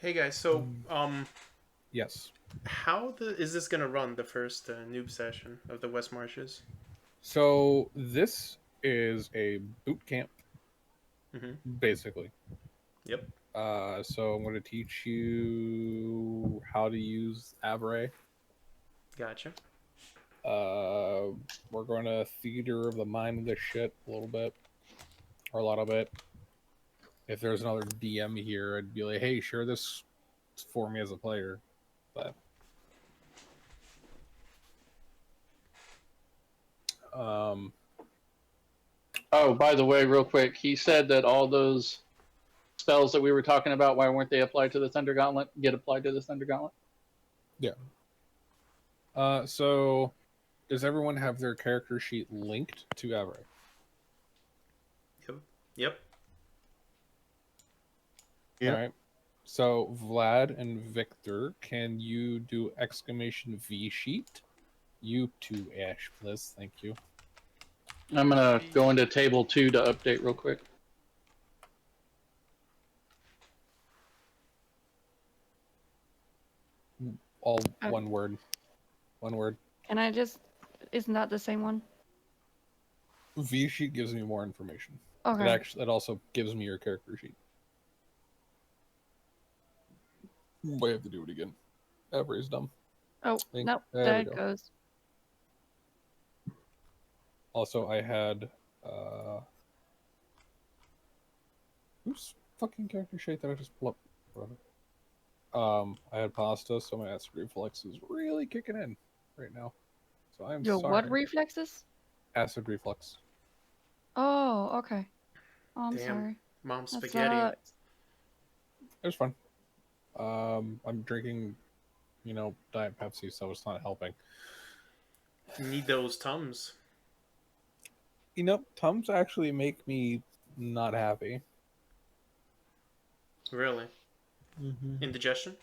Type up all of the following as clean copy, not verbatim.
Hey guys, so Yes. is this gonna run the first noob session of the West Marshes? So this is a boot camp, Mm-hmm. basically. Yep. So I'm going to teach you how to use Avray. Gotcha. We're going to theater of the mind of this shit a little bit, or a lot of it. If there's another DM here, I'd be like, "Hey, share this for me as a player." But um, Oh, by the way, real quick, he said that all those spells that we were talking about, why weren't they applied to the Thunder Gauntlet? Get applied to the Thunder Gauntlet? yeah. So does everyone have their character sheet linked to Avray? Yep. Yep. All right. So Vlad and Victor, can you do exclamation V sheet? You too, Ash, please. Thank you. I'm going to go into table 2 to update real quick. All one word. One word. Can I just... Isn't that the same one? V sheet gives me more information. Okay. It also gives me your character sheet. I have to do it again. Everybody's dumb. Oh, Think. nope. There There we it go. goes. Also, I had whose fucking character sheet did I just pull up? I had pasta, so my acid reflux is really kicking in right now. So I'm Your sorry. what reflexes? Acid reflux. Oh, okay. Oh, I'm Damn. sorry. Mom That spaghetti. sucks. It was fun. I'm drinking, Diet Pepsi, so it's not helping. You need those Tums. Tums actually make me not happy. Really? Mm-hmm. Indigestion?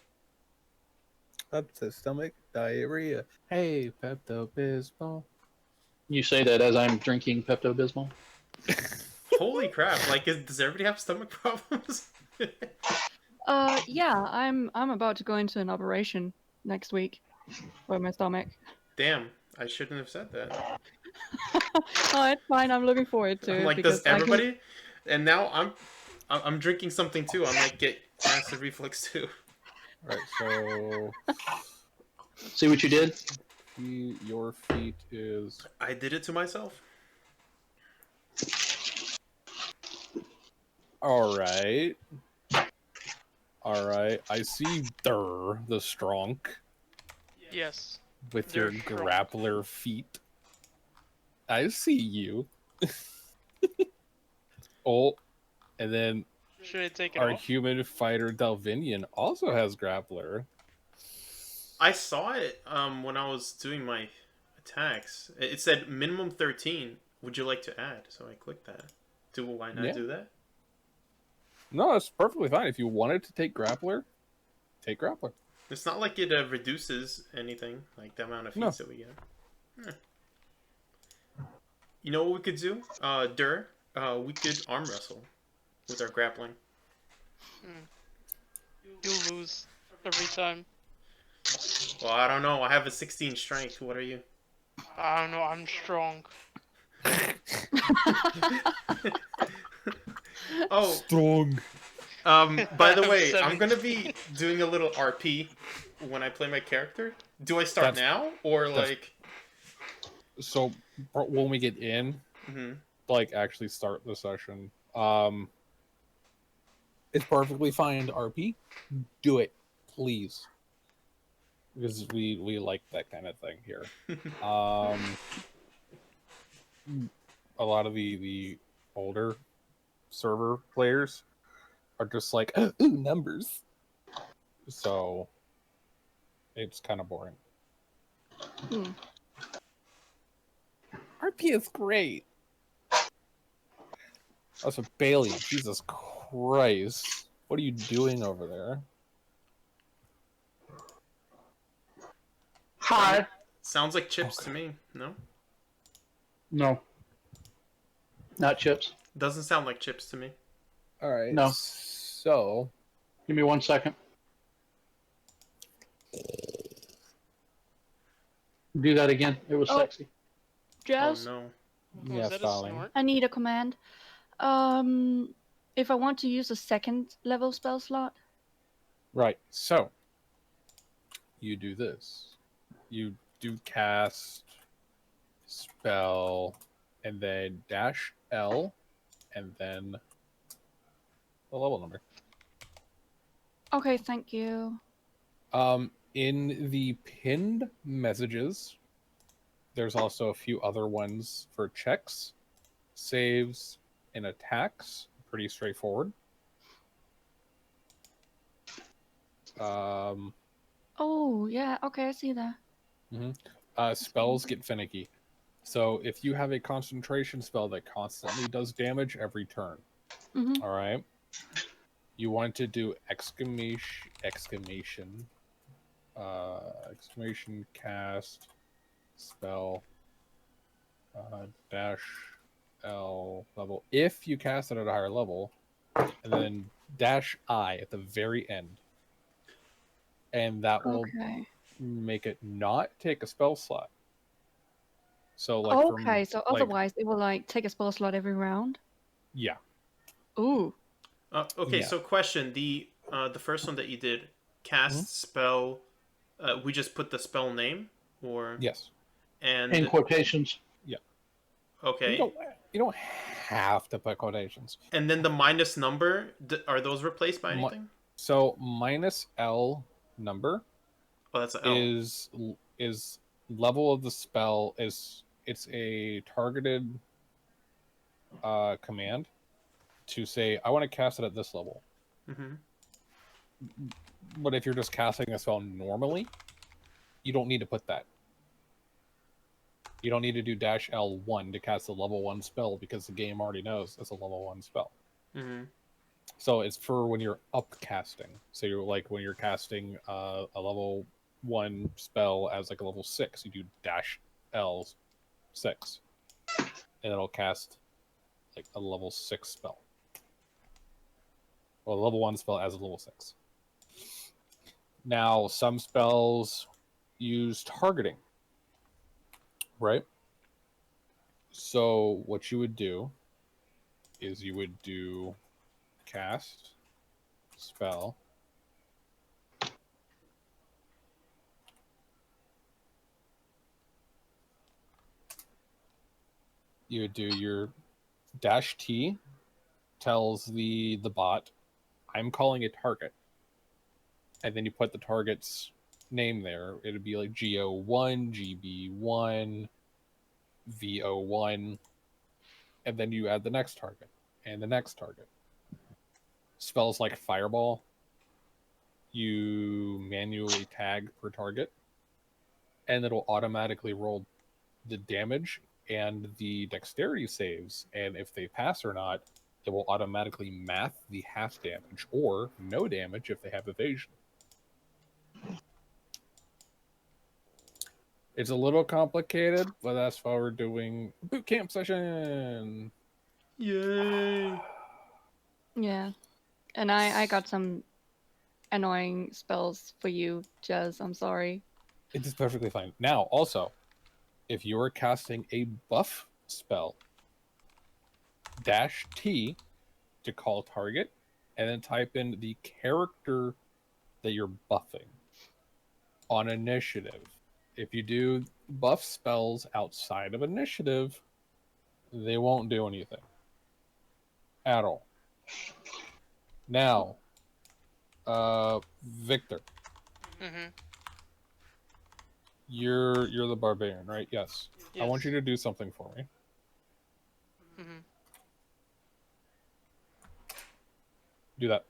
Upset stomach, diarrhea. Hey, Pepto-Bismol. You say that as I'm drinking Pepto Bismol. Holy crap! Like, does everybody have stomach problems? Yeah, I'm about to go into an operation next week for my stomach. Damn, I shouldn't have said that. Oh, it's fine. I'm looking forward to I'm it like, because does I can... everybody? And now I'm drinking something too. I might get acid reflux too. All right, so See what you did? your feet is I did it to myself. all right. All right, I see the Stronk Yes. with They're your strong. grappler feet. I see you. Oh, and then Should I take it our off? human fighter Dalvinian also has grappler. I saw it when I was doing my attacks. It said minimum 13. Would you like to add? So I clicked that. Why not Yeah. do that? No, it's perfectly fine. If you wanted to take grappler, take grappler. It's not like it reduces anything, like the amount of No. feats that we get. You know what we could do? We could arm wrestle with our grappling. You lose every time. Well, I don't know. I have a 16 strength. What are you? I don't know, I'm strong. Oh, Strong. by the way, I'm 17. gonna be doing a little RP when I play my character. Do I start now or like? So when we get in, Mhm. like actually start the session, it's perfectly fine to RP. Do it, please, because we like that kind of thing here. A lot of the older server players are just like, ooh, numbers. So it's kind of boring. RP is great. Also, Bailey, Jesus Christ. What are you doing over there? Hi. Sounds like chips to me. No, No. Not chips. doesn't sound like chips to me. Alright. No. So, Give me 1 second. Do that again. It was Oh. sexy. Jazz, Oh no. Was Yes, that a darling. snort? I need a command. If I want to use a second level spell slot. Right. So you do this. You do cast, spell, and then dash L, and then the level number. Okay, thank you. In the pinned messages, there's also a few other ones for checks, saves, and attacks. Pretty straightforward. Oh, yeah, okay, I see that. Spells get finicky. So if you have a concentration spell that constantly does damage every turn, Mm-hmm. all right, you want to do exclamation cast spell dash L level if you cast it at a higher level, and then dash I at the very end, and that will Okay. make it not take a spell slot. So like Okay, so like otherwise it will like take a spell slot every round. yeah. Ooh. Okay, Yeah. so question: the first one that you did, cast spell. We just put the spell name, or Yes. and In quotations. You okay, don't have to put quotations. and then the minus number. Are those replaced by Mi- anything? So minus L number Oh, that's an L. is level of the spell is it's a targeted command to say I want to cast it at this level. Mm-hmm. But if you're just casting a spell normally, you don't need to put that. You don't need to do dash L1 to cast a level 1 spell because the game already knows it's a level 1 spell. Mm-hmm. So it's for when you're upcasting. So you're like when you're casting a level 1 spell as like a level 6, you do dash L6. And it'll cast like a level 6 spell. Well, a level 1 spell as a level 6. Now, some spells use targeting, right? So what you would do is you would do cast spell. You would do your dash T tells the bot, I'm calling a target. And then you put the target's name there. It'd be like GO1, GB1, VO1, and then you add the next target and the next target. Spells like Fireball, you manually tag per target, and it'll automatically roll the damage and the dexterity saves. And if they pass or not, it will automatically math the half damage or no damage if they have evasion. It's a little complicated, but that's why we're doing boot camp session. Yay! Yeah. And I got some annoying spells for you, Jez. I'm sorry. It is perfectly fine. Now, also, if you are casting a buff spell, dash T to call target, and then type in the character that you're buffing on initiative. If you do buff spells outside of initiative, they won't do anything at all. Now, Victor, Mm-hmm. you're the barbarian, right? Yes. Yes. I want you to do something for me. Mm-hmm. Do that.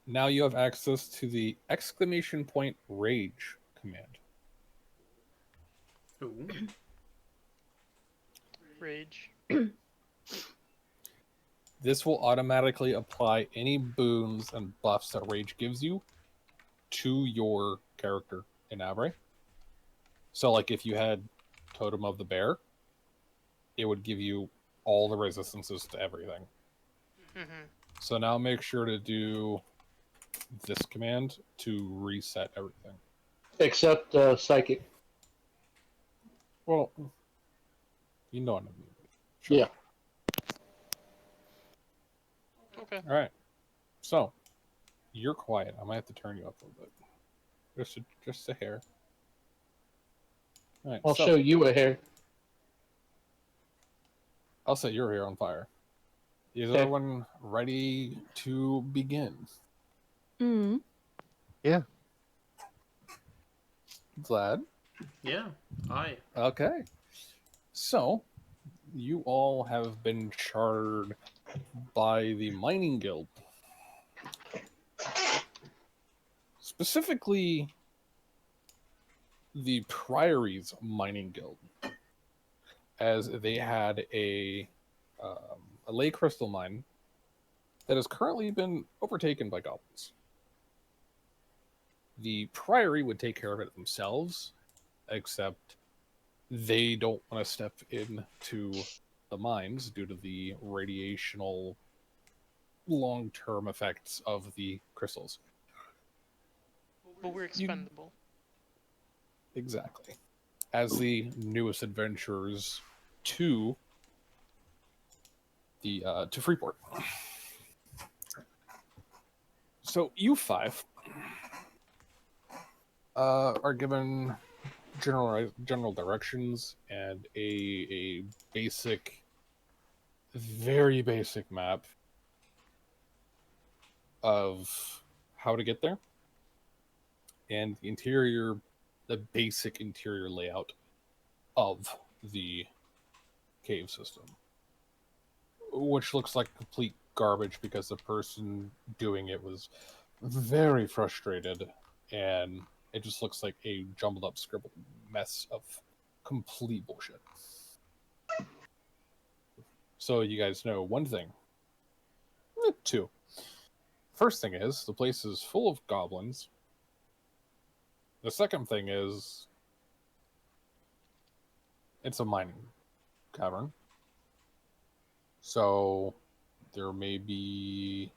Now you have access to the exclamation point rage command. Ooh. Rage. This will automatically apply any boons and buffs that rage gives you to your character in Avray. So like if you had Totem of the Bear, it would give you all the resistances to everything. Mm-hmm. So now make sure to do this command to reset everything. Except psychic. Well, you know what I mean. Sure. Yeah. Okay. All right. So you're quiet. I might have to turn you up a little bit, just a hair. All right. I'll so show you a hair. I'll set your hair on fire. Is Okay. everyone ready to begin? Mm. Vlad? Yeah. Aye. Okay. So, you all have been chartered by the Mining Guild. Specifically, the Priory's Mining Guild. As they had a ley crystal mine that has currently been overtaken by goblins. The Priory would take care of it themselves, except they don't want to step into the mines due to the radiational long-term effects of the crystals. But we're expendable. Exactly. As the newest adventurers to the to Freeport. So you five are given general directions and a basic, very basic map of how to get there, and the basic interior layout of the cave system, which looks like complete garbage because the person doing it was very frustrated, and it just looks like a jumbled up scribbled mess of complete bullshit. So you guys know one thing. Two. First thing is, the place is full of goblins. The second thing is, it's a mining cavern. So, there may be...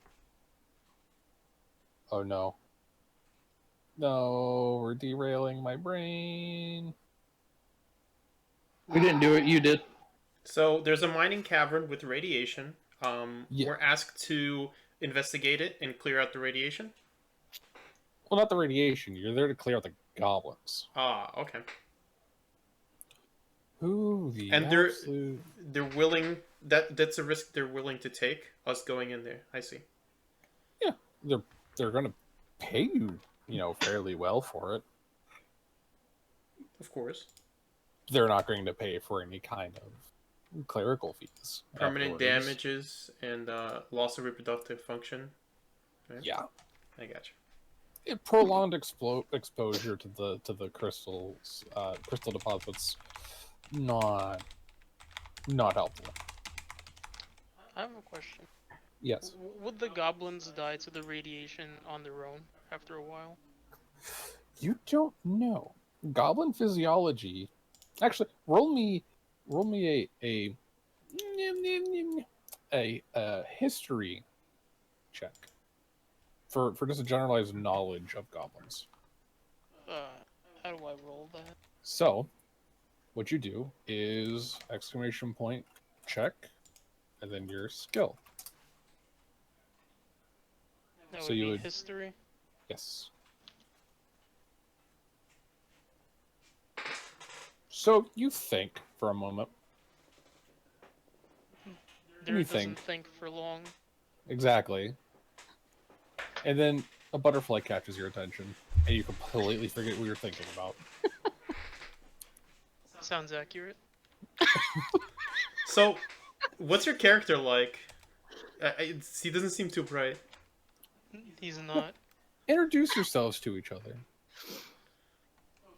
Oh no. No, we're derailing my brain. We didn't do it. You did. So there's a mining cavern with radiation. Yeah. We're asked to investigate it and clear out the radiation. Well, not the radiation. You're there to clear out the goblins. Ah, okay. Ooh, the And absolute... they're willing. That's a risk they're willing to take. Us going in there. I see. Yeah, they're gonna pay you, fairly well for it. Of course. They're not going to pay for any kind of clerical fees. Permanent afterwards. damages and loss of reproductive function. Right? Yeah. I got you. Prolonged exposure to the crystals, crystal deposits, not helpful. I have a question. Yes. Would the goblins die to the radiation on their own after a while? You don't know. Goblin physiology. Actually, roll me a history check for just a generalized knowledge of goblins. How do I roll that? So, what you do is exclamation point check, and then your skill. That So would you be would- history. Yes. So you think for a moment. There me doesn't think. think for long. Exactly. And then a butterfly catches your attention, and you completely forget what you're thinking about. Sounds accurate. So, what's your character like? He doesn't seem too bright. He's not. Introduce yourselves to each other.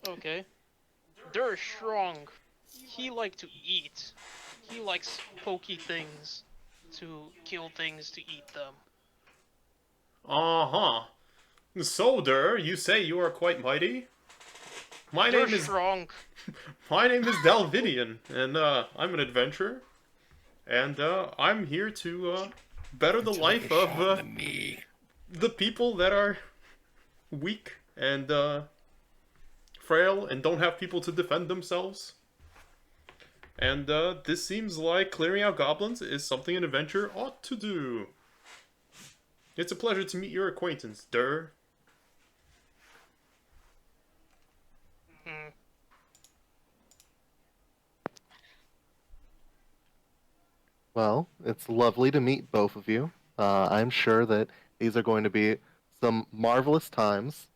Okay. They're strong. He likes to eat. He likes pokey things to kill things to eat them. Uh-huh. So, you say you are quite mighty? My They're name is strong. Dalvidian, and I'm an adventurer. and I'm here to better the life of the people that are weak and frail and don't have people to defend themselves. And this seems like clearing out goblins is something an adventurer ought to do. It's a pleasure to meet your acquaintance, Durr. Hmm. Well, it's lovely to meet both of you. I'm sure that these are going to be some marvelous times.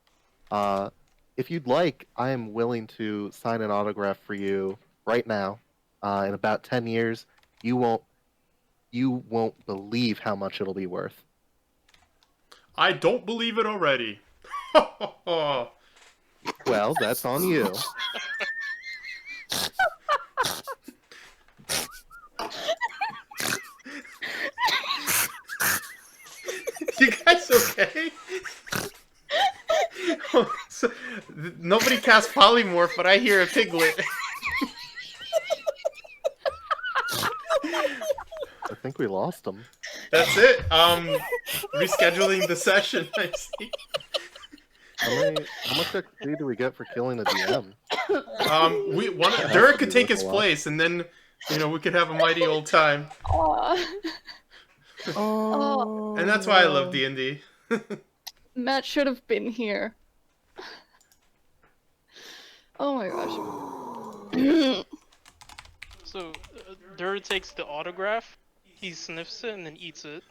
If you'd like, I am willing to sign an autograph for you right now. In about 10 years, you won't believe how much it'll be worth. I don't believe it already. Well, that's on you. You guys okay? Nobody cast polymorph, but I hear a piglet. I think we lost him. That's it. Rescheduling the session. I see. How much XP do we get for killing the DM? Durr could take his place, and then we could have a mighty old time. Oh, And that's why I love D&D. Matt should have been here. Oh my gosh. So, Dur takes the autograph, he sniffs it, and then eats it.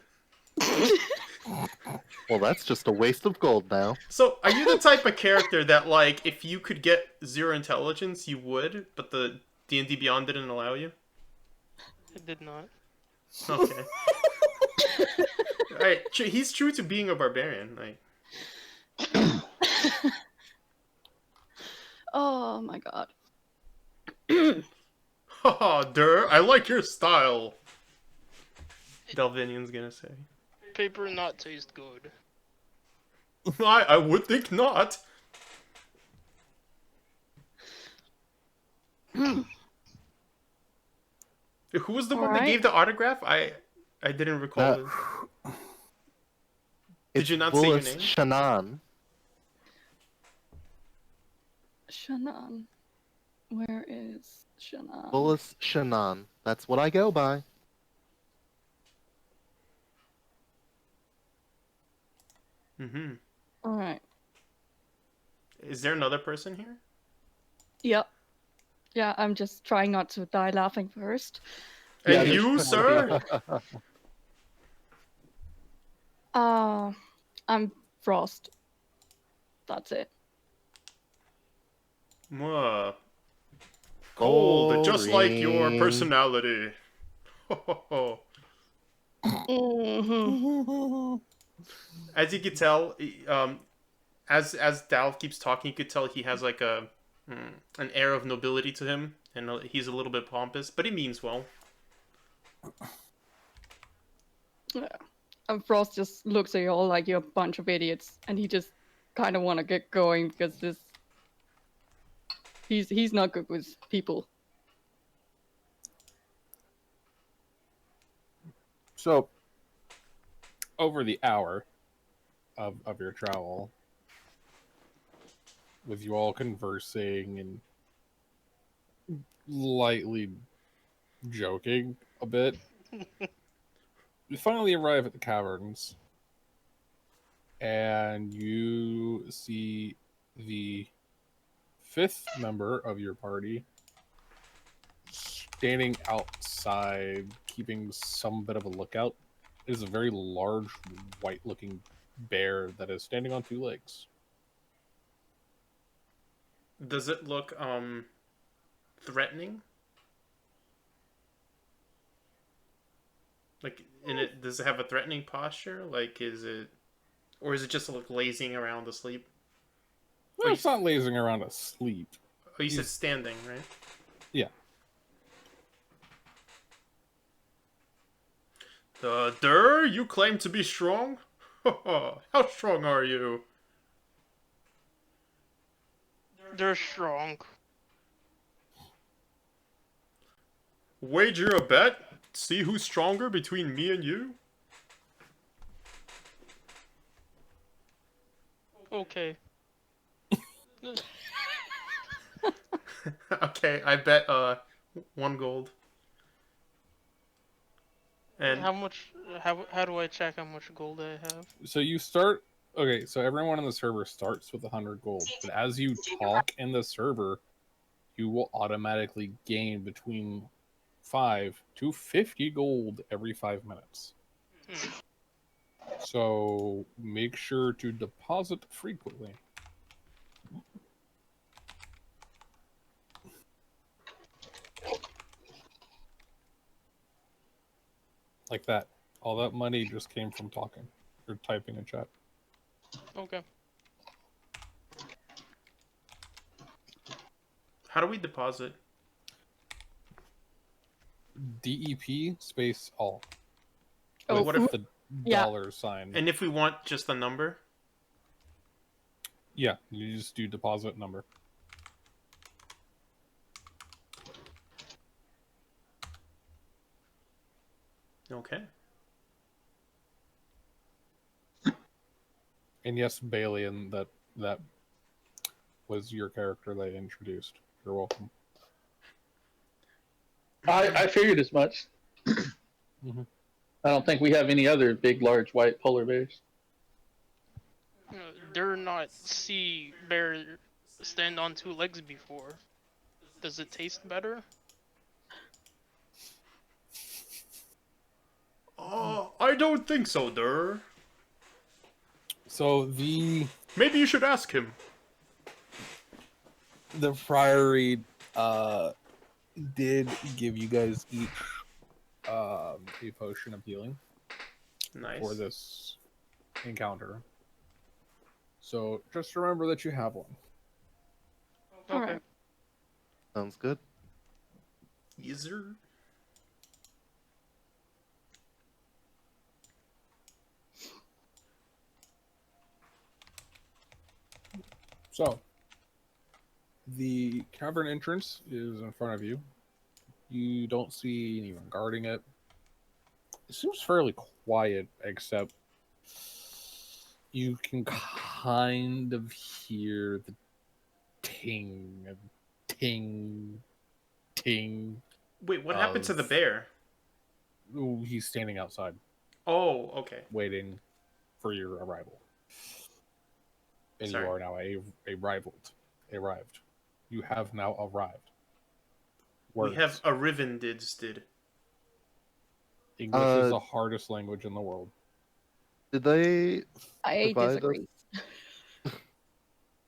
Well, that's just a waste of gold now. So, are you the type of character that, like, if you could get 0 intelligence, you would, but the D&D Beyond didn't allow you? It did not. Okay. Alright, he's true to being a barbarian. Like. Oh my god. Haha, Durr, I like your style. Delvinian's gonna say. Paper not taste good. I would think not. Who was the one that Alright. gave the autograph? I didn't recall it. Did you not say your name? Shannon. Shannon. Where is Shannon? Bullis Shannon. That's what I go by. Mm-hmm. Alright. Is there another person here? Yep. Yeah, I'm just trying not to die laughing first. And Yeah, you, sir? I'm Frost. That's it. Mwah. Cold, just like your Boring. personality. Mm-hmm. As you could tell, as Dalv keeps talking, you could tell he has like an air of nobility to him, and he's a little bit pompous, but he means well. Yeah. And Frost just looks at you all like you're a bunch of idiots, and he just kind of want to get going because he's not good with people. So, over the hour of your travel, with you all conversing and lightly joking a bit, you finally arrive at the caverns, and you see the 5th member of your party standing outside, keeping some bit of a lookout. It is a very large, white-looking bear that is standing on 2 legs. Does it look threatening? Like, does it have a threatening posture? Like, is it just like lazing around asleep? No, it's not lazing around asleep. Oh, you said standing, right? Yeah. Durr, you claim to be strong? How strong are you? They're strong. Wager a bet? see who's stronger between me and you? Okay. Okay, I bet 1 gold. And How much? How do I check how much gold I have? So you start. Okay, so everyone in the server starts with 100 gold, but as you talk in the server, you will automatically gain between 5 to 50 gold every 5 minutes. Hmm. So make sure to deposit frequently. Like that. All that money just came from talking or typing in chat. Okay. how do we deposit? DEP space all. Oh, With what if- the Yeah. dollar sign? And if we want just the number? Yeah, you just do deposit number. Okay. And yes, Bailey, and that was your character they introduced. You're welcome. I figured as much. Mhm. I don't think we have any other big, large, white polar bears. They're not sea bear stand on 2 legs before. Does it taste better? I don't think so, Dur. So the Maybe you should ask him. Friary did give you guys each a potion of healing Nice. for this encounter. So just remember that you have one. Okay. Alright. Sounds good. Yes, sir. So the cavern entrance is in front of you. You don't see anyone guarding it. It seems fairly quiet, except you can kind of hear the ting, ting, ting. Wait, what happened to the Of- bear? Ooh, he's standing outside, Oh, okay. waiting for your arrival. And Sorry. you are now arrived. You have now arrived. We have a did. English is the hardest language in the world. Did they I Provide us- disagree.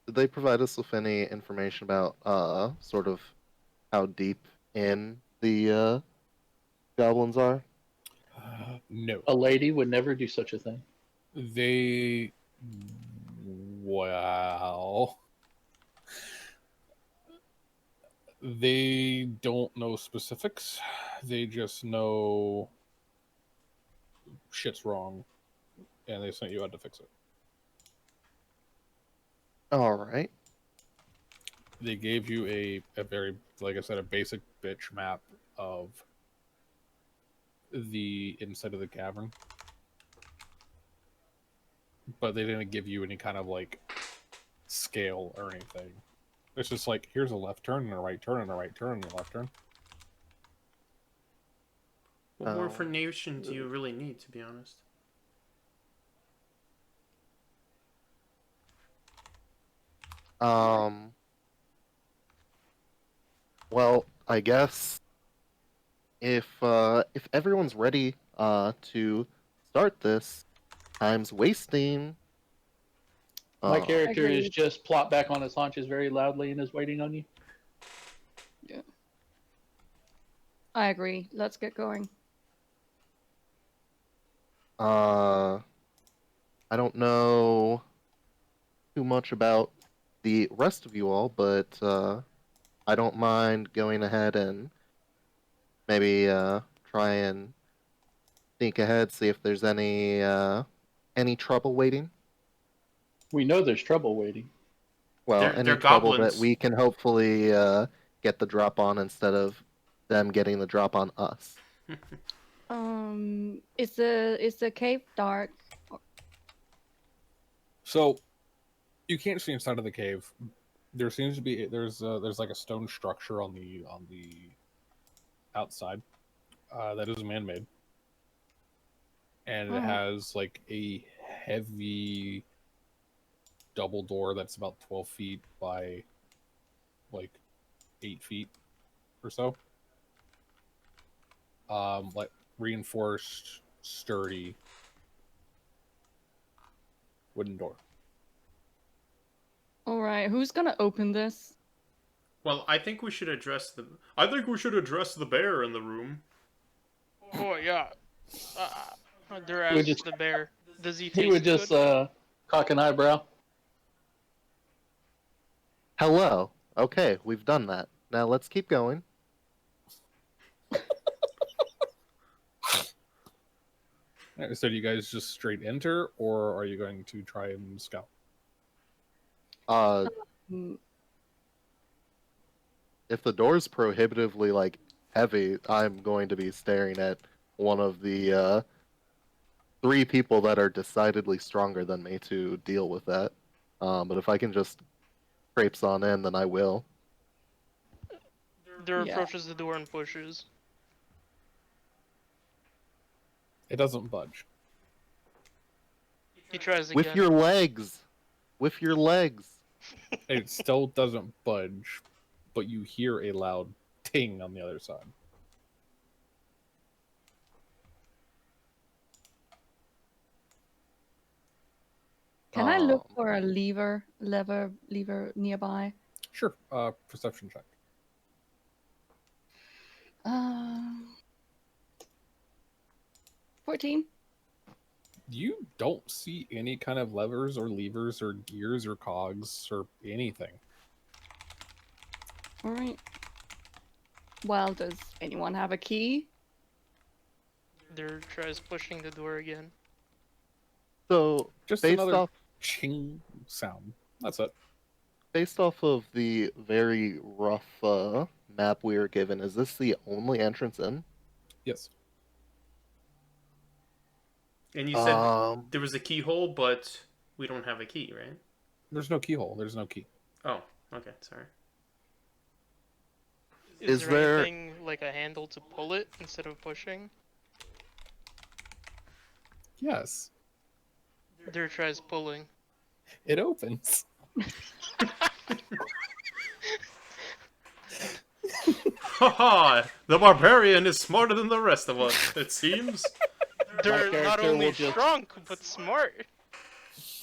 did they provide us with any information about sort of how deep in the goblins are? No. A lady would never do such a thing. They. Wow. They don't know specifics. They just know shit's wrong, and they sent you out to fix it. All right. They gave you a very, like I said, a basic bitch map of the inside of the cavern, but they didn't give you any kind of like scale or anything. It's just like, here's a left turn and a right turn and a right turn and a left turn. What more Oh. information do you really need, to be honest? Well, I guess if everyone's ready to start this, time's wasting. My character is Agreed. just plopped back on his haunches very loudly and is waiting on you. I agree. Let's get going. I don't know too much about the rest of you all, but I don't mind going ahead and maybe try and sneak ahead, see if there's any trouble waiting. We know there's trouble waiting. Well, They're any trouble goblins. that we can hopefully get the drop on instead of them getting the drop on us. Is the cave dark? So you can't see inside of the cave. There seems to be there's like a stone structure on the outside that is man-made, and it Oh. has like a heavy double door that's about 12 feet by like 8 feet or so. Like reinforced, sturdy wooden door. All right, who's gonna open this? Well, I think we should address the. I think we should address the bear in the room. Oh yeah. There would asks just- the bear. Does he He taste would just good? cock an eyebrow. Hello. Okay, we've done that. Now let's keep going. Alright, so do you guys just straight enter, or are you going to try and scout? Mm, If the door's prohibitively like heavy, I'm going to be staring at one of the 3 people that are decidedly stronger than me to deal with that. But if I can just traipse on in, then I will. There Yeah. approaches the door and pushes. It doesn't budge. He tries again. With your legs. With your legs. It still doesn't budge, but you hear a loud ting on the other side. Can I look Um, for a lever nearby? Sure. Perception check. Um, 14. You don't see any kind of levers or levers or gears or cogs or anything. All right. Well, does anyone have a key? There tries pushing the door again. So Just based another off ching sound. That's it. based off of the very rough map we were given, is this the only entrance in? Yes. And you said Um, there was a keyhole, but we don't have a key, right? There's no keyhole. There's no key. Oh, okay, sorry. Is Is there there- anything like a handle to pull it instead of pushing? Yes. There tries pulling. It opens. Haha! The barbarian is smarter than the rest of us, it seems. They're not character only will just- strong, but smart.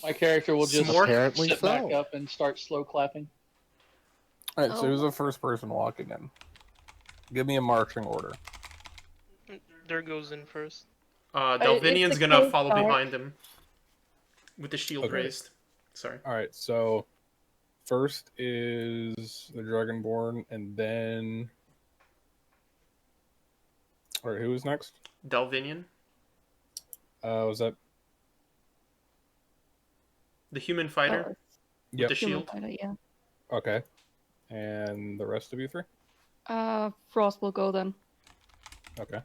My character will just Smart? Apparently sit so. back up and start slow clapping. All right. So Oh. who's the first person walking in? Give me a marching order. There goes in first. Delvinian's it's the gonna cave follow dark. behind him. With the shield Okay. raised. Sorry. All right. So first is the Dragonborn, and then. All right. Who was next? Delvinian. Was that? The human fighter Oh, with Yep. the human shield. fighter, yeah. Okay. And the rest of you three? Frost will go then. Okay.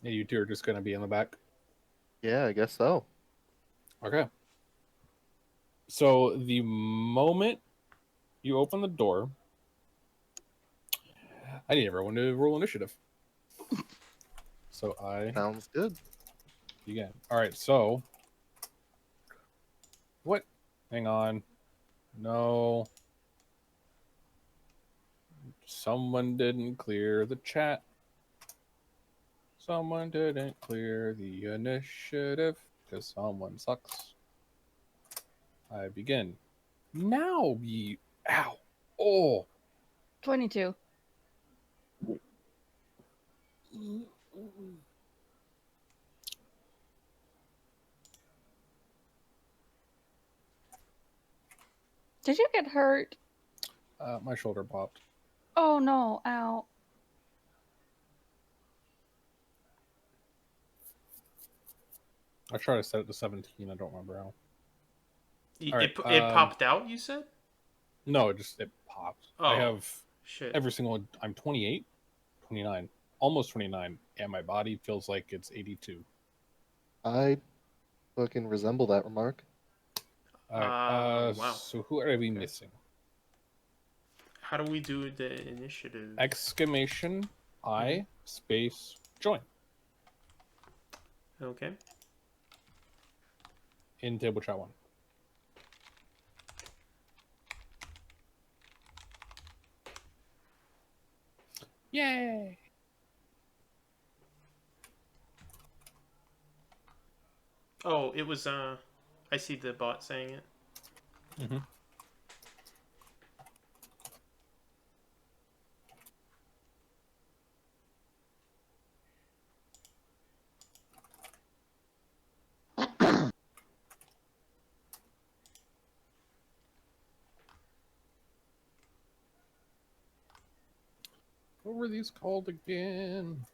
Yeah, you two are just gonna be in the back. Yeah, I guess so. Okay. So the moment you open the door, I need everyone to roll initiative. So I Sounds good. begin. All right. So what? Hang on. No. Someone didn't clear the chat. Someone didn't clear the initiative because someone sucks. I begin. Now ye. Ow. Oh. 22. Did you get hurt? My shoulder popped. Oh no, ow. I tried to set it to 17. I don't remember how. It, Alright, it popped out, you said? No, it popped. I Oh. have Shit. every single. I'm 28. 29, almost 29, and my body feels like it's 82. I fucking resemble that remark. All right. Wow. So who are we missing? How do we do the initiative? Exclamation I space join Okay. in table chat 1. Yay! Oh, it was I see the bot saying it. Mm-hmm. What were these called again?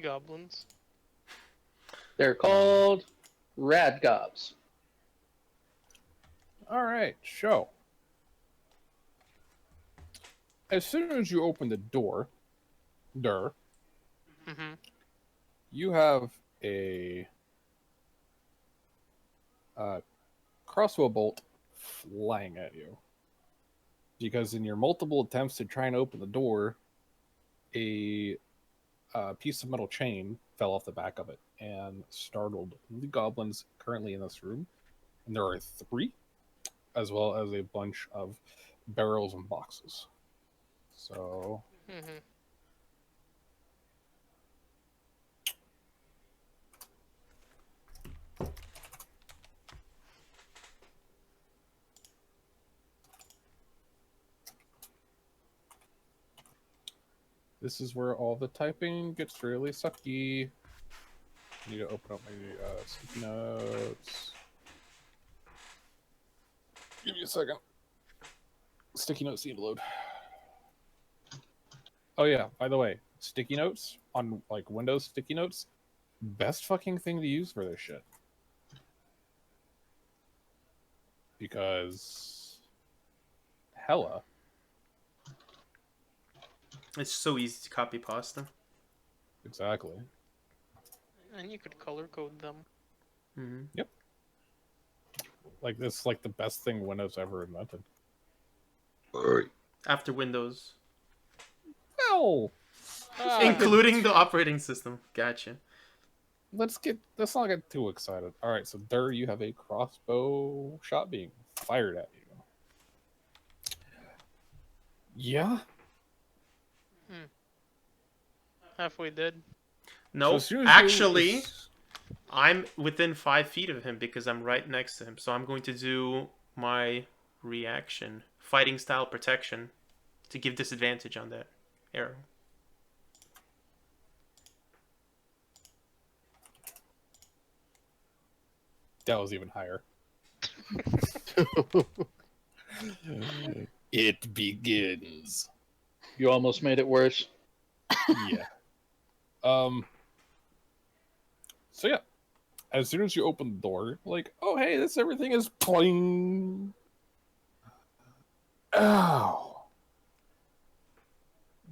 Goblins. They're called Radgobs. All right, show. As soon as you open the door, Mm-hmm. you have a crossbow bolt flying at you. Because in your multiple attempts to try and open the door, a piece of metal chain fell off the back of it and startled the goblins currently in this room. And there are 3, as well as a bunch of barrels and boxes. So Mm-hmm. this is where all the typing gets really sucky. I need to open up my sticky notes. Give me a second. Sticky notes need to load. Oh yeah, by the way, sticky notes on like Windows sticky notes, best fucking thing to use for this shit. Because hella. It's so easy to copy pasta. Exactly. And you could color code them. Mm-hmm. Yep. Like this like the best thing Windows ever invented. After Windows. Well, Including the operating system. Gotcha. let's not get too excited. All right, so there you have a crossbow shot being fired at you. Yeah. Halfway dead. No, as soon as actually, I'm within 5 feet of him because I'm right next to him. So I'm going to do my reaction. Fighting style protection to give disadvantage on that arrow. that was even higher. It begins. You almost made it worse. Yeah. So yeah, as soon as you open the door, like, oh hey, everything is pling. Ow.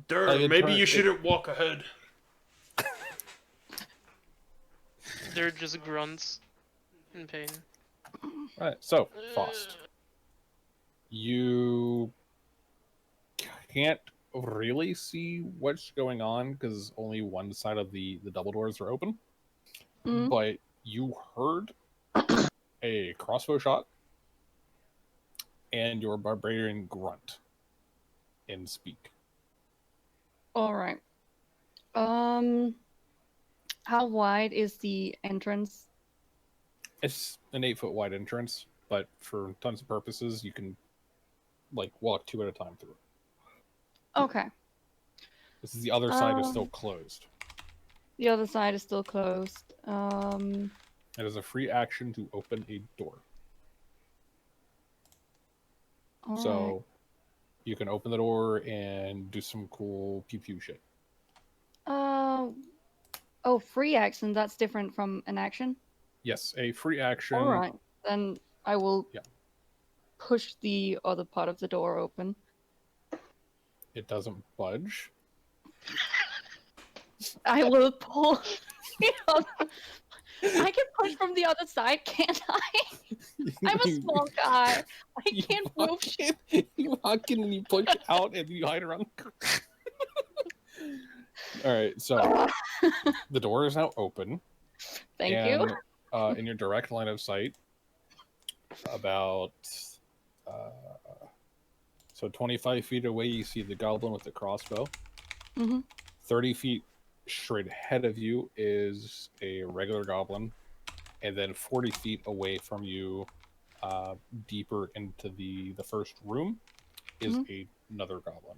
Durr, maybe you shouldn't walk ahead. They're just grunts in pain. Right. So Frost, you can't really see what's going on because only one side of the double doors are open. Mhm. But you heard a crossbow shot and your barbarian grunt and speak. All right. How wide is the entrance? It's an 8-foot wide entrance, but for tons of purposes, you can like walk 2 at a time through it. Okay. This is the other side is still closed. The other side is still closed. It is a free action to open a door. So you can open the door and do some cool pew pew shit. Oh, free action. That's different from an action. Yes, a free action. All right, then I will Yeah. push the other part of the door open. It doesn't budge. I will pull. I can push from the other side, can't I? I'm a small guy. I can't move shit. You walk in and you push out and you hide around. All right, so the door is now open. Thank and, you. In your direct line of sight, about so 25 feet away, you see the goblin with the crossbow. 30 feet straight ahead of you is a regular goblin, and then 40 feet away from you, deeper into the first room, is another goblin.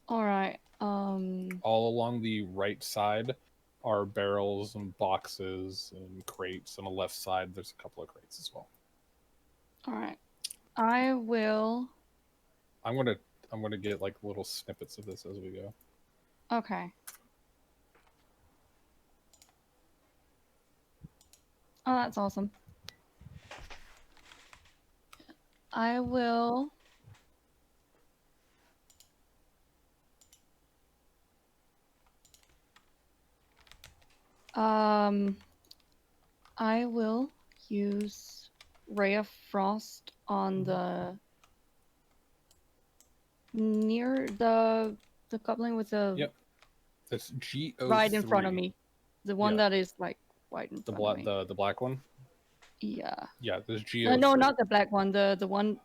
All right. All along the right side are barrels and boxes and crates. On the left side, there's a couple of crates as well. All right. I will. I'm gonna get like little snippets of this as we go. Okay. Oh, that's awesome. I will. I will use Ray of Frost on the near the goblin with the Yep. That's GO3. right in front of me. The one Yeah. that is like right in front of me. The black one. Yeah. Yeah, there's GO3. No, not the black one. The one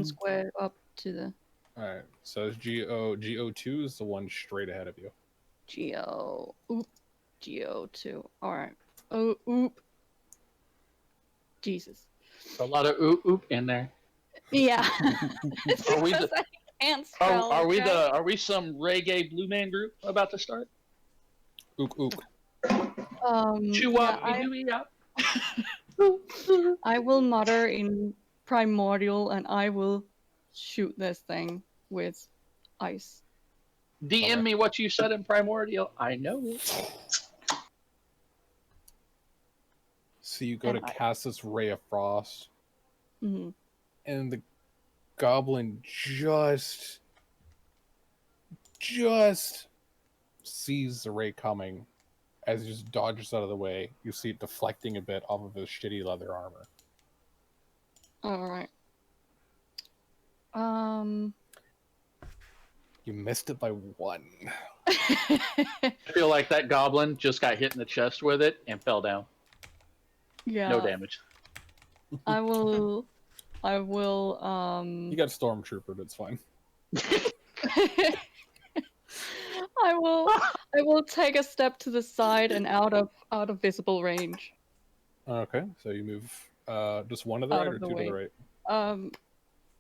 square up to the. All right. So GO2 is the one straight ahead of you. GO2. All right. Oh, oop. Jesus. A lot of oop oop in there. Yeah. Are we Because the- I can't spell. Are we some reggae blue man group about to start? Ook ook. Chew up, I will mutter in primordial and I will shoot this thing with ice. DM me what you said in primordial. I know it. So you go to cast this Ray of Frost, Mm-hmm. and the goblin just sees the ray coming as he just dodges out of the way. You see it deflecting a bit off of his shitty leather armor. Alright. You missed it by 1. I feel like that goblin just got hit in the chest with it and fell down. Yeah. No damage. I will You got stormtroopered, it's fine. I will take a step to the side and out of visible range. Okay, so you move just 1 to the Out right of or the 2 to the way. right?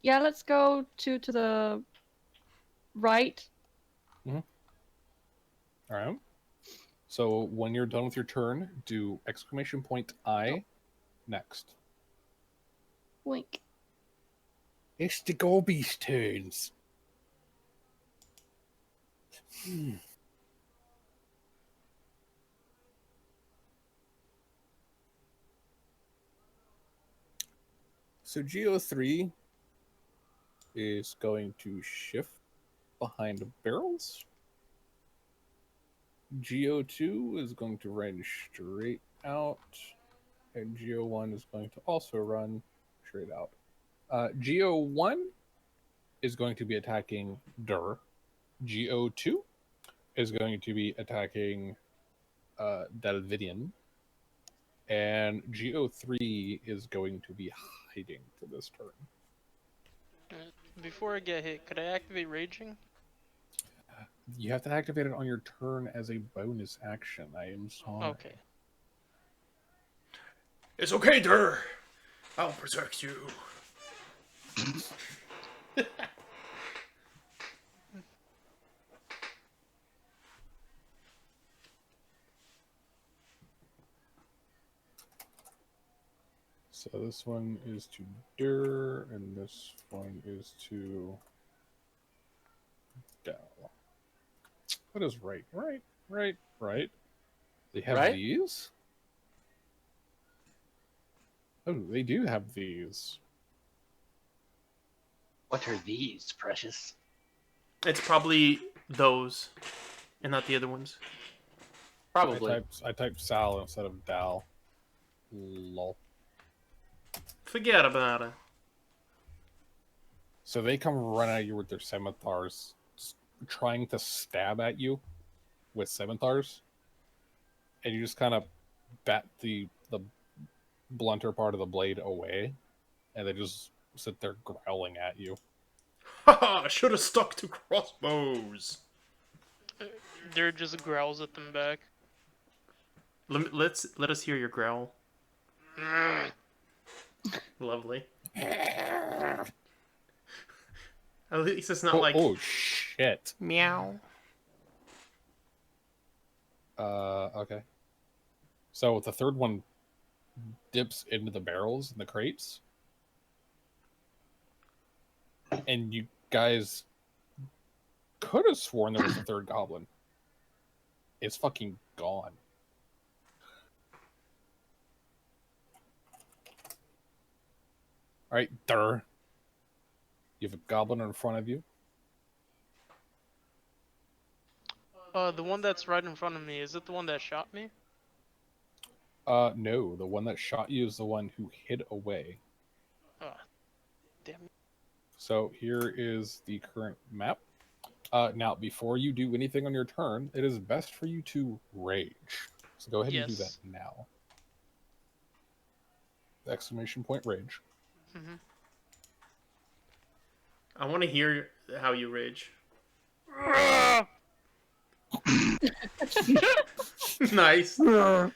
Yeah, let's go 2 to the right. Alright. So when you're done with your turn, do exclamation point I next. Wink. It's the Gobi's turns. So GO3 is going to shift behind barrels. GO2 is going to run straight out. And GO1 is going to also run straight out. GO1 is going to be attacking Dur. GO2 is going to be attacking Dalvidian. And GO3 is going to be hiding for this turn. Before I get hit, could I activate Raging? You have to activate it on your turn as a bonus action. I am sorry. Okay. It's okay, Dur. I'll protect you. So this one is to Dur, and this one is to Dal. What is right? Right. They have Right? these? Oh, they do have these. What are these, precious? It's probably those. and not the other ones? Probably. I typed Sal instead of Dal. Lol. Forget about it. So they come run at you with their scimitars, trying to stab at you with scimitars, and you just kind of bat the blunter part of the blade away, and they just sit there growling at you. Haha! Should have stuck to crossbows. There just growls at them back. Let us hear your growl. Lovely. At least it's not like Oh shit. meow. Okay. So the third one dips into the barrels in the crates, and you guys could have sworn there was a third goblin. It's fucking gone. Alright, Durr. You have a goblin in front of you. The one that's right in front of me, is it the one that shot me? No, the one that shot you is the one who hid away. Oh, damn it. So here is the current map. Now, before you do anything on your turn, it is best for you to rage. So go ahead and do that Yes. now. Exclamation point rage. Mm-hmm. I want to hear how you rage. Nice. Sounds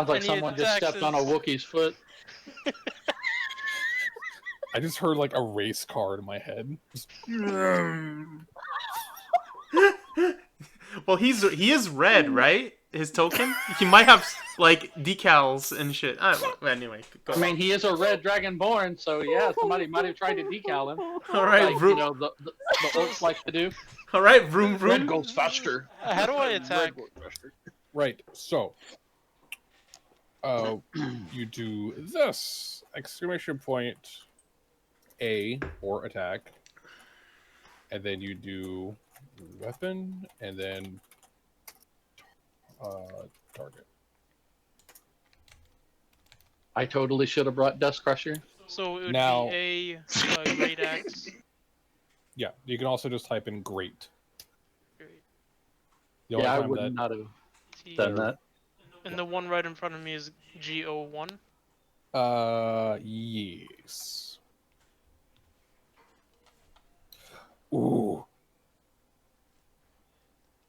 like Any someone just stepped on a taxes? Wookiee's foot. I just heard like a race car in my head. Just- Well, he is red, right? His token. He might have like decals and shit. Anyway, go I mean, he is a red dragonborn, so yeah, somebody might have tried to decal him. all right, Like, vroom. you know, the orcs like to do. All right, vroom Red vroom. goes faster. How do I attack? Right, so you do this exclamation point A or attack, and then you do weapon, and then target. I totally should have brought Dust Crusher. So it would Now- be a great axe. Yeah, you can also just type in great. Great. The only Yeah, I time would that not have T. done that. And the one right in front of me is GO1. yes. Ooh.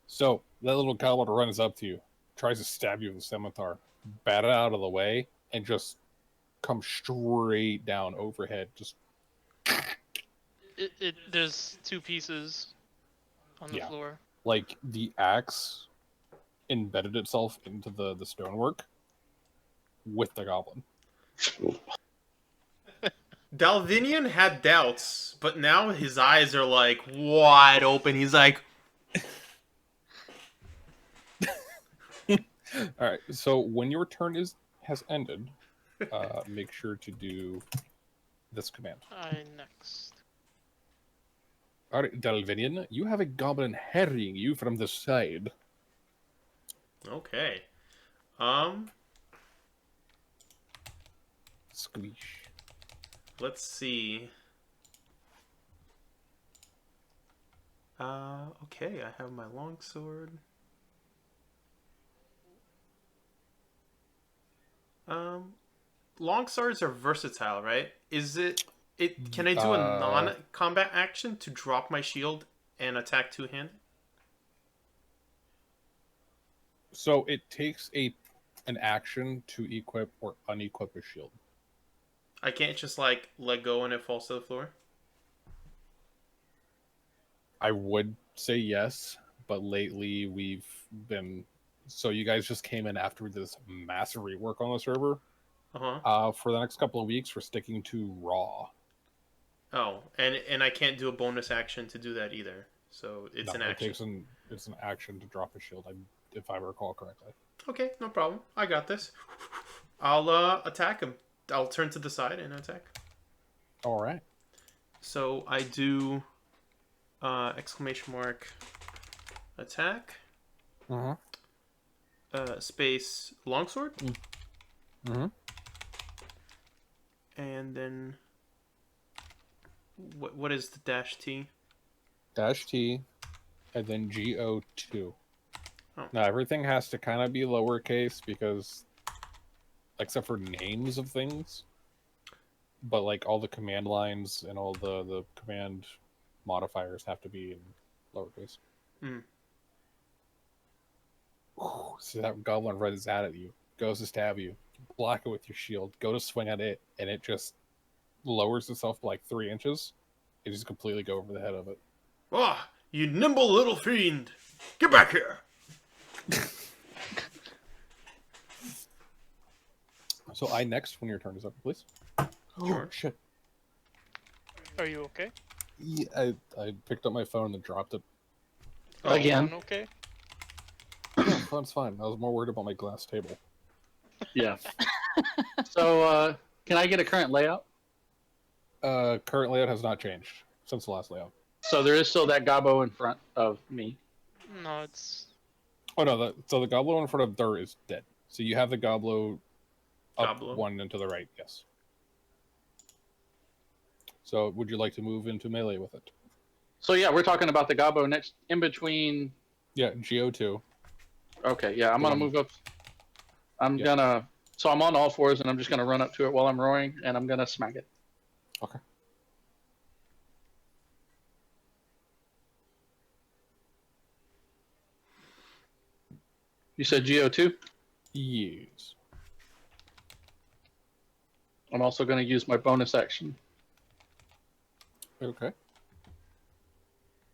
So that little goblin runs up to you, tries to stab you with a scimitar, bat it out of the way, and just come straight down overhead. Just There's two pieces on the Yeah. floor. like the axe embedded itself into the stonework with the goblin. Dalvinian had doubts, but now his eyes are like wide open. He's like, All right. So when your turn has ended, make sure to do this command. Next. All right, Dalvinian, you have a goblin harrying you from the side. okay. Squeesh. Let's see. Okay, I have my longsword. Longswords are versatile, right? Is it? Can I do a non-combat action to drop my shield and attack two-handed? So it takes an action to equip or unequip a shield. I can't just like let go and it falls to the floor. I would say yes, but lately we've been. So you guys just came in after this massive rework on the server. For the next couple of weeks, we're sticking to raw. Oh, and I can't do a bonus action to do that either. So it's No, an action. It's an action to drop a shield, if I recall correctly. Okay, no problem. I got this. I'll attack him. I'll turn to the side and attack. All right. So I do exclamation mark, attack, Uh-huh. space, longsword, Mm-hmm. and then what is the dash T? Dash T, and then GO2. Oh. Now everything has to kind of be lowercase because, except for names of things, but like all the command lines and all the command modifiers have to be in lowercase. Hmm. Ooh, see that goblin runs out at you, goes to stab you, block it with your shield, go to swing at it, and it just lowers itself by like 3 inches. It just completely go over the head of it. Ah, you nimble little fiend! Get back here! So I next when your turn is up, please. Sure. Oh shit! Are you okay? Yeah, I picked up my phone and then dropped it. Again. Phone okay? No, phone's fine. I was more worried about my glass table. Yeah. So, can I get a current layout? Current layout has not changed since the last layout. So there is still that gobbo in front of me. No, it's Oh no, so the goblo in front of Dur is dead. So you have the goblo up Goblo. 1 and to the right, yes. So would you like to move into melee with it? So yeah, we're talking about the gobbo next in between. Yeah, GO2. Okay, yeah, I'm gonna move up. Yeah. So I'm on all fours and I'm just gonna run up to it while I'm roaring and I'm gonna smack it. Okay. You said GO2? Yes. I'm also gonna use my bonus action Okay.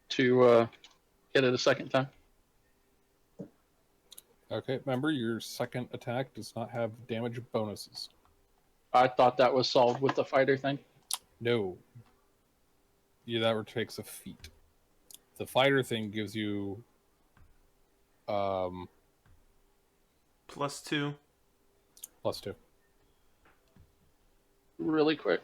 to hit it a second time. Okay, remember your second attack does not have damage bonuses. I thought that was solved with the fighter thing. No. Yeah, that takes a feat. The fighter thing gives you +2. Really quick.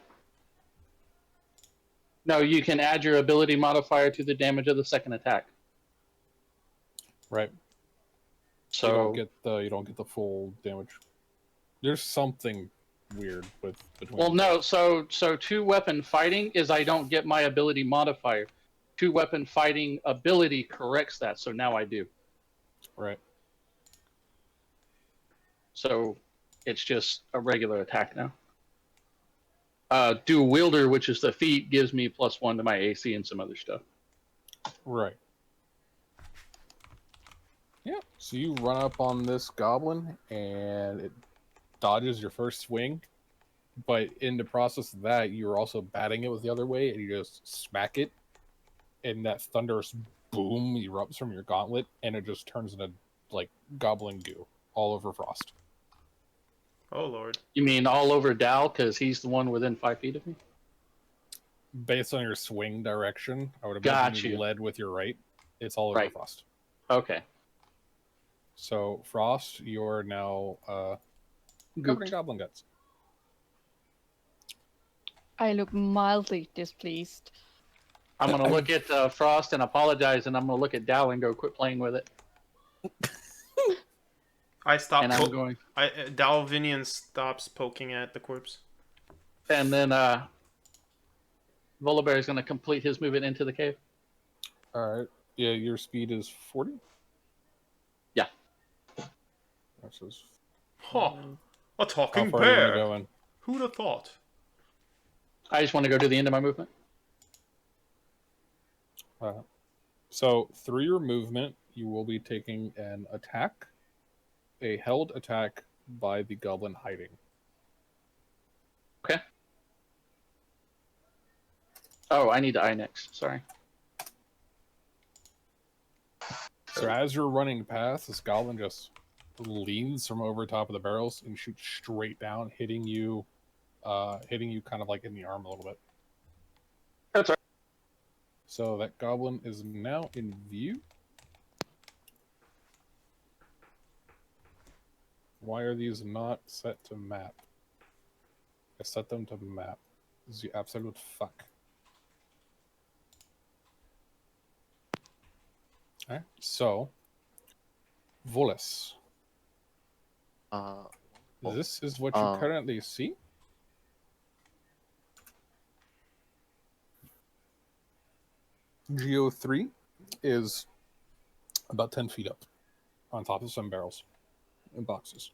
No, you can add your ability modifier to the damage of the second attack. Right. So you don't get the full damage. There's something weird with between. well, no. So two weapon fighting is I don't get my ability modifier. Two weapon fighting ability corrects that. So now I do. Right. So it's just a regular attack now. Dual wielder, which is the feat, gives me +1 to my AC and some other stuff. Right. Yeah. So you run up on this goblin and it dodges your first swing, but in the process of that, you're also batting it with the other way, and you just smack it, and that thunderous boom erupts from your gauntlet, and it just turns into like goblin goo all over Frost. Oh lord. You mean all over Dal because he's the one within 5 feet of me? Based on your swing direction, I would Got imagine you. led with your right. It's all over Right. Frost. Okay. So Frost, you're now covered in goblin guts. I look mildly displeased. I'm gonna look at Frost and apologize, and I'm gonna look at Dal and go, "Quit playing with it." I stopped. And I'm going. Dalvinian stops poking at the corpse. And then Volibear is gonna complete his movement into the cave. All right. Yeah, your speed is 40. Yeah. Versus Huh. A how talking far do you want to bear. go in? Who'd have thought? I just want to go to the end of my movement. So through your movement, you will be taking an attack, a held attack by the goblin hiding. Okay. Oh, I need to eye next. Sorry. So as you're running past, this goblin just leans from over top of the barrels and shoots straight down, hitting you kind of like in the arm a little bit. That's all right. So that goblin is now in view. Why are these not set to map? I set them to map. This is the absolute fuck. Alright, so Volus. Well, This is what you currently see. Geo 3 is about 10 feet up on top of some barrels and boxes.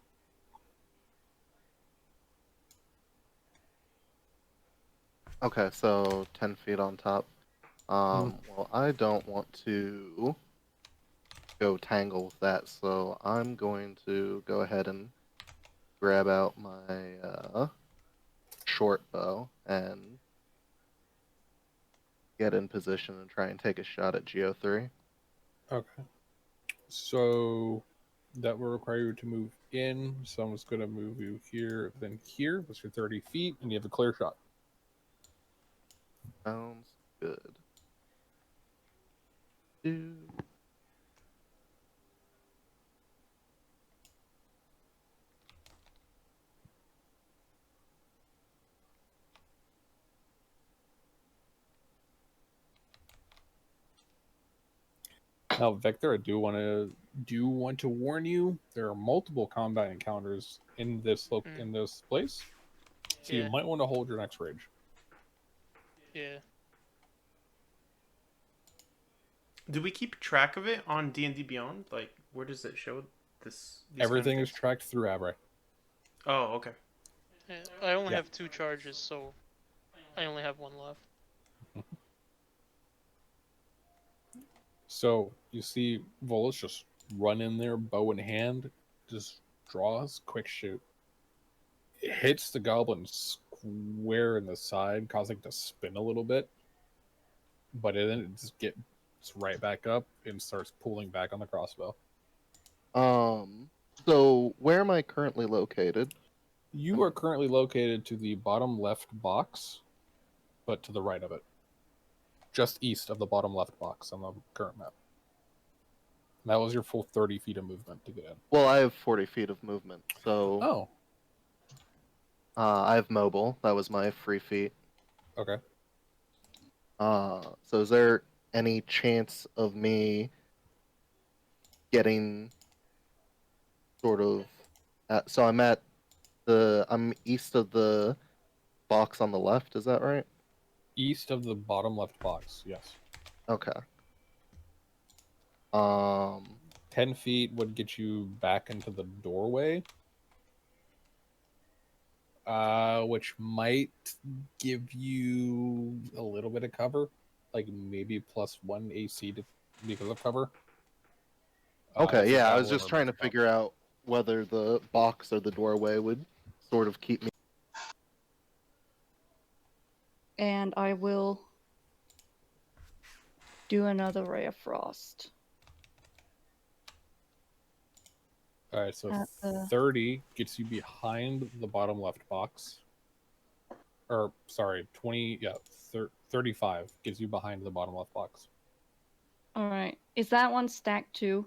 okay, so 10 feet on top. Well, I don't want to go tangle with that, so I'm going to go ahead and grab out my short bow and get in position and try and take a shot at Geo 3. Okay. So that will require you to move in. Someone's going to move you here, then here. That's your 30 feet, and you have a clear shot. Sounds good. Do- Now, Vector, I do want to warn you. There are multiple combat encounters in this in this place, so Yeah. you might want to hold your next rage. Yeah. Do we keep track of it on D&D Beyond? Like, where does it show this? These Everything kind is tracked through Abre. Oh, okay. Yeah, I only Yeah. have 2 charges, so I only have 1 left. So you see Volus just run in there, bow in hand, just draws, quick shoot. It hits the goblin square in the side, causing it to spin a little bit. But then it just gets right back up and starts pulling back on the crossbow. So where am I currently located? You are currently located to the bottom left box, but to the right of it. Just east of the bottom left box on the current map. That was your full 30 feet of movement to get in. Well, I have 40 feet of movement, so Oh, I have mobile. That was my free feet. okay. So is there any chance of me getting sort of so I'm east of the box on the left, is that right? East of the bottom left box, yes. Okay. 10 feet would get you back into the doorway, which might give you a little bit of cover, like maybe +1 AC because of cover. Okay, It's a yeah, I was javelin just or trying to musket. figure out whether the box or the doorway would sort of keep me. And I will do another ray of frost. All right, so At the- 30 gets you behind the bottom left box. Or, sorry, 20, yeah, 35 gives you behind the bottom left box. All right. Is that one stacked too?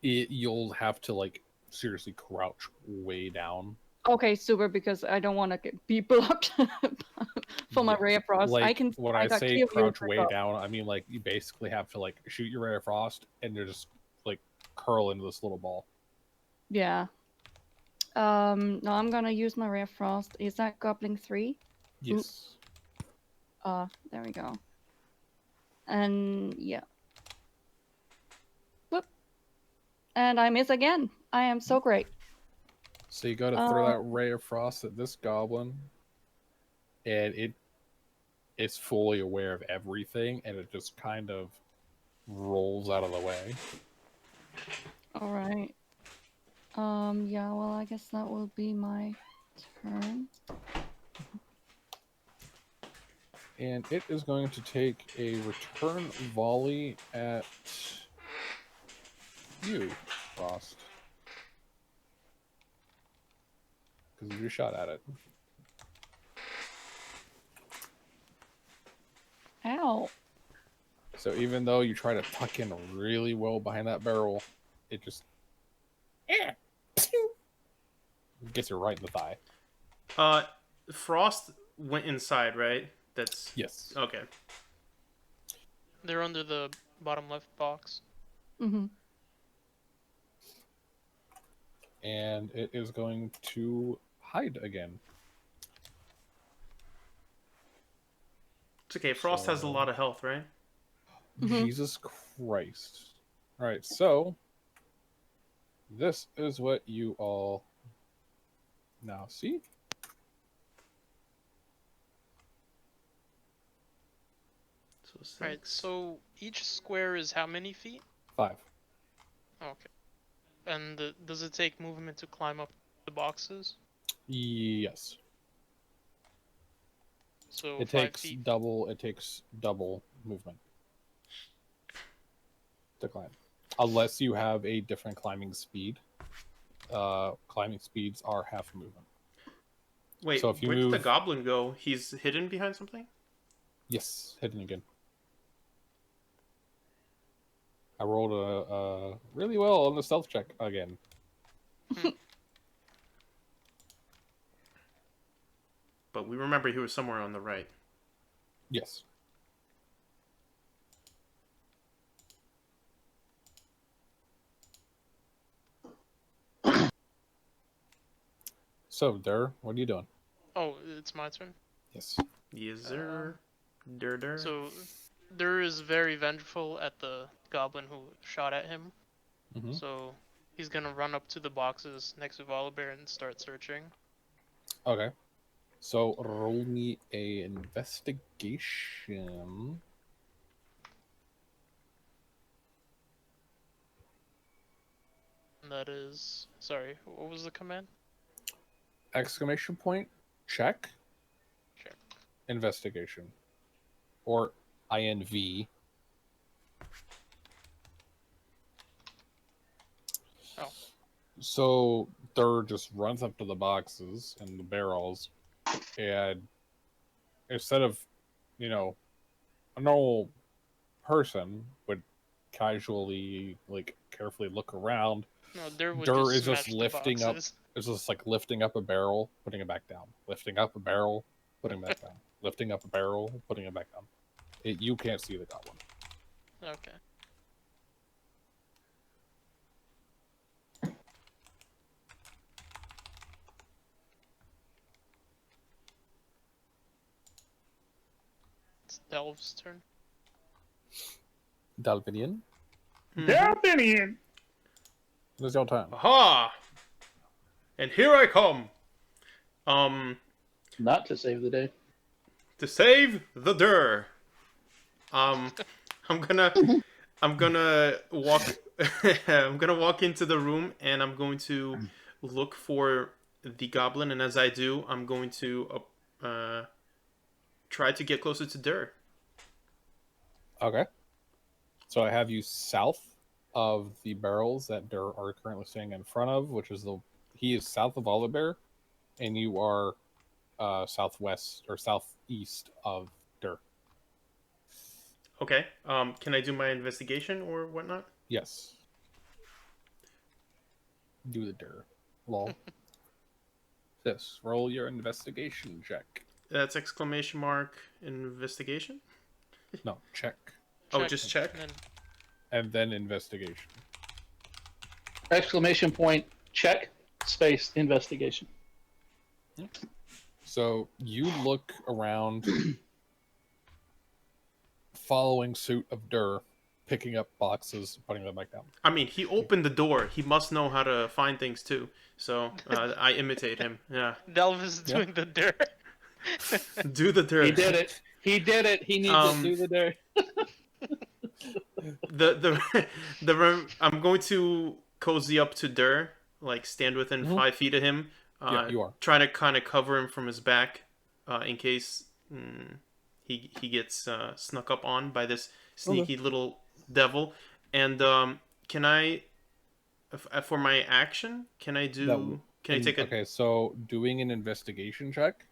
You'll have to, like, seriously crouch way down. Okay, super, because I don't want to be blocked for my Yeah, ray of frost. Like, I can. when I got say clear view of crouch the way top. down, I mean, like, you basically have to, like, shoot your ray of frost and you just, like, curl into this little ball. Yeah. No, I'm gonna use my ray of frost. Is that Goblin 3? Yes. There we go. And yeah. Whoop. And I miss again. I am so great. So you gotta throw that ray of frost at this goblin, and it's fully aware of everything, and it just kind of rolls out of the way. All right. Yeah, well, I guess that will be my turn. And it is going to take a return volley at you, Frost. Because you just shot at it. Ow. So even though you try to tuck in really well behind that barrel, it just gets you right in the thigh. Frost went inside, right? That's Yes. okay. They're under the bottom left box. Mm-hmm. And it is going to hide again. It's okay. Frost has a lot of health, right? Mhm. Jesus Christ. Alright, so this is what you all now see. So 6. Alright, so each square is how many feet? 5. Okay. And does it take movement to climb up the boxes? Yes. So It 5 takes feet. double movement to climb. Unless you have a different climbing speed. Climbing speeds are half movement. Wait, So if you where did the move- goblin go? He's hidden behind something? Yes, hidden again. I rolled a really well on the stealth check again. But we remember he was somewhere on the right. Yes. So, Dur, what are you doing? Oh, it's my turn. Yes. Yes, sir. Dur. So Dur is very vengeful at the goblin who shot at him. Mm-hmm. So he's gonna run up to the boxes next to Volibear and start searching. Okay. So roll me a investigation. And that is, sorry, what was the command? Exclamation point. Check. Check. Investigation. Or INV. Oh. So Dur just runs up to the boxes and the barrels, and instead of, a normal person would casually, carefully look around, No, Dur would Dur is smash just the lifting up. boxes. It's just lifting up a barrel, putting it back down. Lifting up a barrel, putting it back down. Lifting up a barrel, putting it back down. You can't see the goblin. Okay. It's Delve's turn. Dalvinian, Dalvinian! it is your turn. Aha! And here I come. Not to save the day. To save the Dur. I'm gonna walk I'm gonna walk into the room and I'm going to look for the goblin, and as I do, I'm going to try to get closer to Dur. Okay. So I have you south of the barrels that Dur are currently standing in front of, which is he is south of Oliver, and you are southwest or southeast of Dur. Okay. Can I do my investigation or whatnot? Yes. Do the Dur. Lol. This. Roll your investigation check. That's exclamation mark investigation? No, check. Oh, just check? And then investigation. Exclamation point, check, space, investigation. So you look around, following suit of Dur, picking up boxes, putting them back down. I mean, he opened the door. He must know how to find things too. So I imitate him. Yeah. Delve is doing the Dur. Do the Dur. He did it. He did it. He needs to do the dirt. I'm going to cozy up to Dur, stand within 5 feet of him. Yeah, you are. Try to kind of cover him from his back, in case he gets snuck up on by this sneaky little devil. And can I, for my action, can I take a? Okay, so doing an investigation check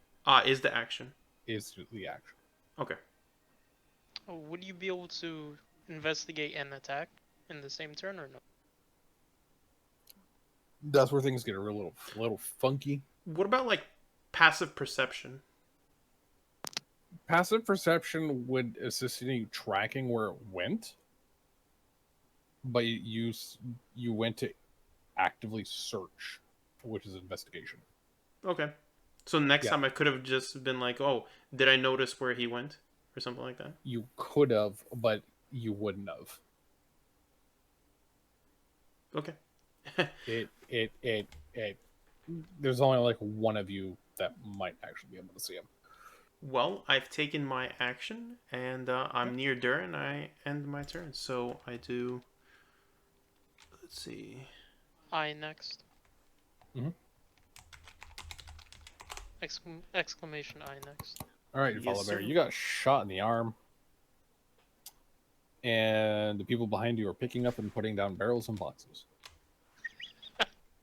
Is the action? is the action. Okay. Would you be able to investigate and attack in the same turn or no? That's where things get a little funky. What about passive perception? Passive perception would assist in you tracking where it went. but you went to actively search, which is investigation. Okay. So next Yeah. time I could have just been like, oh, did I notice where he went? Or something like that. You could have, but you wouldn't have. Okay. It. There's only like one of you that might actually be able to see him. Well, I've taken my action, and I'm near Durin. I end my turn, so I do. Let's see. I next. Mhm. Exclamation I next. All right, Yes, Follow Bear, sir. you got shot in the arm, and the people behind you are picking up and putting down barrels and boxes.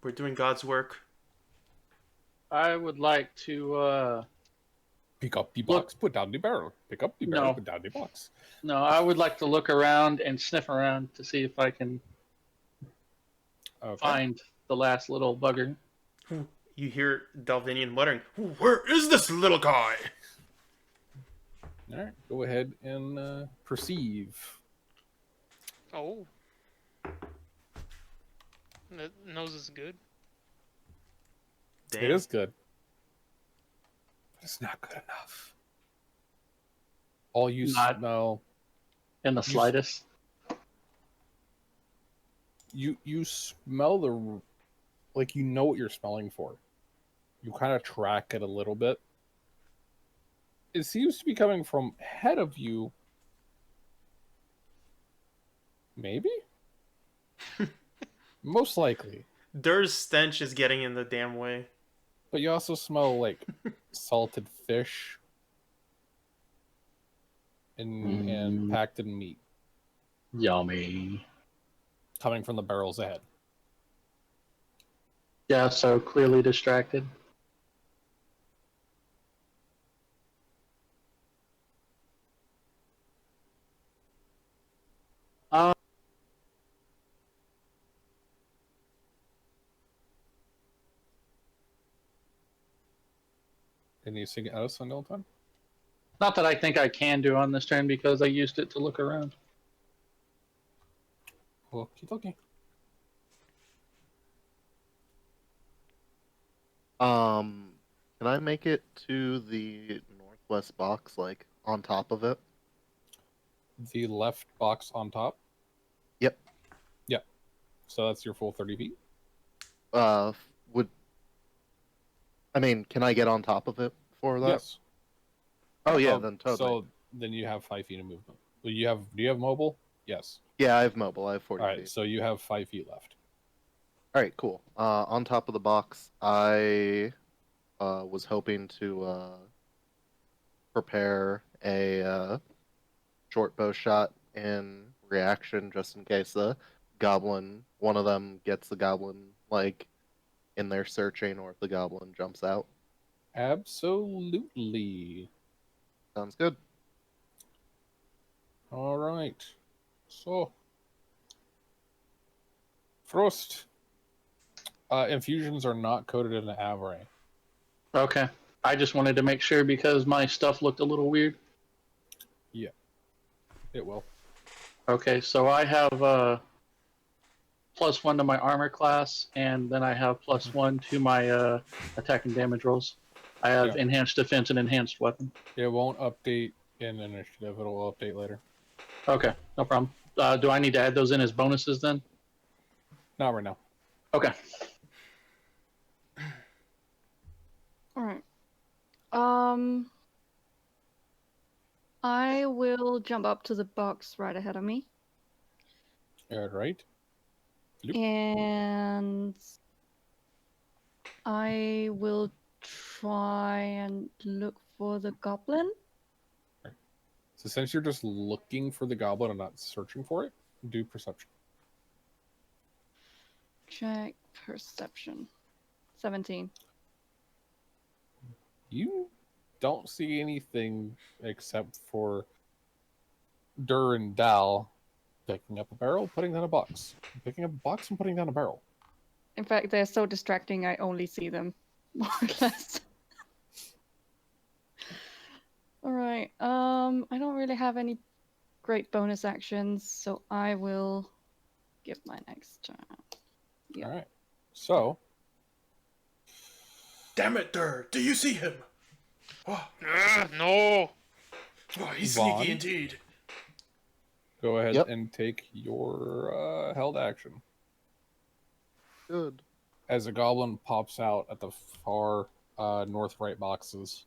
We're doing God's work. I would like to. Pick up the Look- box, put down the barrel. Pick up the barrel, No. put down the box. No, I would like to look around and sniff around to see if I can Okay. find the last little bugger. You hear Dalvinian muttering, "Where is this little guy?" All right, go ahead and perceive. Oh. The nose is good. Damn. It is good. But it's not good enough. All you Not- smell, In the You- slightest. you smell the, like, you know what you're smelling for. You kind of track it a little bit. It seems to be coming from ahead of you. Maybe? Most likely. Dur's stench is getting in the damn way. But you also smell like salted fish and packed in meat Yummy. coming from the barrels ahead. Yeah, so clearly distracted. Anything else on time? Not that I think I can do on this turn because I used it to look around. Okie dokie. Can I make it to the northwest box, like on top of it? The left box on top. Yep. Yep. So that's your full 30 feet. Would I mean? Can I get on top of it for that? Yes. Oh yeah, then totally. So then you have 5 feet of movement. Well, do you have mobile? Yes. Yeah, I have mobile. I have 40 All right. feet. So you have 5 feet left. All right, cool. On top of the box, I was hoping to prepare a short bow shot in reaction, just in case the goblin, one of them gets the goblin like in there searching, or if the goblin jumps out. Absolutely. Sounds good. All right. So, Frost. Infusions are not coded in the Avray. Okay. I just wanted to make sure because my stuff looked a little weird. It will. Okay, so I have +1 to my armor class, and then I have +1 to my attack and damage rolls. I have Yeah. enhanced defense and enhanced weapon. It won't update in initiative. It'll update later. Okay, no problem. Do I need to add those in as bonuses then? Not right now. Okay. All right. I will jump up to the box right ahead of me, All right. Yep. and I will try and look for the goblin. So since you're just looking for the goblin and not searching for it, do perception. Check perception. 17. You don't see anything except for Dur and Dal picking up a barrel, putting down a box. Picking up a box and putting down a barrel. In fact, they're so distracting I only see them, more or less. Alright, I don't really have any great bonus actions, so I will give my next turn. Yeah. All right. So, Damn it, Dur! Do you see him? Oh, No. oh he's Vaughn? sneaky indeed. go ahead Yep. and take your held action. Good. As a goblin pops out at the far north right boxes,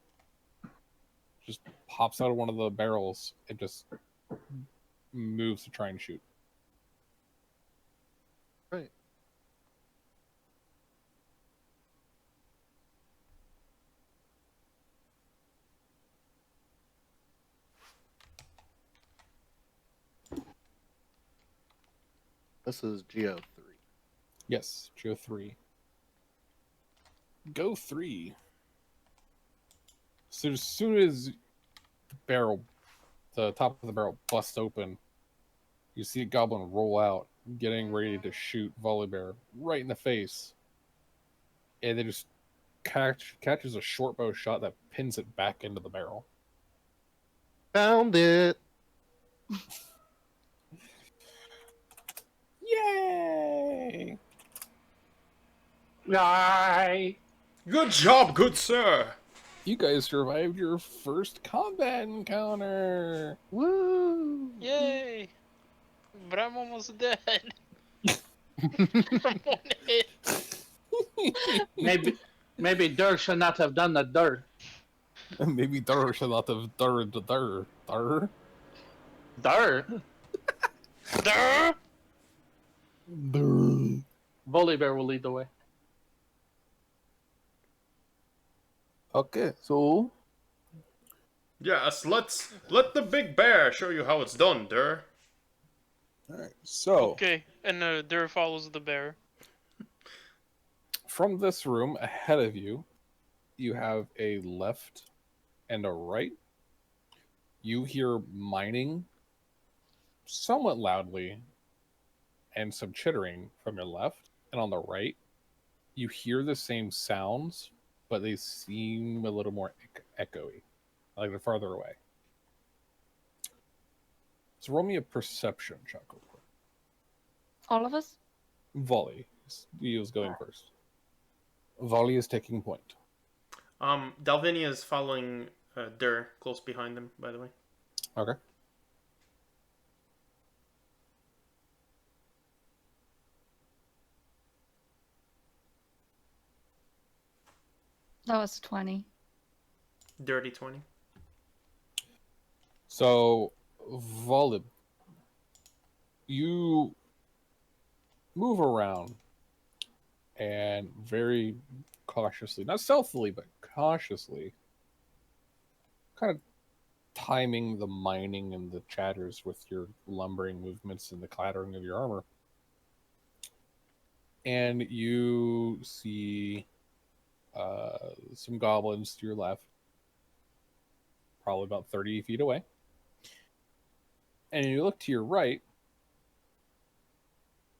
just pops out of one of the barrels and just moves to try and shoot. Right. This is Geo 3. Yes, Geo 3. Go 3. So as soon as the top of the barrel busts open, you see a goblin roll out, getting ready to shoot Volibear right in the face. And then just catches a short bow shot that pins it back into the barrel. Found it! Yay! Yay! Good job, good sir! You guys survived your first combat encounter! Woo! Yay! But I'm almost dead. From one hit. Maybe Dirk should not have done the dirt. Maybe Dur should not have Dur. Dirt? Duh! Volibear will lead the way. Okay, so Yes, let the big bear show you how it's done, Dur. alright, so Okay, and Dur follows the bear. from this room ahead of you, you have a left and a right. You hear mining somewhat loudly and some chittering from your left, and on the right, you hear the same sounds, but they seem a little more echoey, like they're farther away. So roll me a perception check real quick. All of us? Volley. He was going first. Volley is taking point. Dalvinia is following Dur close behind him, by the way. Okay. That was 20. Dirty 20. So, Volley, you move around and very cautiously, not stealthily, but cautiously, kind of timing the mining and the chatters with your lumbering movements and the clattering of your armor. And you see some goblins to your left, probably about 30 feet away. And you look to your right,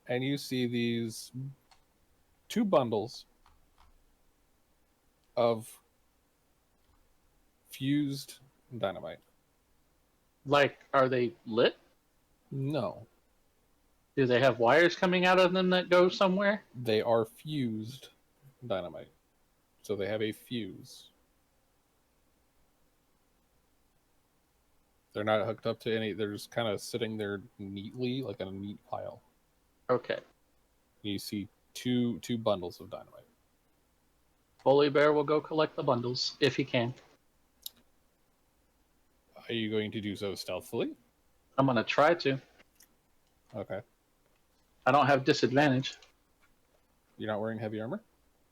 and you see these two bundles of fused dynamite. Like, are they lit? No, Do they have wires coming out of them that go somewhere? they are fused dynamite. So they have a fuse. They're not hooked up to any, they're just kind of sitting there neatly, like in a neat pile. Okay. You see two bundles of dynamite. Volibear will go collect the bundles, if he can. Are you going to do so stealthily? I'm going to try to. Okay. I don't have disadvantage. You're not wearing heavy armor?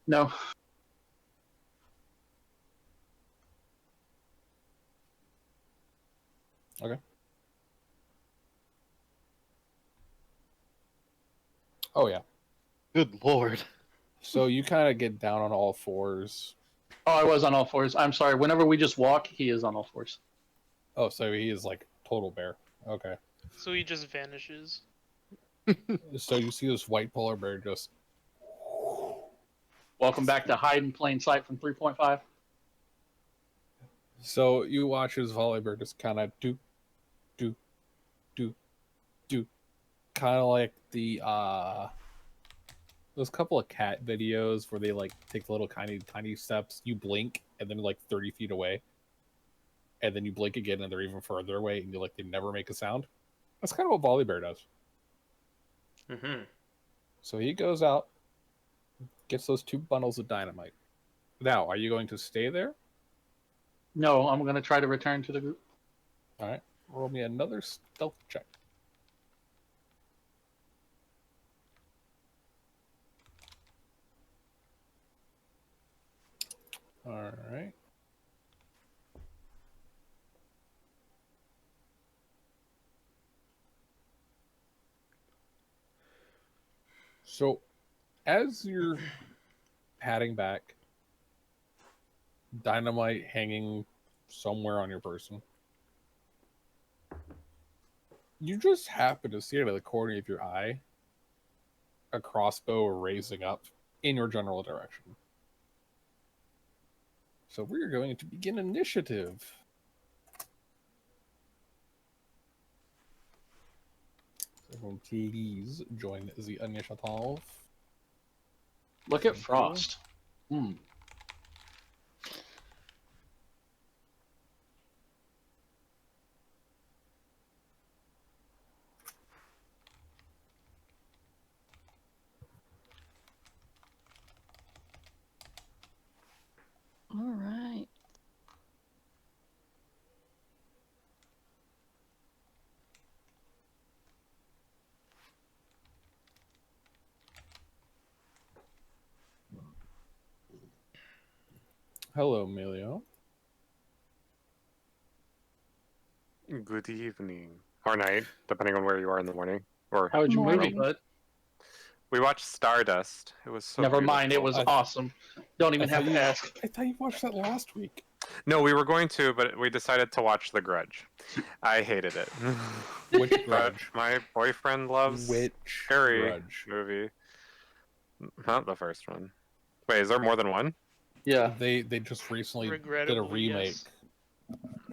No. Okay. Oh, yeah. Good lord. So you kind of get down on all fours. Oh, I was on all fours. I'm sorry. Whenever we just walk, he is on all fours. Oh, so he is like total bear. Okay. So he just vanishes. So you see this white polar bear just. Welcome back to Hide in Plain Sight from 3.5. So you watch his volley bear just kind of do, kind of like the those couple of cat videos where they like take little tiny steps. You blink and then like 30 feet away, and then you blink again and they're even further away, and they never make a sound. That's kind of what Volley Bear does. Mm-hmm. So he goes out, gets those 2 bundles of dynamite. Now, are you going to stay there? No, I'm gonna try to return to the group. All right, roll me another stealth check. All right. So, as you're padding back, dynamite hanging somewhere on your person, you just happen to see out of the corner of your eye a crossbow raising up in your general direction. So we're going to begin initiative. Everyone please join the initiative. Look at Thank you. Frost. Hmm. All right. Hello, Melio. Good evening. Or night, depending on where you are in the morning. Or How was your movie, Morning. bud? we watched Stardust. It was so Never mind, it beautiful. was awesome. Don't even have to ask. I thought you watched that last week. No, we were going to, but we decided to watch The Grudge. I hated it. Which But Grudge? my boyfriend loves Which scary Grudge? movie. Not the first one. Wait, is there more than one? Yeah. They just recently did a Regrettably, remake. yes.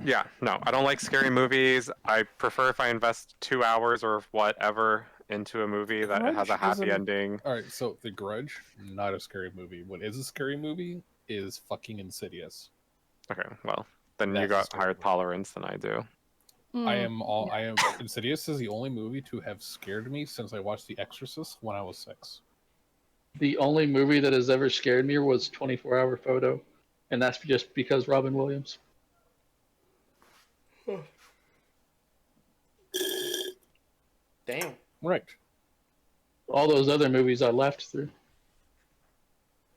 Yeah, no, I don't like scary movies. I prefer if I invest 2 hours or whatever into a movie that has a Grudge happy isn't- ending. All right, so The Grudge, not a scary movie. What is a scary movie is fucking Insidious. Okay, well, then you That's a got scary higher movie. tolerance than I do. I am Insidious is the only movie to have scared me since I watched The Exorcist when I was 6. The only movie that has ever scared me was 24-Hour Photo. And that's just because Robin Williams. Damn. Right. All those other movies I laughed through.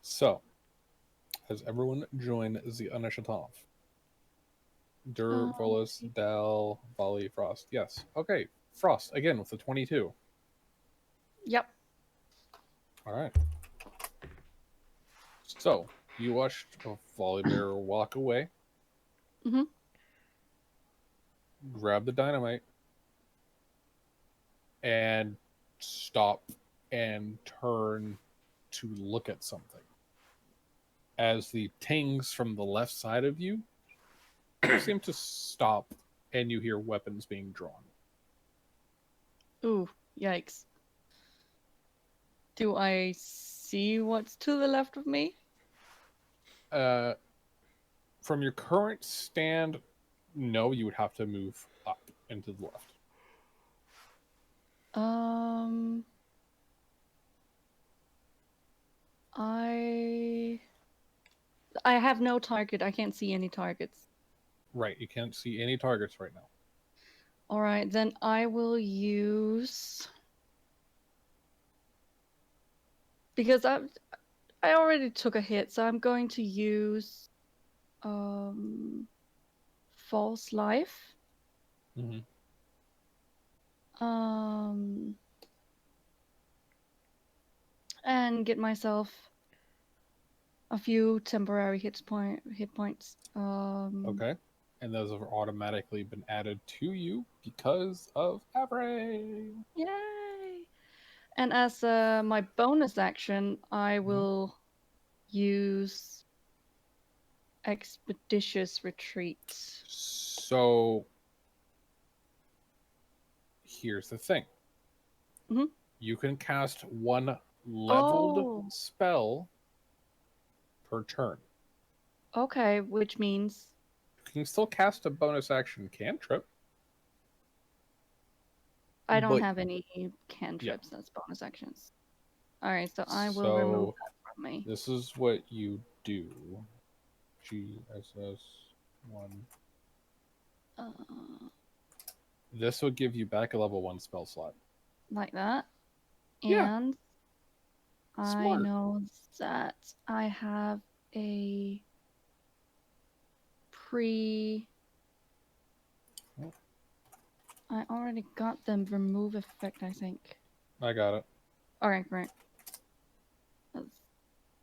So, has everyone joined the initiative? Dur, Volus, Dell, Volley, Frost. Yes. Okay. Frost, again with the 22. Yep. All right. So, you watched a Volley Bear walk away. Mhm. Grab the dynamite. And stop and turn to look at something. As the tings from the left side of you seem to stop and you hear weapons being drawn. Ooh, yikes. Do I see what's to the left of me? From your current stand, no, you would have to move up and to the left. I have no target. I can't see any targets. Right, you can't see any targets right now. All right, then I will use because I already took a hit, so I'm going to use false life. Mm-hmm. And get myself a few temporary hit points. Okay. And those have automatically been added to you because of Avery. Yay! And as my bonus action, I will use Expeditious Retreat. So here's the thing. Mhm. You can cast one leveled Oh. spell per turn. Okay, which means You can still cast a bonus action cantrip. I don't But- have any cantrips as bonus actions. Alright, so I will So- remove that from me. This is what you do. GSS1. Uh, This will give you back a level 1 spell slot. like that. Yeah. And I Smart. know that I have a pre. Oh. I already got the remove effect, I think. I got it. Alright, great.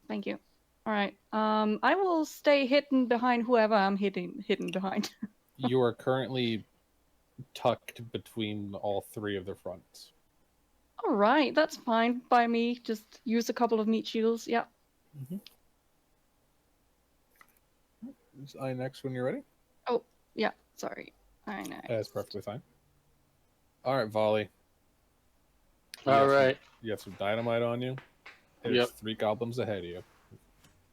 Thank you. Alright. I will stay hidden behind whoever I'm hidden behind. You are currently tucked between all three of the fronts. Alright, that's fine by me. Just use a couple of meat shields. Yeah. Is I next when you're ready? Yeah, sorry. I know. That's perfectly fine. All right, Volley. All right. You have some dynamite on you. There's Yep. 3 goblins ahead of you.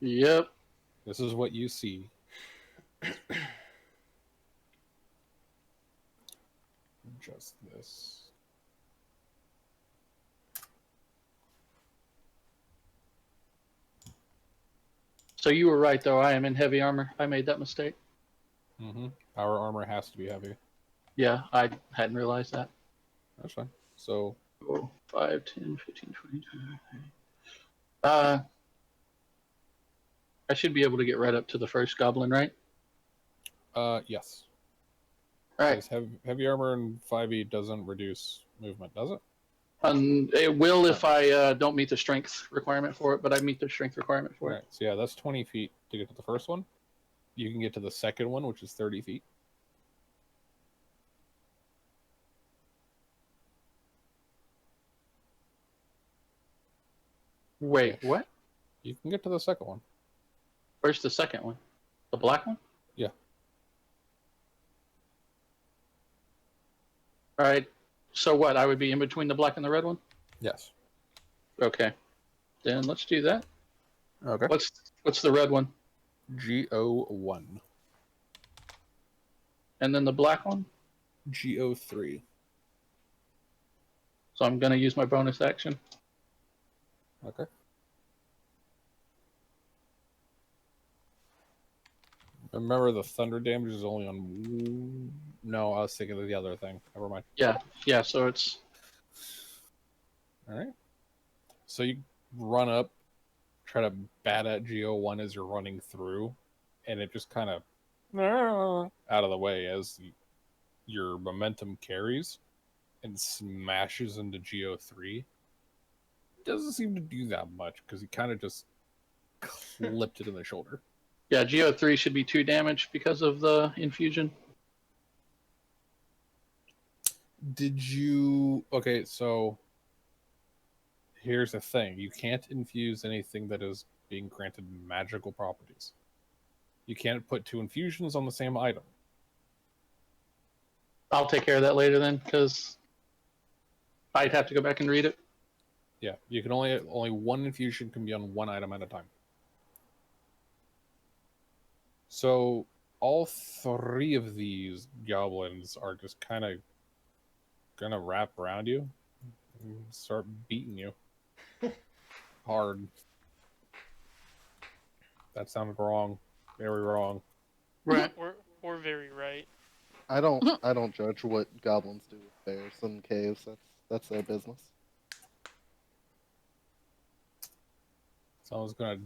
Yep. This is what you see. Just this. So you were right, though. I am in heavy armor. I made that mistake. Power armor has to be heavy. Yeah, I hadn't realized that. That's fine. So 5, 10, 15, 20. I should be able to get right up to the first goblin, right? yes. All right. Because heavy armor and 5e doesn't reduce movement, does it? It will if I don't meet the strength requirement for it, but I meet the strength requirement for All right. So yeah, that's 20 feet to get to the first one. You can get to the second one, which is 30 feet. it. Wait, what? You can get to the second one. Where's the second one? The black one? Yeah. All right. So what? I would be in between the black and the red one? Yes. Okay. Then let's do that. Okay. What's the red one? GO1. And then the black one? GO3. So I'm going to use my bonus action. Okay. Remember, the thunder damage is only on. No, I was thinking of the other thing. Never mind. Yeah, so it's. All right. So you run up, try to bat at GO1 as you're running through, and it just kind of out of the way as your momentum carries and smashes into GO3. Doesn't seem to do that much because he kind of just clipped it in the shoulder. Yeah, GO3 should be 2 damage because of the infusion. Did you... Okay, so here's the thing. You can't infuse anything that is being granted magical properties. You can't put 2 infusions on the same item. I'll take care of that later then, because I'd have to go back and read it. Yeah, you can only 1 infusion can be on 1 item at a time. So all 3 of these goblins are just kind of gonna wrap around you and start beating you hard. That sounded wrong. Very wrong. Right. We're very right. I don't judge what goblins do with bears and caves. That's their business. Someone's gonna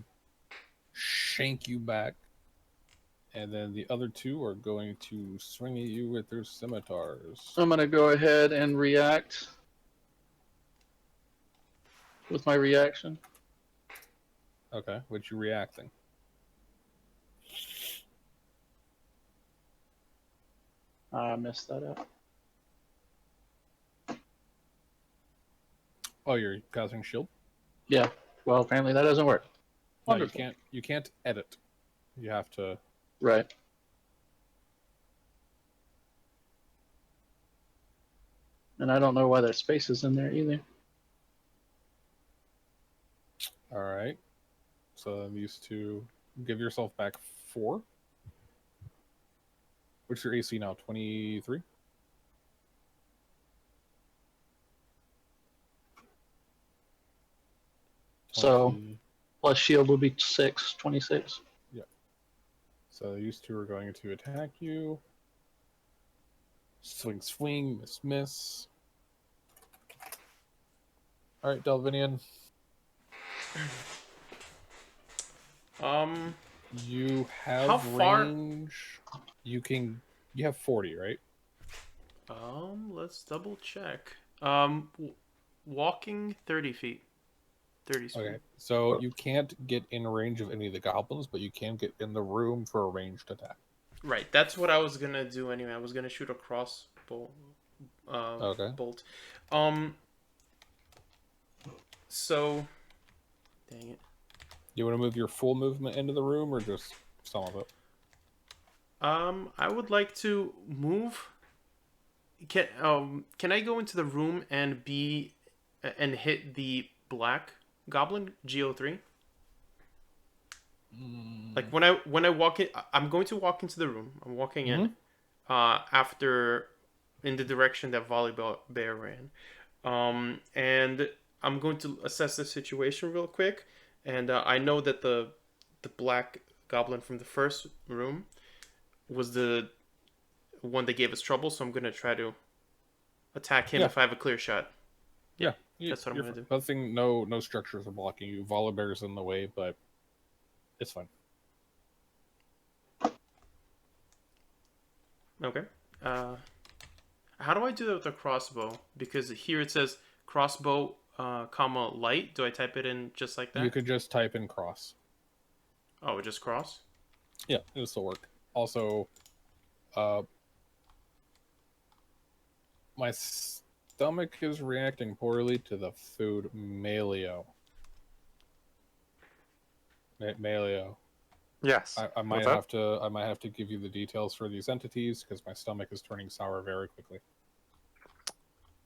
shank you back, and then the other 2 are going to swing at you with their scimitars. I'm going to go ahead and react with my reaction. Okay, what you reacting? I messed that up. Oh, you're casting shield? Yeah. Well, apparently that doesn't work. No, you Wonderful. You can't edit. You have to. Right. And I don't know why that space is in there either. All right. So then these two, give yourself back 4. What's your AC now? 23? So plus shield would be 26. Yeah. So these two are going to attack you. Swing, swing, miss, miss. All right, Delvinian. You have How far- range. You have 40, right? Let's double check. Walking 30 feet. 30 feet. Okay. So you can't get in range of any of the goblins, but you can get in the room for a ranged attack. Right, that's what I was gonna do anyway. I was gonna shoot a crossbow Okay. bolt. So, dang it. You want to move your full movement into the room or just some of it? I would like to move. Can I go into the room and hit the black goblin GO3? Like when I walk in, I'm going to walk into the room. I'm walking in, after in the direction that Volleyball Bear ran, and I'm going to assess the situation real quick. And I know that the black goblin from the first room was the one that gave us trouble, so I'm gonna try to attack him if I have a clear shot. Yeah, that's what I'm gonna do. Nothing, no structures are blocking you. Volibear's in the way, but it's fine. Okay. How do I do that with a crossbow? Because here it says crossbow, comma light. Do I type it in just like that? You could just type in cross. Oh, just cross? Yeah, it'll still work. Also, my stomach is reacting poorly to the food Maleo. Maleo. Yes. I might have to give you the details for these entities because my stomach is turning sour very quickly.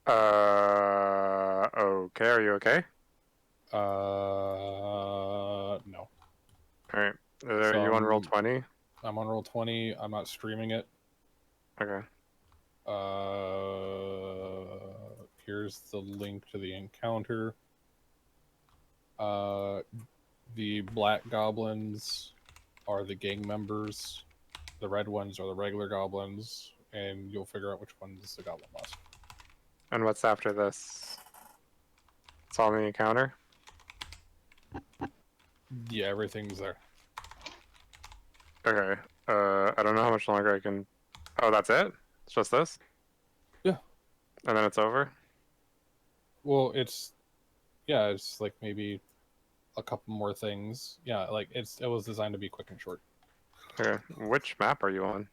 Okay. Are you okay? No. All right. Are you on roll 20? I'm on roll 20. I'm not streaming it. Okay. Here's the link to the encounter. The black goblins are the gang members. The red ones are the regular goblins, and you'll figure out which one's the goblin boss. And what's after this? It's all in the encounter? Yeah, everything's there. Okay. I don't know how much longer I can... Oh, that's it? It's just this? Yeah. And then it's over? Well, it's like maybe a couple more things. Yeah, like it was designed to be quick and short. Okay. Which map are you on?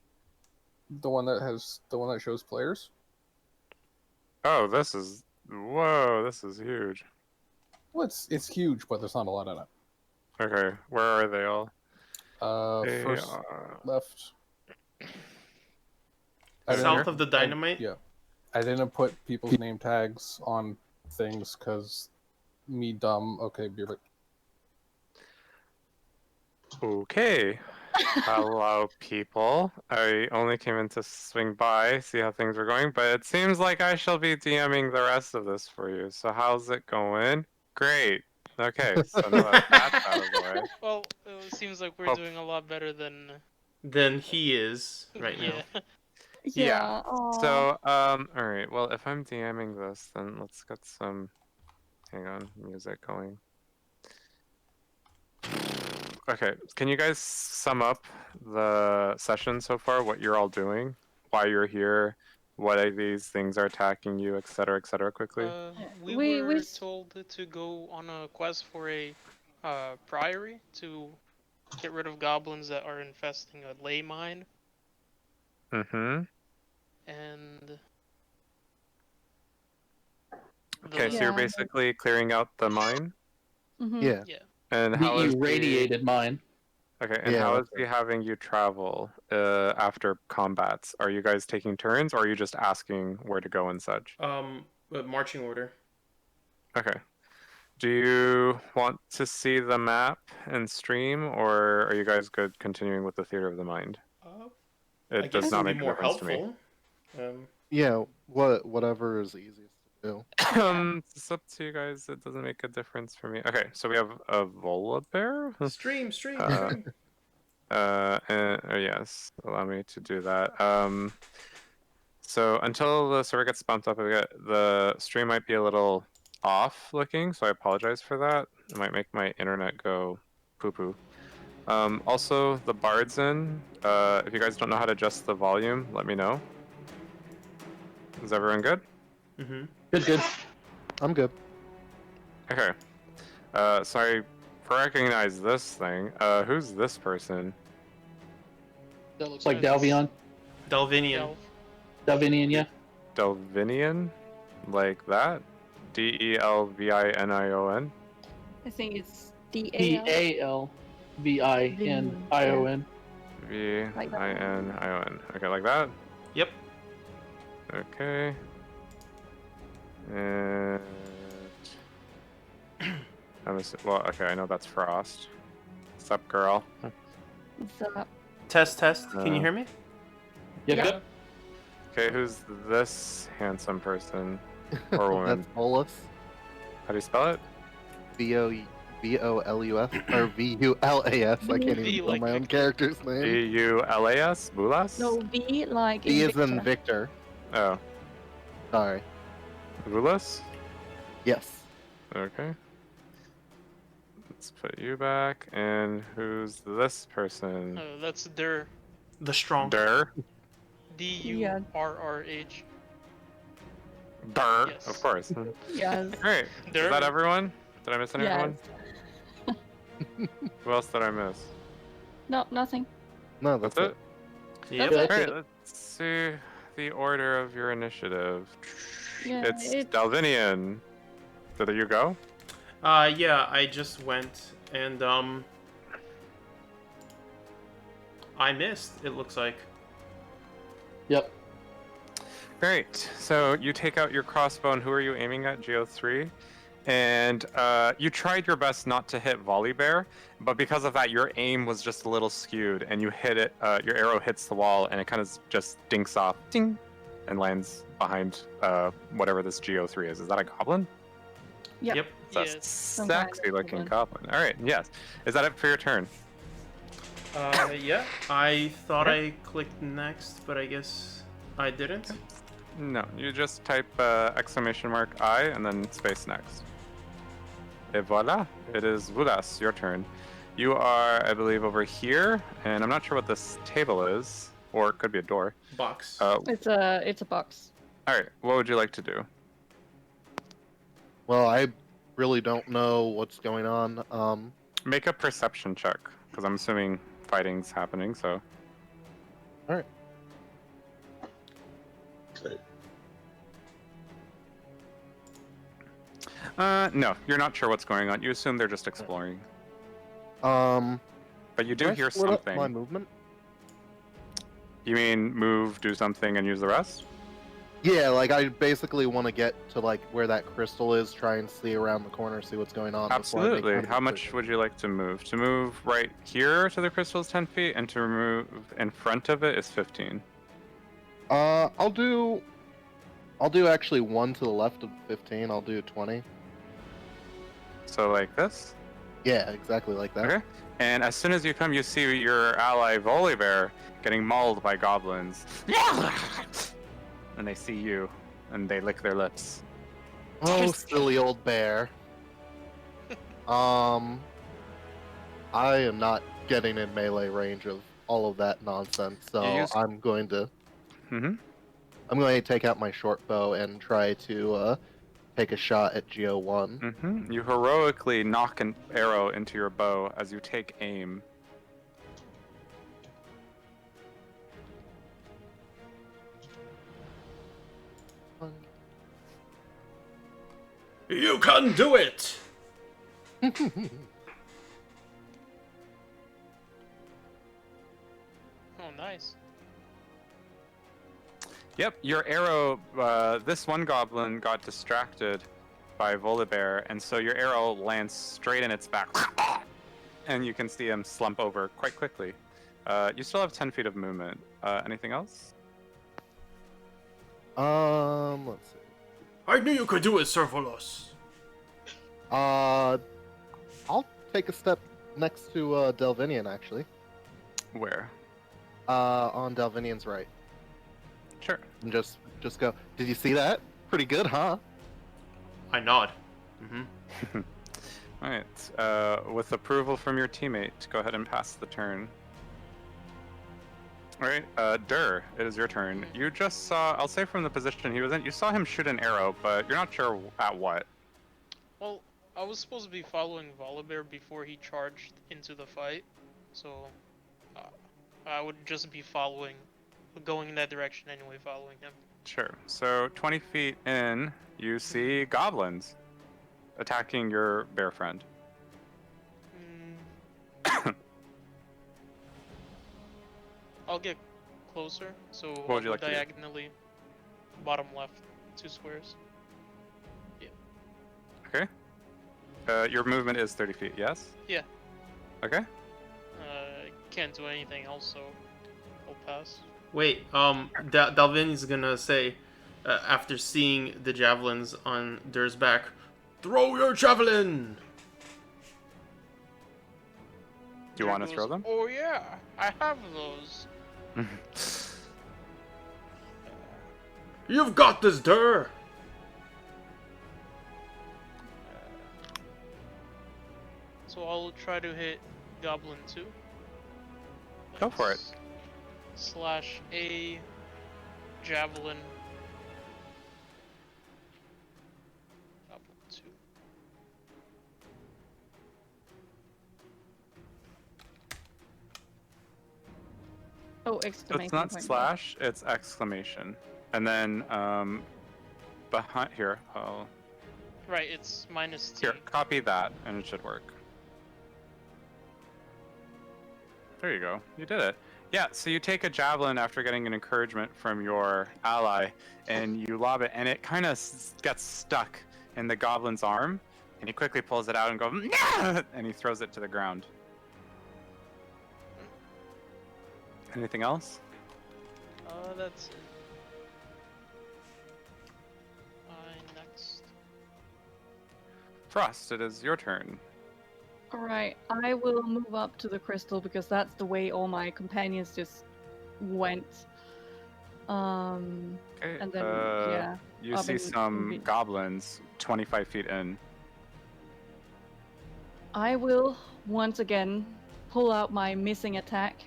The one that shows players. Oh, this is... Whoa, this is huge. Well, it's huge, but there's not a lot in it. Okay, where are they all? They First are... left. South of the dynamite? Yeah. I didn't put people's name tags on things because me dumb. Okay, Beerbick. Okay. Hello, people. I only came in to swing by, see how things were going, but it seems like I shall be DMing the rest of this for you. So how's it going? Great. Okay, so now that that's out of the way. Well, it seems like we're doing a lot better than he is right now. Yeah. aw. So, alright, well, if I'm DMing this, then let's get some, hang on, music going. Okay, can you guys sum up the session so far, what you're all doing, why you're here, what of these things are attacking you, etc., quickly? We were told to go on a quest for a priory to get rid of goblins that are infesting a ley mine. Mm-hmm. And... Okay, so you're basically clearing out the mine? Mm-hmm. Yeah. Yeah. And how is irradiated mine. Okay, and Yeah, how is that's he having you travel after combats? Are you guys taking turns, or are you just asking where to go and such? Marching order. Okay. Do you want to see the map and stream, or are you guys good continuing with the theater of the mind? I It guess does not it'd be make a more difference to me. helpful. Yeah, whatever is easiest to It's up to you guys. It doesn't make a difference for me. Okay, so we have a Volibear. Stream, stream, Uh, stream. yes, allow me to do that. So until the server gets bumped up, the stream might be a little off looking, so I apologize for that. It might make my internet go poo-poo. Also, the bard's in. If you guys don't know how to adjust the volume, let me know. Is everyone good? Mm-hmm. Good. I'm good. Okay. Sorry, recognize this thing. Who's this person? That looks like Dalvion. Dalvinian. Dalvinian, yeah. Delvinion? Like that? Delvinion? I think it's DAL. DALVINION. Vinion. Okay, like that? Yep. Okay. And well, okay, I know that's Frost. What's up, girl? What's up? Test. Can you hear me? Yep. Okay, who's this handsome person or woman? That's Volus. How do you spell it? Volus or Vulas. I can't V even spell like my own Victor. character's name. Bulas? Bulas? No, V like V in is in Victor. Victor. Oh, Sorry. Bulas? Yes. Okay. Let's put you back. And who's this person? That's Der. The strong. Durr? Durrh. Durr, Yes. of course. Yes. Great. Durr. Is that everyone? Did I miss anyone? Yes. Who else did I miss? No, nothing. No, That's that's it? Yep. That's Alright, it. let's see the order of your initiative. Yeah, it's it's- Dalvinian. Did you go? Yeah, I just went and I missed, it looks like. Yep. Great. So you take out your crossbow, and who are you aiming at? Geo3. And you tried your best not to hit Volibear, but because of that, your aim was just a little skewed, and you hit it. Your arrow hits the wall, and it kind of just dinks off, ding, and lands behind whatever this Geo3 is. Is that a goblin? Yep. It's a Yes. Some kind of sexy-looking goblin. goblin. All right. Yes. Is that it for your turn? Yeah, I thought I clicked next, but I guess I didn't. No. You just type !I and then space next. Et voila! It is Vudas, your turn. You are, I believe, over here, and I'm not sure what this table is, or it could be a door. Box. It's a box. All right, what would you like to do? Well, I really don't know what's going on. Make a perception check, because I'm assuming fighting's happening. So. All right. No, you're not sure what's going on. You assume they're just exploring, But but you do can I hear split up something. my movement? You mean move, do something, and use the rest? Yeah, like I basically want to get to like where that crystal is, try and see around the corner, see what's going on. before I make Absolutely. any How much decision. would you like to move? To move right here to the crystal is 10 feet, and to move in front of it is 15. I'll do actually one to the left of 15. I'll do 20. So like this? Yeah, exactly like that. Okay. And as soon as you come, you see your ally Volibear getting mauled by goblins. And they see you, and they lick their lips. Oh, silly old bear. I am not getting in melee range of all of that nonsense, so You used- I'm going to Mm-hmm. take out my short bow and try to take a shot at Geo 1. Mm-hmm. You heroically knock an arrow into your bow as you take aim. You can do it! Oh, nice. Yep, your arrow, this one goblin got distracted by Volibear, and so your arrow lands straight in its back, and you can see him slump over quite quickly. You still have 10 feet of movement. Anything else? Let's see. I knew you could do it, Servolos. I'll take a step next to Delvinian, actually. Where? On Delvinian's right. Sure. And just go. Did you see that? Pretty good, huh? I nod. Mm-hmm. All right. With approval from your teammate, go ahead and pass the turn. All right, Dur, it is your turn. You just saw, I'll say from the position he was in, you saw him shoot an arrow, but you're not sure at what. Well, I was supposed to be following Volibear before he charged into the fight, so I would just be going in that direction anyway, following him. Sure. So 20 feet in, you see goblins attacking your bear friend. I'll get closer, so What would you like to do? diagonally, bottom left, 2 squares. Okay. Your movement is 30 feet, yes? Yeah. Okay. Can't do anything else, so I'll pass. Wait, Dalvin's gonna say, after seeing the javelins on Dur's back, throw your javelin! Do you want to throw them? Oh yeah, I have those. You've got this, Dur! So I'll try to hit Goblin 2. Go for it. Slash a javelin. Goblin 2. Oh, So exclamation it's not point. slash, it's exclamation. And then, behind here, Right, it's minus T. here, copy that, and it should work. There you go. You did it. Yeah, so you take a javelin after getting an encouragement from your ally, and you lob it, and it kind of gets stuck in the goblin's arm, and he quickly pulls it out and goes, "Nah!" and he throws it to the ground. Anything else? That's it. Next. Frost, it is your turn. Alright, I will move up to the crystal because that's the way all my companions just went. Okay. And then, yeah. You I'll see be- some goblins 25 feet in. I will once again pull out my missing attack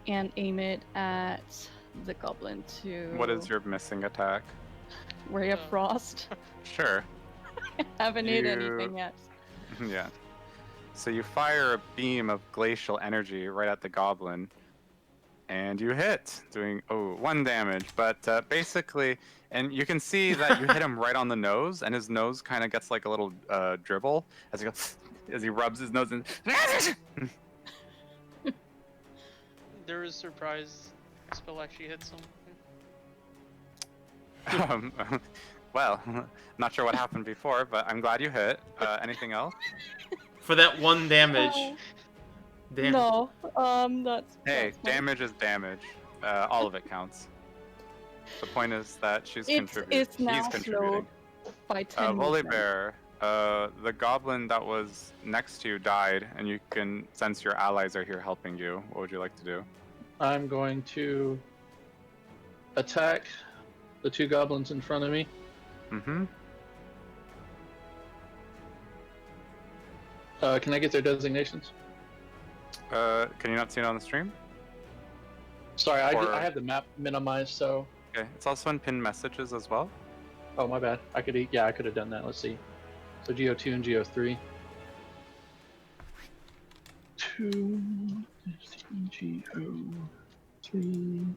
and aim it at the goblin to What is your missing attack? Ray of Frost. Sure. Haven't hit You- anything yet. Yeah. So you fire a beam of glacial energy right at the goblin, and you hit, doing 1 damage. But basically, and you can see that you hit him right on the nose, and his nose kind of gets like a little dribble as he goes, as he rubs his nose and. There is surprise spell actually hits him. Well, not sure what happened before, but I'm glad you hit. Anything else? For that 1 damage. Damn. No, that's. Hey, that's my- damage is damage. All of it counts. The point is that she's contributing. It's now He's contributing. slowed by 10 movement. Volibear, the goblin that was next to you died, and you can sense your allies are here helping you. What would you like to do? I'm going to attack the 2 goblins in front of me. Mm-hmm. Can I get their designations? Can you not see it on the stream? Sorry, Or- I have the map minimized, so. Okay, it's also in pinned messages as well. Oh, my bad. I could have done that. Let's see. So GO2 and GO3. 2 GO3.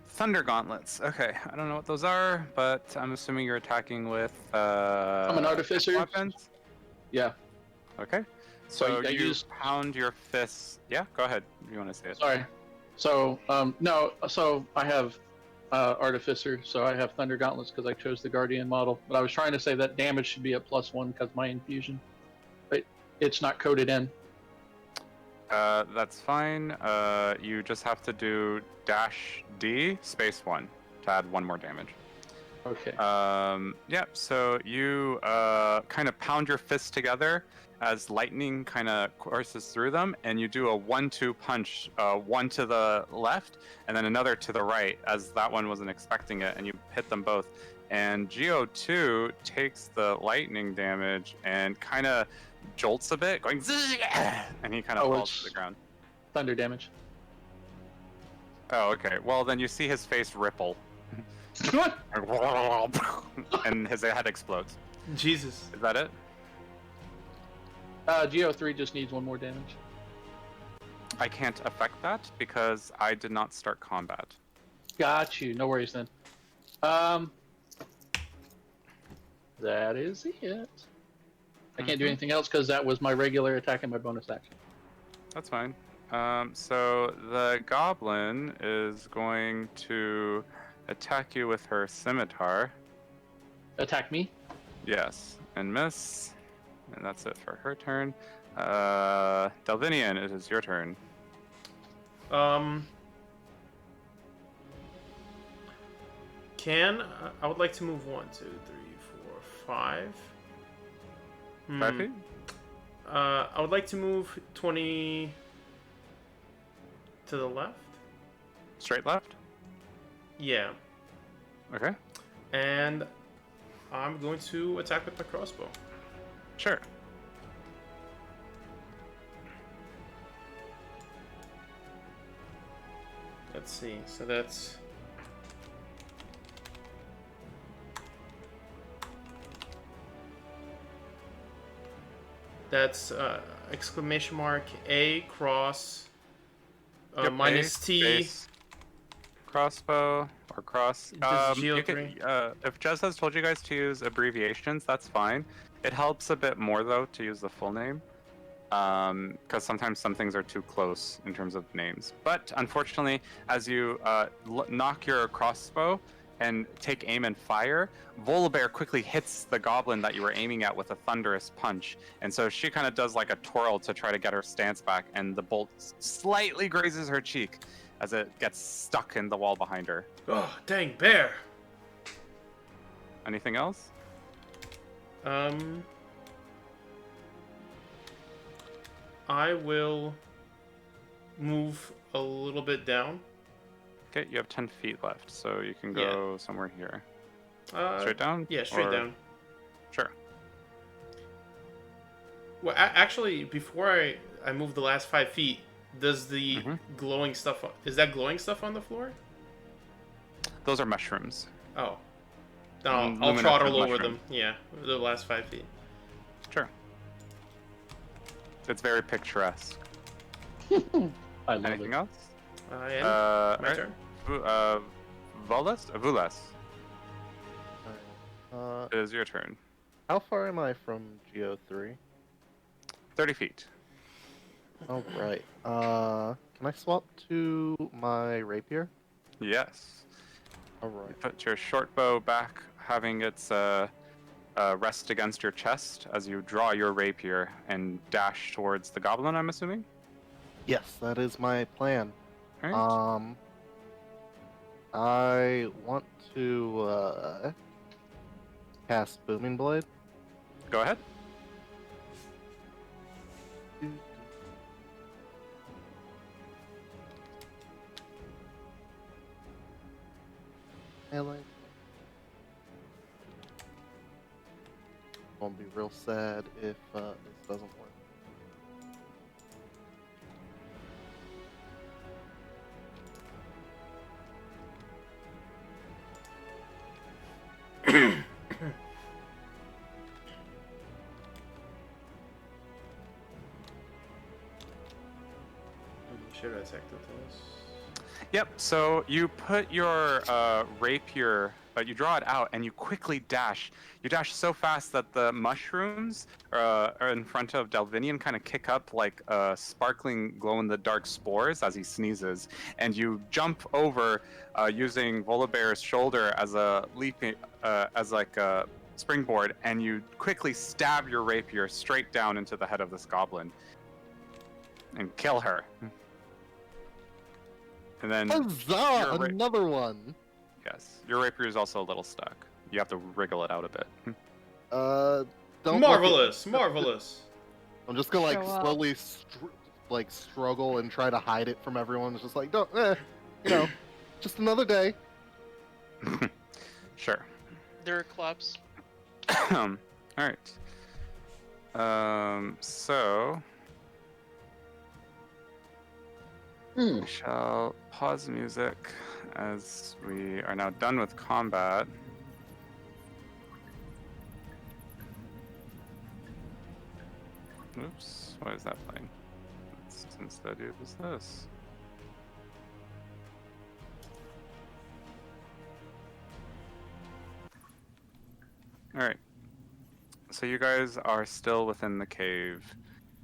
Thunder gauntlets. Okay, I don't know what those are, but I'm assuming you're attacking with. I'm an artificer. Weapons. Yeah. Okay. So I you use- pound your fists. Yeah, go ahead. If you want to say it. Sorry. So no. So I have Artificer, so I have Thunder Gauntlets because I chose the Guardian model. But I was trying to say that damage should be at +1 because my infusion, but it's not coded in. That's fine. You just have to do -D ×1 to add 1 more damage. Okay. Yeah, so you kind of pound your fists together as lightning kind of courses through them, and you do a 1-2 punch, one to the left and then another to the right, as that one wasn't expecting it, and you hit them both. And Geo2 takes the lightning damage and kind of jolts a bit, going zzzz, and he kind of falls to the ground. Thunder damage. Oh, okay. Well, then you see his face ripple. And his head explodes. Jesus. Is that it? Geo3 just needs 1 more damage. I can't affect that because I did not start combat. Got you. No worries then. That is it. I can't do anything else because that was my regular attack and my bonus action. That's fine. So the goblin is going to attack you with her scimitar. Attack me? Yes, and miss. And that's it for her turn. Delvinian, it is your turn. I would like to move 1, 2, 3, 4, 5. 5 feet? I would like to move 20 to the left. Straight left? Yeah. Okay. And I'm going to attack with my crossbow. Sure. Let's see. So that's... That's exclamation mark A cross Yep, minus A, T. space, crossbow or cross. Does You Geo3? can, if Jez has told you guys to use abbreviations, that's fine. It helps a bit more though to use the full name, because sometimes some things are too close in terms of names. But unfortunately, as you knock your crossbow and take aim and fire, Volibear quickly hits the goblin that you were aiming at with a thunderous punch. And so she kind of does like a twirl to try to get her stance back, and the bolt slightly grazes her cheek as it gets stuck in the wall behind her. Oh, dang bear! Anything else? I will move a little bit down. Okay, you have 10 feet left, so you can go somewhere here. Straight down? Yeah, straight down. Sure. Well, actually, before I move the last 5 feet, does the glowing stuff... Is that glowing stuff on the floor? Those are mushrooms. Oh. Then I'll Luminescent trottle over mushroom. them. Yeah, the last 5 feet. Sure. It's very picturesque. I love Anything it. else? And my Alright. turn. Vulas? It is your turn. How far am I from Geo 3? 30 feet. All right. Can I swap to my rapier? Yes. All You right. put your short bow back, having its rest against your chest as you draw your rapier and dash towards the goblin, I'm assuming? Yes, that is my plan. Alright. I want to cast Booming Blade. Go ahead. Melee. Won't be real sad if this doesn't work. Should I attack the toes? Yep, so you put your rapier you draw it out, and you quickly dash. You dash so fast that the mushrooms are in front of Delvinian kind of kick up like sparkling glow-in-the-dark spores as he sneezes, and you jump over using Volibear's shoulder as a leaping, as like a springboard, and you quickly stab your rapier straight down into the head of this goblin and kill her. And then Huzzah! Another one. yes, your rapier is also a little stuck. You have to wriggle it out a bit. Don't Marvelous, marvelous. I'm just gonna like Show up. slowly struggle and try to hide it from everyone. It's just like, don't, just another day. Sure. There are claps. All right. So we shall pause music as we are now done with combat. Oops, why is that playing? Let's instead use this. Alright. So you guys are still within the cave.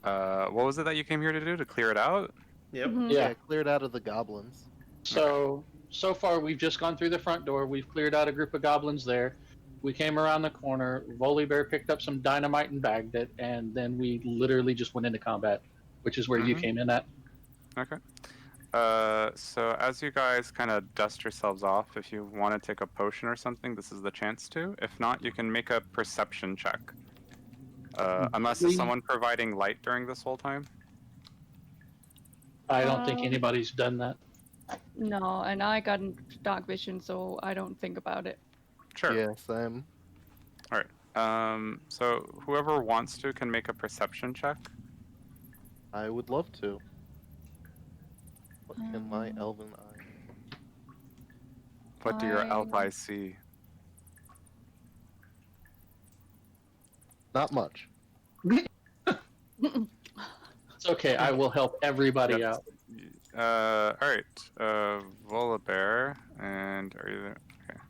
What was it that you came here to do? To clear it out? Yep. Mhm. Yeah. Cleared out of the goblins. So far we've just gone through the front door. We've cleared out a group of goblins there. We came around the corner. Volibear picked up some dynamite and bagged it, and then we literally just went into combat, which is where you Mhm. came in at. Okay. So as you guys kind of dust yourselves off, if you want to take a potion or something, this is the chance to. If not, you can make a perception check. Unless is We- someone providing light during this whole time? I don't think Um, anybody's done that. No, and I got dark vision, so I don't think about it. Sure. Yeah, same. So whoever wants to can make a perception check. I would love to. What can my elven eye? What do your elf I- eyes see? Not much. It's okay. I will help everybody Yes. out. All right. Volibear, and are you there? Okay.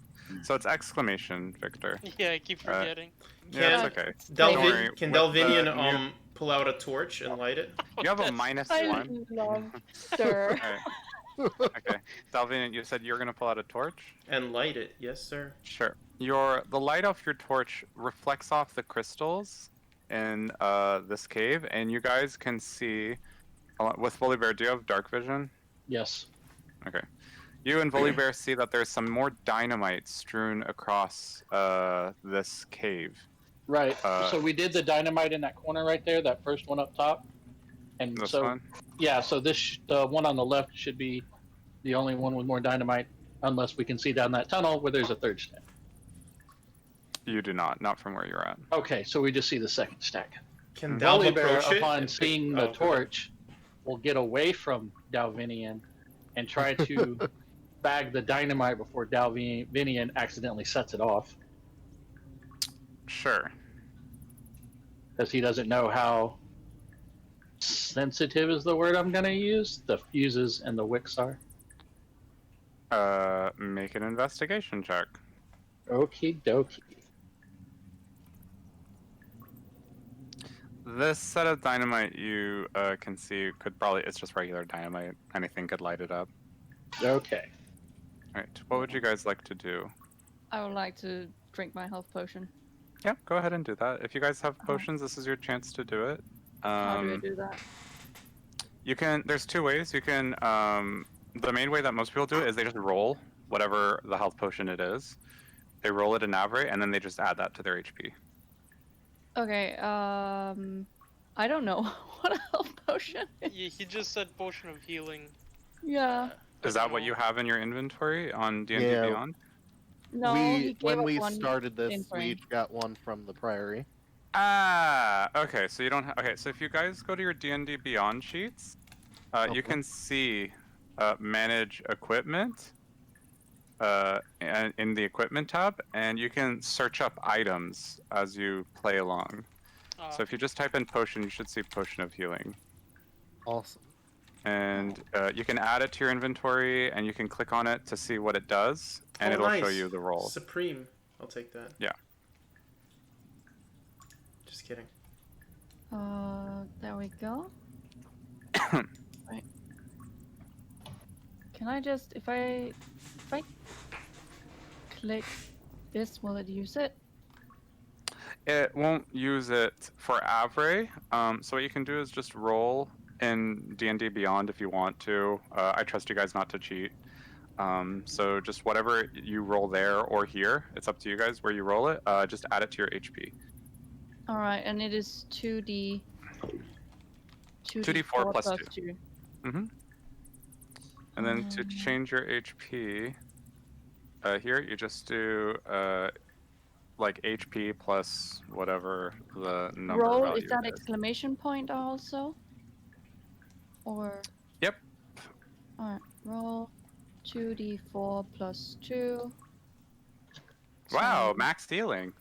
So it's exclamation, Victor. Yeah, I keep forgetting. Yeah, it's okay. Delvin, Don't worry, can with Delvinian the pull out a torch and light it? You have a That's- minus I one. love Sir. Alright. Okay. Dalvin, you said you're gonna pull out a torch? And light it, yes, sir. Sure. The light of your torch reflects off the crystals in this cave, and you guys can see. With Volibear, do you have dark vision? Yes. Okay. You and Volibear see that there's some more dynamite strewn across this cave. Right. So we did the dynamite in that corner right there, that first one up top. And This so one? yeah, so the one on the left should be the only one with more dynamite, unless we can see down that tunnel where there's a third stack. You do not from where you're at. Okay, so we just see the second stack. Can Delv Volibear, approach it? upon and pick- seeing the oh, okay. torch, will get away from Dalvinian and try to bag the dynamite before Dalvinian accidentally sets it off, Sure. because he doesn't know how sensitive is the word I'm going to use, the fuses and the wicks are. Make an investigation check. Okie dokie. This set of dynamite you can see could probably, it's just regular dynamite. Anything could light it up. Okay. Alright, what would you guys like to do? I would like to drink my health potion. Yeah, go ahead and do that. If you guys have potions, this is your chance to do it. How do I do that? You can, there's two ways. You can, the main way that most people do it is they just roll whatever the health potion it is. They roll it in Navre, and then they just add that to their HP. Okay, I don't know what a health potion is. He just said potion of healing. Yeah. Is that what you have in your inventory on D&D Yeah. Beyond? No, he gave when us we one started this, in we frame. each got one from the Priory. Ah, okay. So you don't have. Okay, so if you guys go to your D&D Beyond sheets, you can see manage equipment and in the equipment tab, and you can search up items as you play along. So if you just type in potion, you should see potion of healing, Awesome. and you can add it to your inventory, and you can click on it to see what it does. and Oh, it'll nice. show you the rolls. Supreme. I'll take that. Yeah. Just kidding. There we go. Right. Can I just, if I click this, will it use it? It won't use it for Avray. So what you can do is just roll in D&D Beyond if you want to. I trust you guys not to cheat. So just whatever you roll there or here, it's up to you guys where you roll it. Just add it to your HP. All right, and it is 2d. 2d4 plus 2. 2. Mm-hmm. And then to change your HP, here you just do like HP plus whatever the number Roll, value is that is. exclamation point also? Or? Yep. Alright, roll 2d4 plus 2. Wow, So- max healing.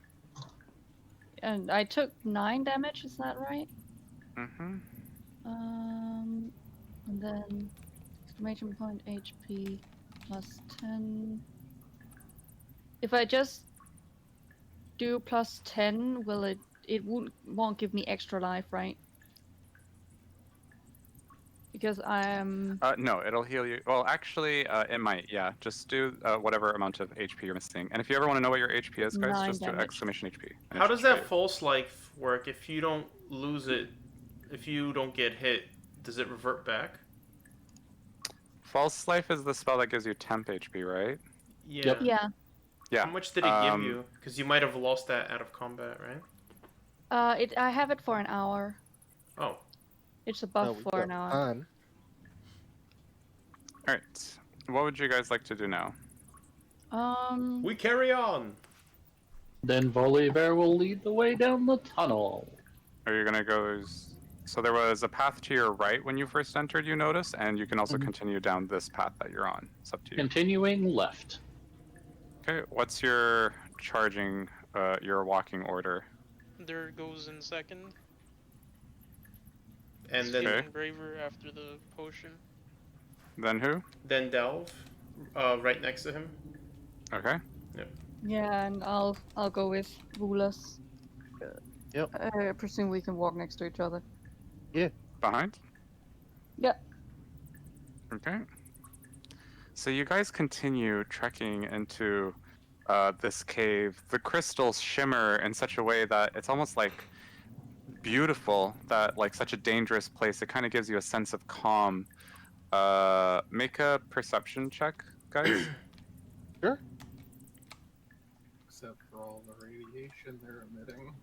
And I took 9 damage, is that right? Mm-hmm. And then exclamation point HP plus 10. If I just do plus 10, will it won't give me extra life, right? Because I am No, it'll heal you. Well, actually, it might. Yeah, just do whatever amount of HP you're missing. And if you ever want to know what your HP is, guys, 9 just do damage. exclamation HP. and How it does should show that you. false life work? If you don't lose it, if you don't get hit, does it revert back? False life is the spell that gives you temp HP, right? Yeah. Yep. yeah. Yeah. How much did it give you? Because you might have lost that out of combat, right? I have it for an hour. Oh. It's a buff No, we for got an hour. time. All right. What would you guys like to do now? We carry on. Then Volibear will lead the way down the tunnel. Are you gonna go? So there was a path to your right when you first entered. You notice, and you can also Mhm. continue down this path that you're on. It's up to you. Continuing left. Okay. What's your charging? Your walking order? There goes in second. And then Okay. Speaking braver after the potion. Then who? then Delve, right next to him. Okay. Yeah, and I'll go with Rulas. Yep. I presume we can walk next to each other. Behind? Yeah. Okay. So you guys continue trekking into this cave. The crystals shimmer in such a way that it's almost like beautiful, that like such a dangerous place. It kind of gives you a sense of calm. Make a perception check, guys. Sure. Except for all the radiation they're emitting.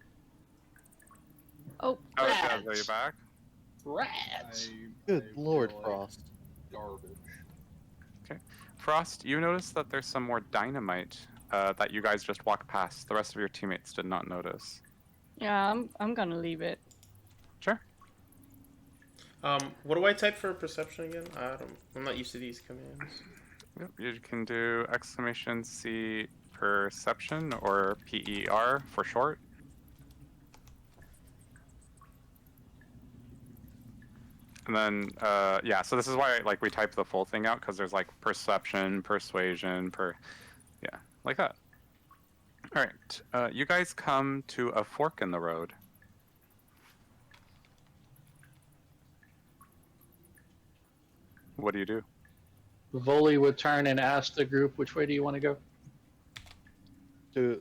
Oh, Oh, yeah, Rats. are you back? Rats! Good I Lord, feel like Frost. Garbage. Frost, you notice that there's some more dynamite that you guys just walked past. The rest of your teammates did not notice. yeah, I'm gonna leave it. Sure. What do I type for perception again? I'm not used to these commands. Yep, you can do exclamation C perception or PER for short. And then, yeah, so this is why like we type the full thing out, because there's like perception, persuasion, yeah, like that. All right, you guys come to a fork in the road. What do you do? Voli would turn and ask the group, which way do you want to go? Do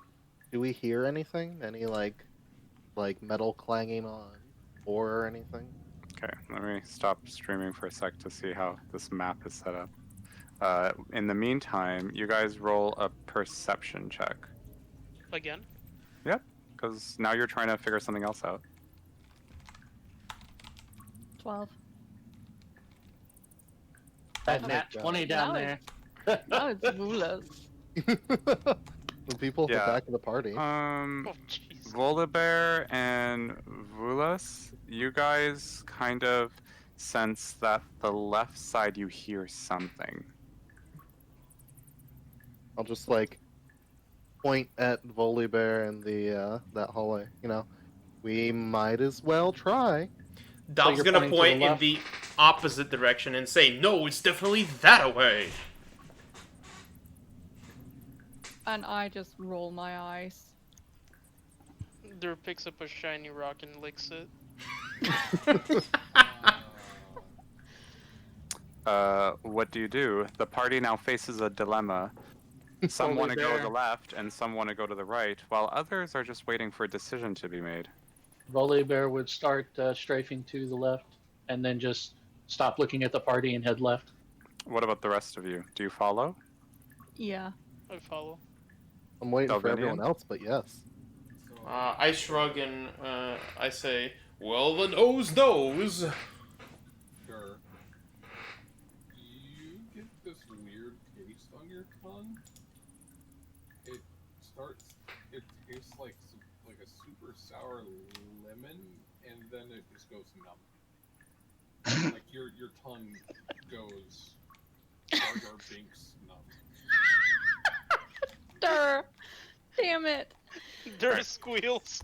we hear anything? Any like metal clanging on or anything? Okay, let me stop streaming for a sec to see how this map is set up. In the meantime, you guys roll a perception check, Again? because now you're trying to figure something else out. 12. That Oh nat my 20 God. down Now there. Now it's Rulas. The people at Yeah. the back of the party. Oh, jeez. Volibear and Vulas, you guys kind of sense that the left side you hear something. I'll just like point at Volibear and the that hallway. You know, we might as well try. Dom's you're gonna pointing to point the in left? the opposite direction and say, "No, it's definitely that way." And I just roll my eyes. Dur picks up a shiny rock and licks it. What do? The party now faces a dilemma. Some want to go to the Bear. left, and some want to go to the right, while others are just waiting for a decision to be made. Volley Bear would start strafing to the left, and then just stop looking at the party and head left. What about the rest of you? Do you follow? Yeah. I follow. I'm waiting for Dalvinian? everyone else, but yes. I shrug and I say, well, the nose knows. Sure. You get this weird taste on your tongue. It tastes like a super sour lemon, and then it just goes numb. Like your tongue goes Jar Jar Binks numb. Dur! Damn it! Dur squeals.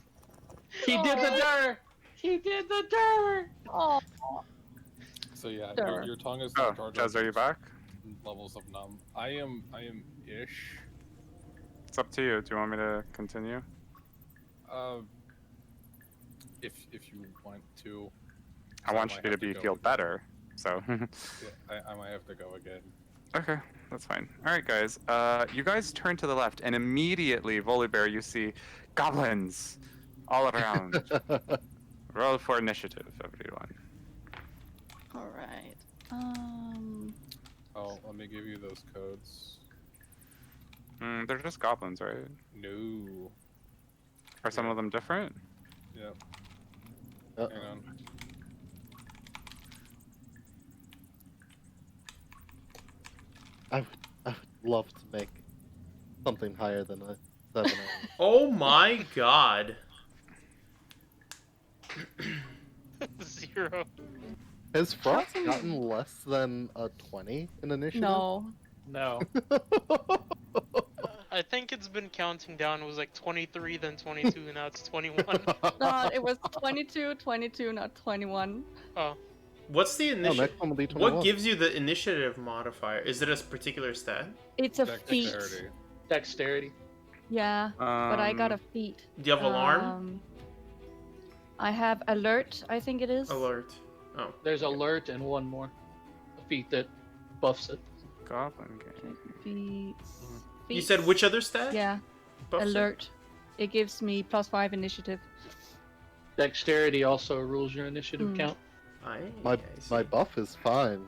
He did the dir! He did the dir! Oh. So yeah, Sure. your tongue is Oh, Jar Jar Jez, are you Binks back? levels of numb. I am ish. It's up to you. Do you want me to continue? If you want to. I So want might you have to go feel again. better. So. Yeah, I might have to go again. Okay, that's fine. All right, guys. You guys turn to the left, and immediately, Volibear, you see goblins all around. Roll for initiative, everyone. Alright. Oh, let me give you those codes. They're just goblins, right? No. Are some Yeah. of them different? Yep. Uh-oh. Hang on. I would love to make something higher than a 7. Oh my god. 0. Has Frost How come- gotten less than a 20 in initiative? No. No. I think it's been counting down. It was like 23, then 22, and now it's 21. No, it was 22, 22, not 21. Oh, What's the No, initiative? next one will be 21. What gives you the initiative modifier? Is it a particular stat? It's a feat. Dexterity. Dexterity. Yeah, but I got a feat. Do you have alarm? I have alert, I think it is. Alert. Oh. There's alert and one more. A feat that buffs it. Goblin game. Feats. You said which other stat? Yeah, Buffs it? alert. It gives me +5 initiative. Dexterity also rules your initiative Hmm. count. My see. buff is fine.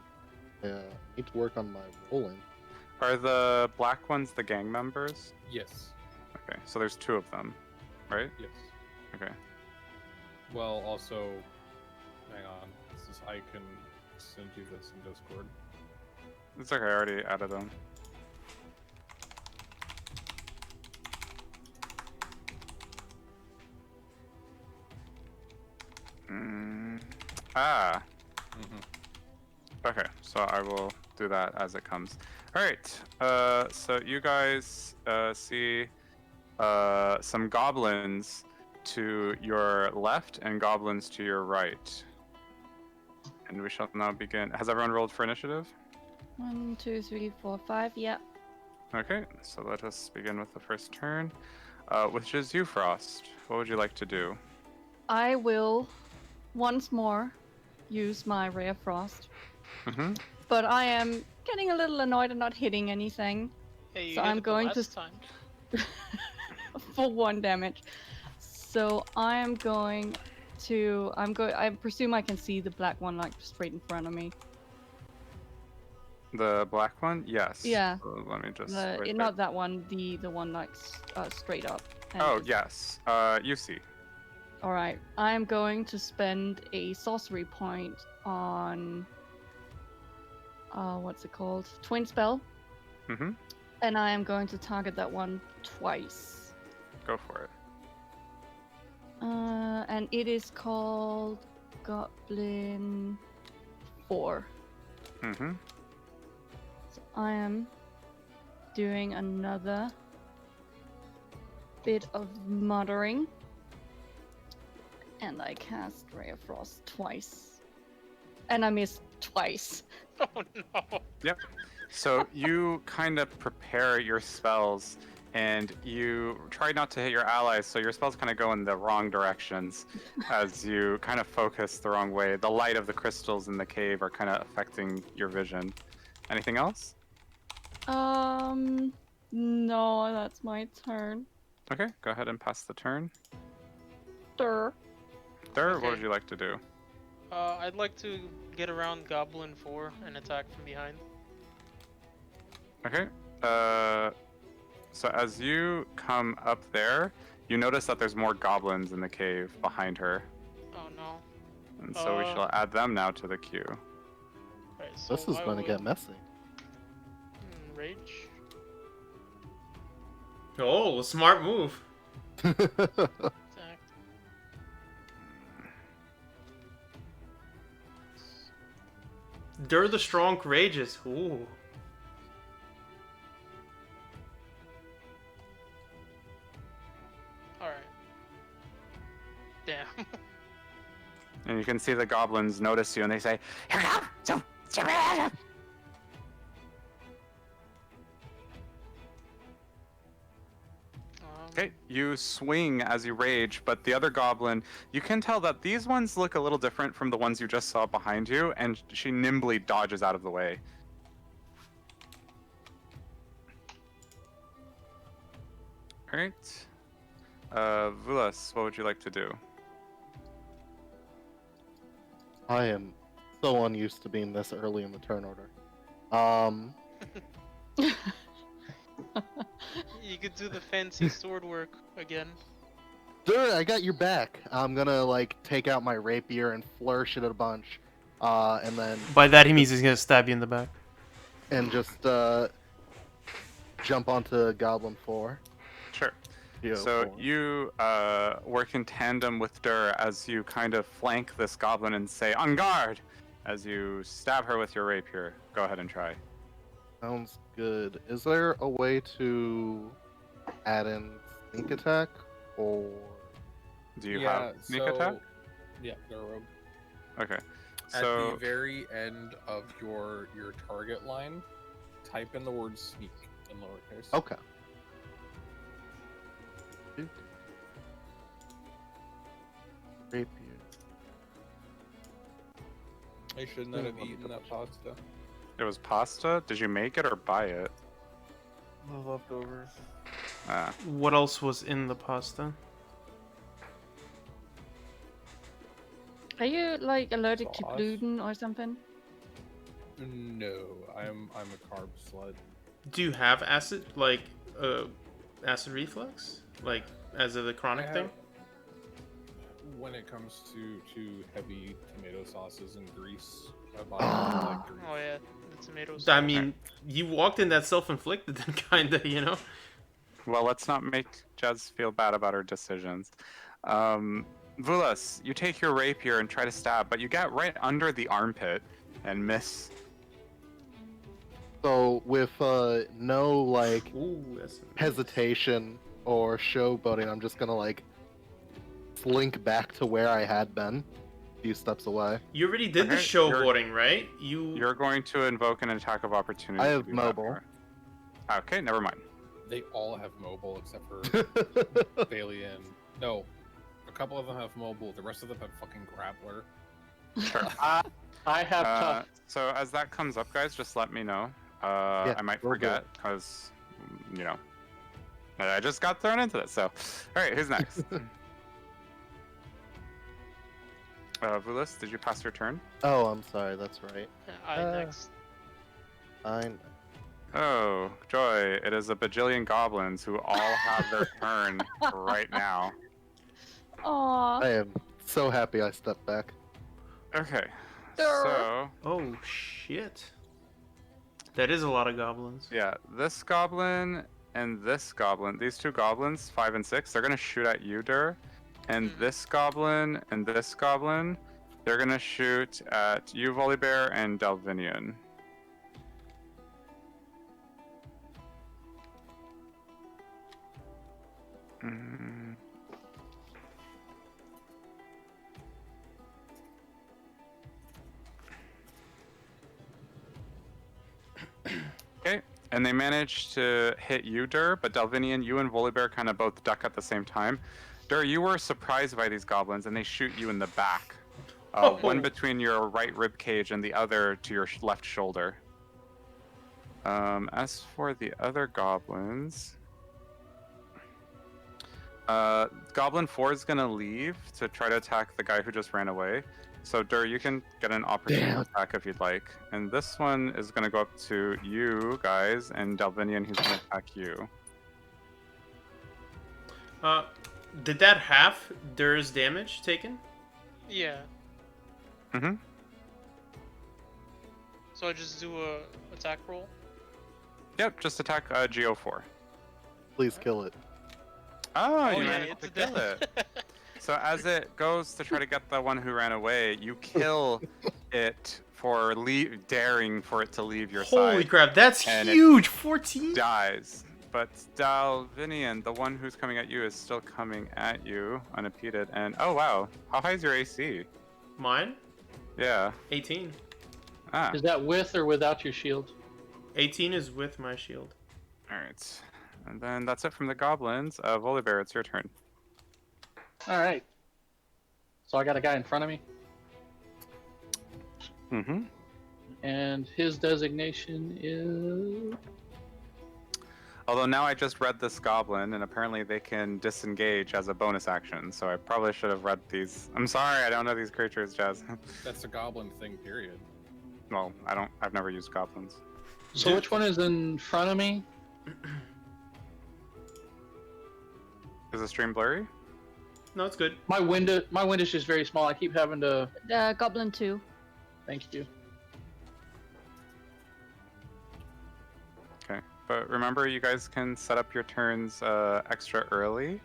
Yeah, I need to work on my rolling. Are the black ones the gang members? Yes. Okay, so there's 2 of them, right? Yes. Okay. Well, also, hang on. I can send you this in Discord. It's okay, I already added them. Okay, so I will do that as it comes. Alright, so you guys see some goblins to your left and goblins to your right. And we shall now begin. Has everyone rolled for initiative? 1, 2, 3, 4, 5. Yeah. Okay, so let us begin with the first turn, which is you, Frost. What would you like to do? I will once more use my Ray of Frost. Mm-hmm. But I am getting a little annoyed at not hitting anything hey, you So hit I'm it the going to last time. for 1 damage. So I am going to I presume I can see the black one like straight in front of me. The black one? Yes. Yeah. So let me just. The, wait not that one, the one like straight up. And Oh, just- yes. You see. Alright, I'm going to spend a sorcery point on what's it called? Twin spell. Mm-hmm. And I am going to target that one twice. Go for it. And it is called Goblin 4. Mm-hmm. So I am doing another bit of muttering. And I cast Ray of Frost twice. And I missed twice. Oh no. So you kind of prepare your spells, and you try not to hit your allies, so your spells kind of go in the wrong directions as you kind of focus the wrong way. The light of the crystals in the cave are kind of affecting your vision. Anything else? No, that's my turn. Okay, go ahead and pass the turn. Durr. There, what Okay. would you like to do? I'd like to get around Goblin 4 and attack from behind. Okay. So as you come up there, you notice that there's more goblins in the cave behind her. Oh no. And so we shall add them now to the queue. Alright, so This is I going to get will, messy. Rage. Oh, smart move. Attack. Dur the strong, courageous. Ooh. Alright. Damn. And you can see the goblins notice you and they say, "Here we go! Okay, you swing as you rage, but the other goblin, you can tell that these ones look a little different from the ones you just saw behind you, and she nimbly dodges out of the way. Alright. Vulas, what would you like to do? I am so unused to being this early in the turn order. You could do the fancy sword work again. Dude, I got your back. I'm gonna like take out my rapier and flourish it a bunch, and then By that he means he's gonna stab you in the back. just jump onto Goblin 4. Sure. Yo, So 4. you work in tandem with Dur as you kind of flank this goblin and say, "On guard!" as you stab her with your rapier. Go ahead and try. Sounds good. Is there a way to add in sneak attack, or Do you have sneak attack? Yeah, they're a rogue. Okay. At So the very end of your target line, type in the word sneak in lowercase. okay? Rapier. I shouldn't have eaten that pasta. it was pasta. Did you make it or buy it? The leftovers. Ah. What else was in the pasta? Are you like allergic to Sauce? gluten or something? No, I'm a carb slut. Do you have acid, like, acid reflux? Like, as a chronic thing? When it comes to heavy tomato sauces and grease, my body doesn't like grease. Oh yeah, the tomatoes. I mean, you walked in that self-inflicted, then kinda, you know? Well, let's not make Jez feel bad about her decisions. Vulas, you take your rapier and try to stab, but you get right under the armpit and miss. So with no like Ooh, that's hesitation or showboating, I'm just gonna like slink back to where I had been, a few steps away. You already did the Okay, showboating, right? You're going to invoke an attack of opportunity. I to have do that mobile. for her. Okay, never mind. They all have mobile except for Bailey and no, a couple of them have mobile. The rest of them have fucking grappler. Sure. I have tough. So as that comes up, guys, just let me know. I might will do. forget because, you know, I just got thrown into this. So, all right, who's next? Vulas, did you pass your turn? Oh, I'm sorry. That's right. I next. Fine. Oh, joy! It is a bajillion goblins who all have their turn right now. Aww. I am so happy I stepped back. Okay, Durr. so Oh, shit. That is a lot of goblins. yeah, this goblin and this goblin, these two goblins, 5 and 6, they're gonna shoot at you, Dur. And this goblin and this goblin, they're gonna shoot at you, Volibear, and Delvinian. Mm. Okay, And they managed to hit you, Dur, but Dalvinian, you and Volibear kind of both duck at the same time. Dur, you were surprised by these goblins, and they shoot you in the back. One between your right rib cage and the other to your left shoulder. As for the other goblins, Goblin 4 is gonna leave to try to attack the guy who just ran away. So Dur, you can get an opportunity attack if you'd like. And this one is gonna go up to you guys, and Dalvinian, he's gonna attack you. Did that half Dur's damage taken? Yeah. Mm-hmm. So I just do a attack roll. Yep, just attack GO4. Please kill it. Oh, you yeah, managed to it's kill it. So as it goes to try to get the one who ran away, you kill it for daring for it to leave your side. Holy crap, that's and huge! 14? Dies. But Dalvinian, the one who's coming at you, is still coming at you unimpeded. And oh wow, how high is your AC? Mine? Yeah. 18. Ah. Is that with or without your shield? 18 is with my shield. All right. And then that's it from the goblins. Volibear, it's your turn. All right. So I got a guy in front of me, Mm-hmm. and his designation is. Although now I just read this goblin, and apparently they can disengage as a bonus action. So I probably should have read these. I'm sorry, I don't know these creatures, Jazz. That's a goblin thing, period. Well, I've never used goblins. So which one is in front of me? Is the stream blurry? No, it's good. My window's just very small. I keep having to. Goblin 2. Thank you. Okay, but remember, you guys can set up your turns extra early,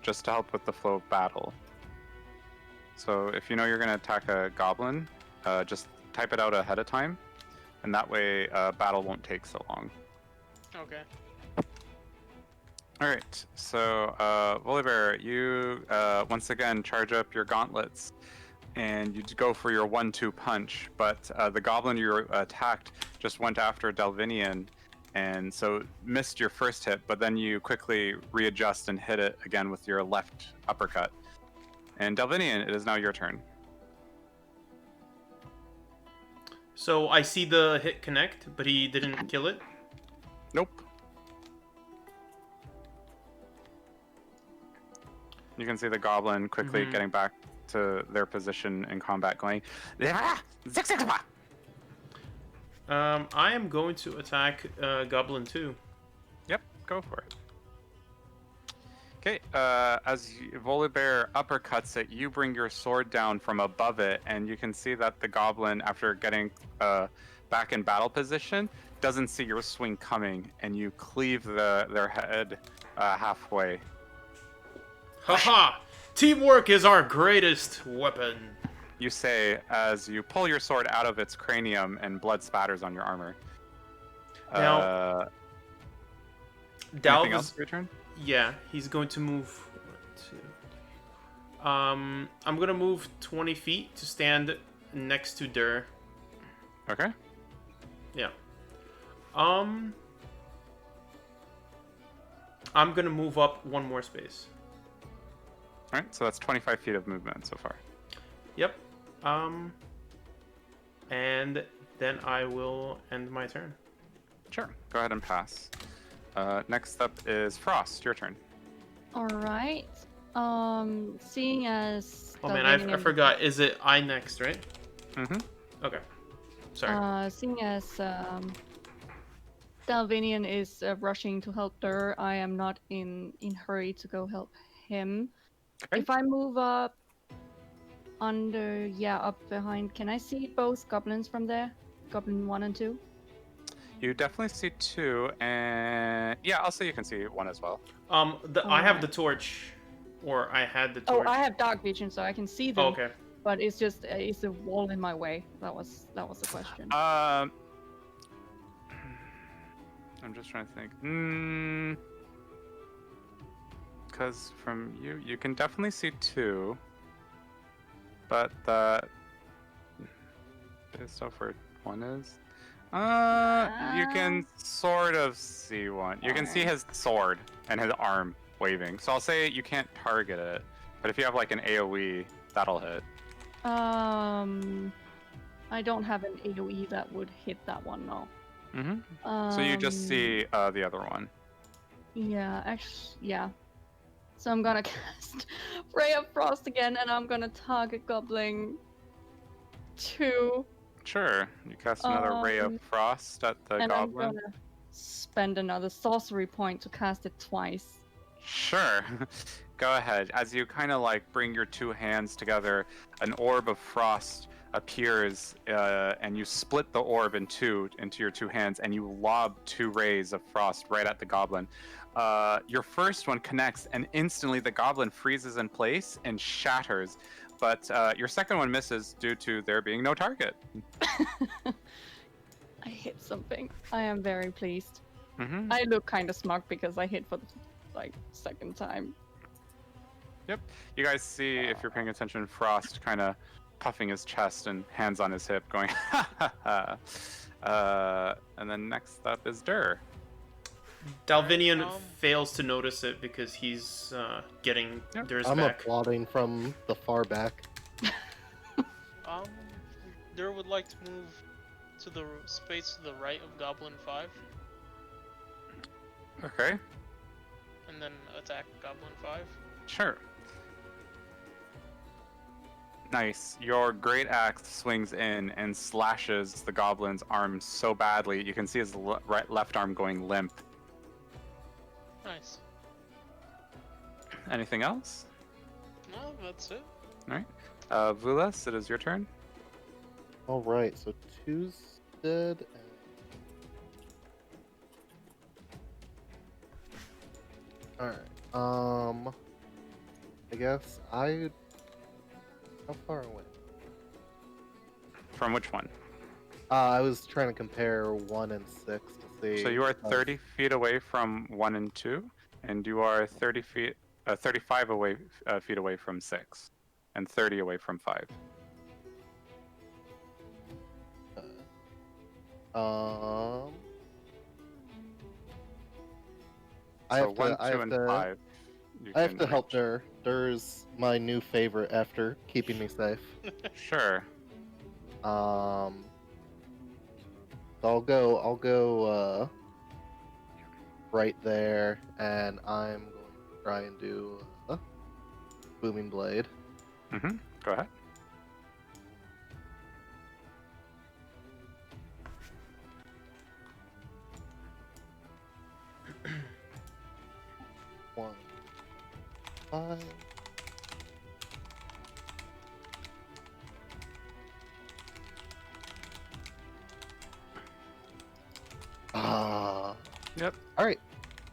just to help with the flow of battle. So if you know you're going to attack a goblin, just type it out ahead of time, and that way battle won't take so long. Okay. All right, so Volibear, you once again charge up your gauntlets, and you go for your 1-2 punch, but the goblin you attacked just went after Dalvinian, and so missed your first hit, but then you quickly readjust and hit it again with your left uppercut. And Dalvinian, it is now your turn. So I see the hit connect, but he didn't kill it? Nope. You can see the goblin quickly getting back to their position in combat, going. I am going to attack Goblin 2. Yep, go for it. Okay, as Volibear uppercuts it, you bring your sword down from above it, and you can see that the goblin, after getting back in battle position, doesn't see your swing coming, and you cleave their head halfway. Haha! Teamwork is our greatest weapon. You say as you pull your sword out of its cranium and blood spatters on your armor. Now, anything else for your turn? Yeah, he's going to move. 2. I'm gonna move 20 feet to stand next to Dur. Okay. Yeah. I'm gonna move up one more space. All right, so that's 25 feet of movement so far. Yep. And then I will end my turn. Sure, go ahead and pass. Next up is Frost, your turn. Alright. Seeing as. Oh man, I forgot. Is it I next, right? Mm-hmm. Okay. Sorry. Seeing as Dalvinian is rushing to help Dur, I am not in hurry to go help him. Okay. If I move up up behind, can I see both goblins from there? Goblin 1 and 2? You definitely see 2, and yeah, I'll say you can see 1 as well. I have the torch, or I had the torch. Oh, I have dark vision, so I can see them. Oh, okay. But it's just it's a wall in my way. That was the question. I'm just trying to think. Because from you can definitely see 2, but based off where 1 is, You can sort of see one. You can see his sword and his arm waving. So I'll say you can't target it, but if you have like an AoE, that'll hit. I don't have an AoE that would hit that one, no. So you just see the other one. Yeah, actually, yeah. So I'm gonna cast Ray of Frost again, and I'm gonna target Goblin 2. Sure. You cast another Ray of Frost at the and goblin. I'm gonna spend another sorcery point to cast it twice. Sure. Go ahead. As you kind of like bring your two hands together, an orb of frost appears, and you split the orb in two into your two hands, and you lob two rays of frost right at the goblin. Your first one connects, and instantly the goblin freezes in place and shatters. But your second one misses due to there being no target. I hit something. I am very pleased. Mm-hmm. I look kind of smug because I hit for the second time. Yep. You guys see, if you're paying attention, Frost kind of puffing his chest and hands on his hip, going ha ha ha. And then next up is Dur. Dalvinian fails to notice it because he's getting Dur's I'm back. applauding from the far back. Dur would like to move to the space to the right of Goblin 5. Okay. And then attack Goblin 5. Sure. Nice. Your great axe swings in and slashes the goblin's arm so badly you can see his left arm going limp. Nice. Anything else? No, that's it. All right. Vulas, it is your turn. All right, so 2's dead. All right. I guess I. How far away? From which one? I was trying to compare 1 and 6 to see. So you are 30 feet away from 1 and 2, and you are 35 feet away from 6, and 30 away from 5. I So have 1, to, 2, I have and to, 5. I have to help Dur. Dur's my new favorite after keeping me safe. Sure. So I'll go right there, and I'm going to try and do Booming Blade. Mm-hmm. Go ahead. One, 5. Yep. All right.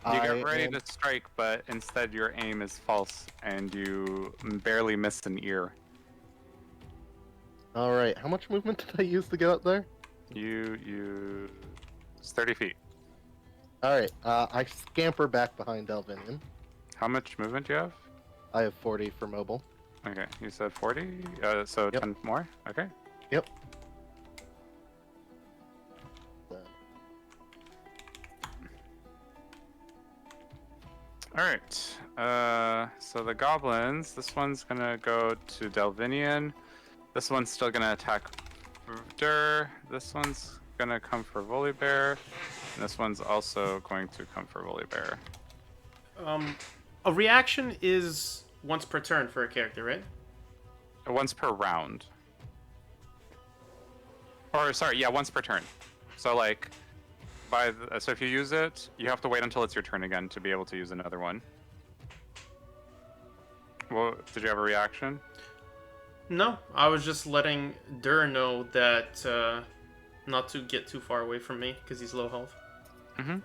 You get ready to strike, but instead your aim is false, and you barely miss an ear. All right. How much movement did I use to get up there? It's 30 feet. All right. I scamper back behind Delvinian. How much movement do you have? I have 40 for mobile. Okay, you said 40, so Yep. 10 more? Okay. Yep. Alright, so the goblins, this one's gonna go to Delvinian. This one's still gonna attack Dur. This one's gonna come for Volibear. And this one's also going to come for Volibear. A reaction is once per turn for a character, right? Once per round. Or, sorry, yeah, once per turn. So, like, so if you use it, you have to wait until it's your turn again to be able to use another one. Well, did you have a reaction? No, I was just letting Dur know that not to get too far away from me because he's low health. Mm-hmm.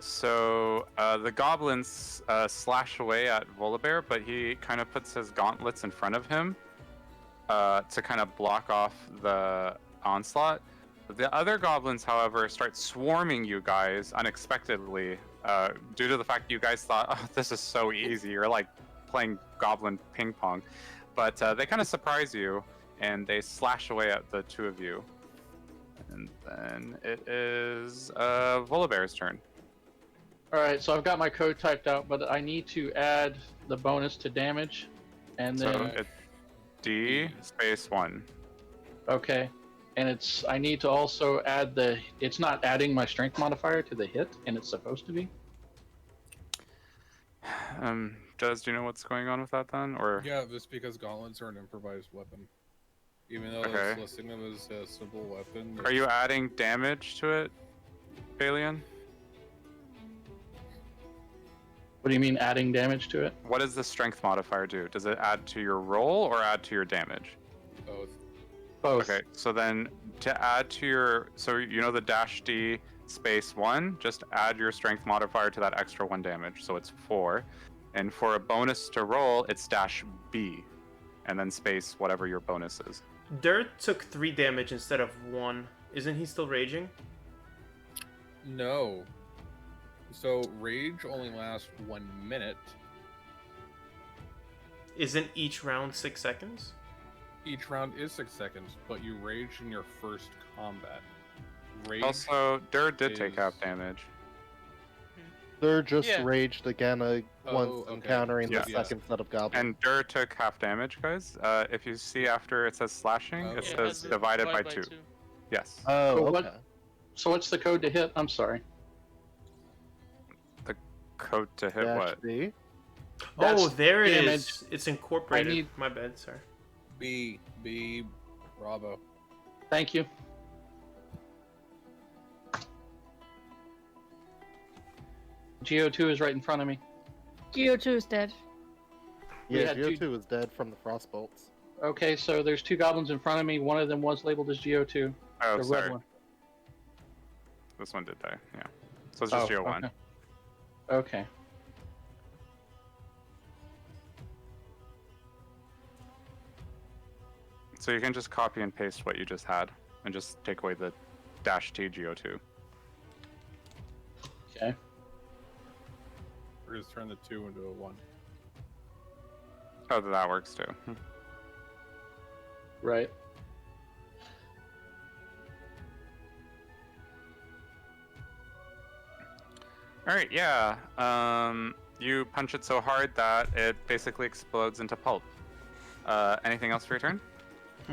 So the goblins slash away at Volibear, but he kind of puts his gauntlets in front of him to kind of block off the onslaught. The other goblins, however, start swarming you guys unexpectedly due to the fact that you guys thought, oh, this is so easy. You're like playing goblin ping pong. But they kind of surprise you, and they slash away at the two of you. And then it is Volibear's turn. All right, so I've got my code typed out, but I need to add the bonus to damage, and then So it's D space 1. okay, and I need to also add it's not adding my strength modifier to the hit, and it's supposed to be. Jez, do you know what's going on with that then? Or Yeah, just because gauntlets are an improvised weapon. Even though Okay. it's listing them as a simple weapon. are you adding damage to it, Alien? What do you mean adding damage to it? What does the strength modifier do? Does it add to your roll or add to your damage? Both. Both. Okay, so then to add to your, so you know the dash D space 1, just add your strength modifier to that extra 1 damage, so it's 4. And for a bonus to roll, it's dash B, and then space whatever your bonus is. Dirt took 3 damage instead of 1. Isn't he still raging? No. So rage only lasts 1 minute. Isn't each round 6 seconds? Each round is 6 seconds, but you rage in your first combat. Rage Also, Dur did take is- half damage. They're just Yeah. raged again once okay. encountering Yeah. the second set of goblins. And Dur took half damage, guys. If you see after it says slashing, Oh. it Yeah, says divided by 2. Yes. Oh, So okay. what- So what's the code to hit? I'm sorry. Code to hit Dash what? D. That's Oh, there it damage. is. It's incorporated. I need- My bad, sorry. B. Bravo. Thank you. GO2 is right in front of me. Geo2 is dead. We Yeah, had two- Geo2 is dead from the frostbolts. Okay, so there's 2 goblins in front of me. One of them was labeled as GO2. Oh, The sorry. red one. This one did die. Yeah. So it's just Geo 1. Okay. Okay. So you can just copy and paste what you just had, and just take away the dash T Geo2. Okay. Or just turn the 2 into a 1. Oh, that works too. Right. All right, yeah. You punch it so hard that it basically explodes into pulp. Anything else for your turn?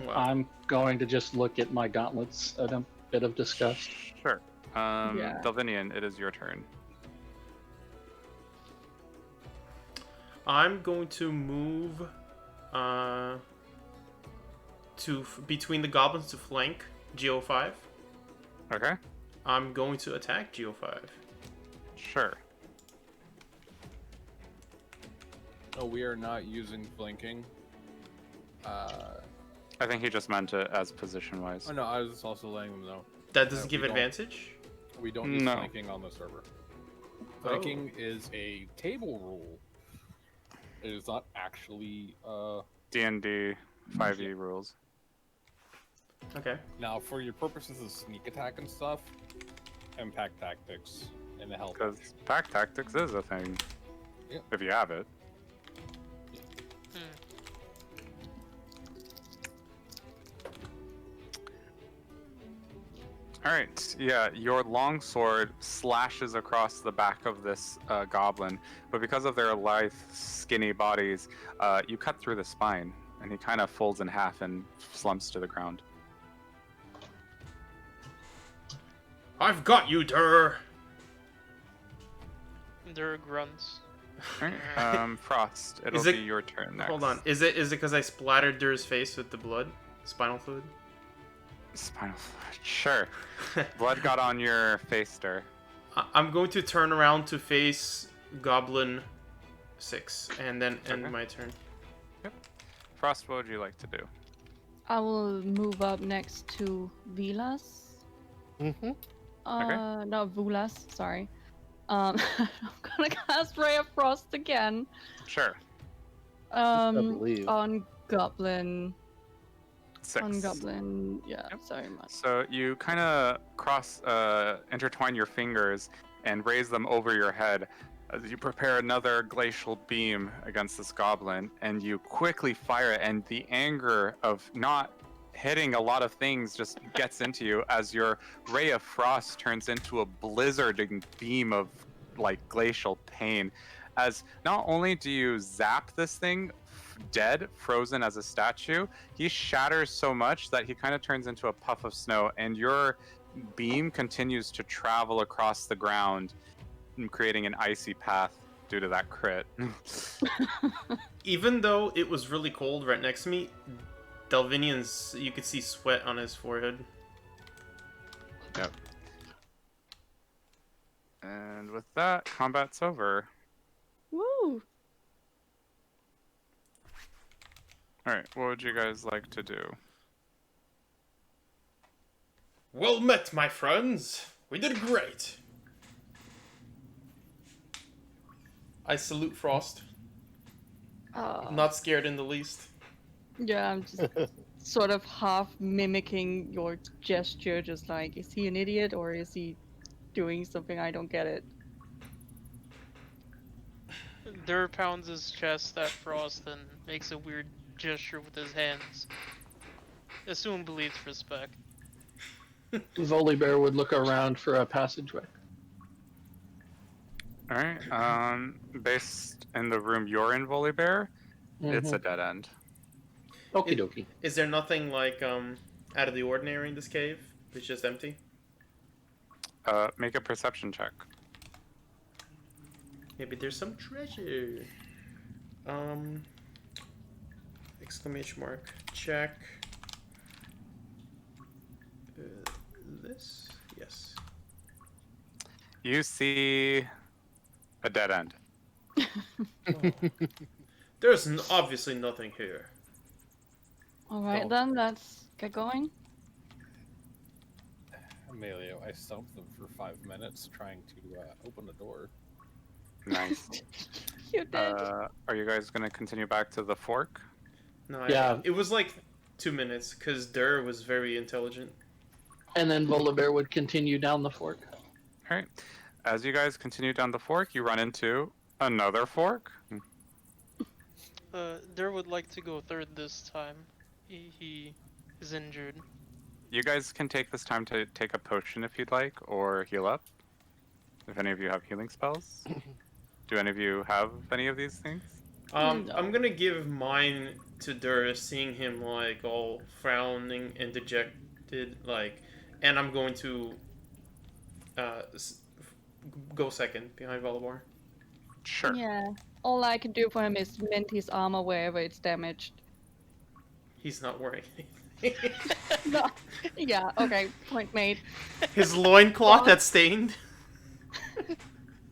Wow. I'm going to just look at my gauntlets at a bit of disgust. Sure. Yeah. Delvinian, it is your turn. I'm going to move between the goblins to flank Geo5. Okay. I'm going to attack Geo5. Sure. Oh, we are not using flanking. I think he just meant it as position-wise. Oh no, I was also letting them know. That doesn't we give don't- advantage? We don't use No. flanking on the server. Flanking is a table rule. It is not actually D&D 5e rules. Okay. now for your purposes of sneak attack and stuff, impact tactics and the health. Because pack tactics is a thing. Yeah. If you have it. Alright, yeah, your longsword slashes across the back of this goblin, but because of their lithe, skinny bodies, you cut through the spine, and he kind of folds in half and slumps to the ground. I've got you, Dur! There grunts. Alright, Frost, it'll it- be your turn next. Hold on. Is it because I splattered Dur's face with the blood? Spinal fluid? Spinal fluid. Sure. Blood got on your face, Dur. I'm going to turn around to face Goblin 6 and then end Okay. my turn. Frost, what would you like to do? I will move up next to Vilas. Mm-hmm. No, Vulas, sorry. I'm gonna cast Ray of Frost again. Sure. believe. On Goblin. 6. On Goblin, yeah, Yep. sorry much. So you kind of intertwine your fingers and raise them over your head as you prepare another glacial beam against this goblin, and you quickly fire it, and the anger of not hitting a lot of things just gets into you as your ray of frost turns into a blizzarding beam of like glacial pain. As not only do you zap this thing dead, frozen as a statue, he shatters so much that he kind of turns into a puff of snow, and your beam continues to travel across the ground, creating an icy path due to that crit. Even though it was really cold right next to me, Delvinian's, you could see sweat on his forehead. Yep. And with that, combat's over. Woo! Alright, what would you guys like to do? Well met, my friends. We did great. I salute Frost. Not scared in the least. Yeah, I'm just sort of half mimicking your gesture, just like, is he an idiot or is he doing something? I don't get it. Dur pounds his chest at Frost and makes a weird gesture with his hands. Assume believes respect. Volibear would look around for a passageway. Alright, based in the room you're in, Volibear, it's a dead end. Okie dokie. Is there nothing like out of the ordinary in this cave? It's just empty. Make a perception check. Maybe there's some treasure. Exclamation mark. Check. This? Yes. You see a dead end. Oh. There's obviously nothing here. Alright Oh. then, let's get going. Amelia, I stumped them for 5 minutes trying to open the door. Nice. You did. Are you guys gonna continue back to the fork? No, Yeah. it was like 2 minutes because Dur was very intelligent. And then Volibear would continue down the fork. Alright. As you guys continue down the fork, you run into another fork. Dur would like to go third this time. He is injured. You guys can take this time to take a potion if you'd like, or heal up. If any of you have healing spells. Do any of you have any of these things? I'm gonna give mine to Dur, seeing him like all frowning and dejected, like, and I'm going to go second behind Volibear. Sure. Yeah. All I can do for him is mend his armor wherever it's damaged. He's not wearing anything. No. Yeah, okay, point made. His loincloth that's stained.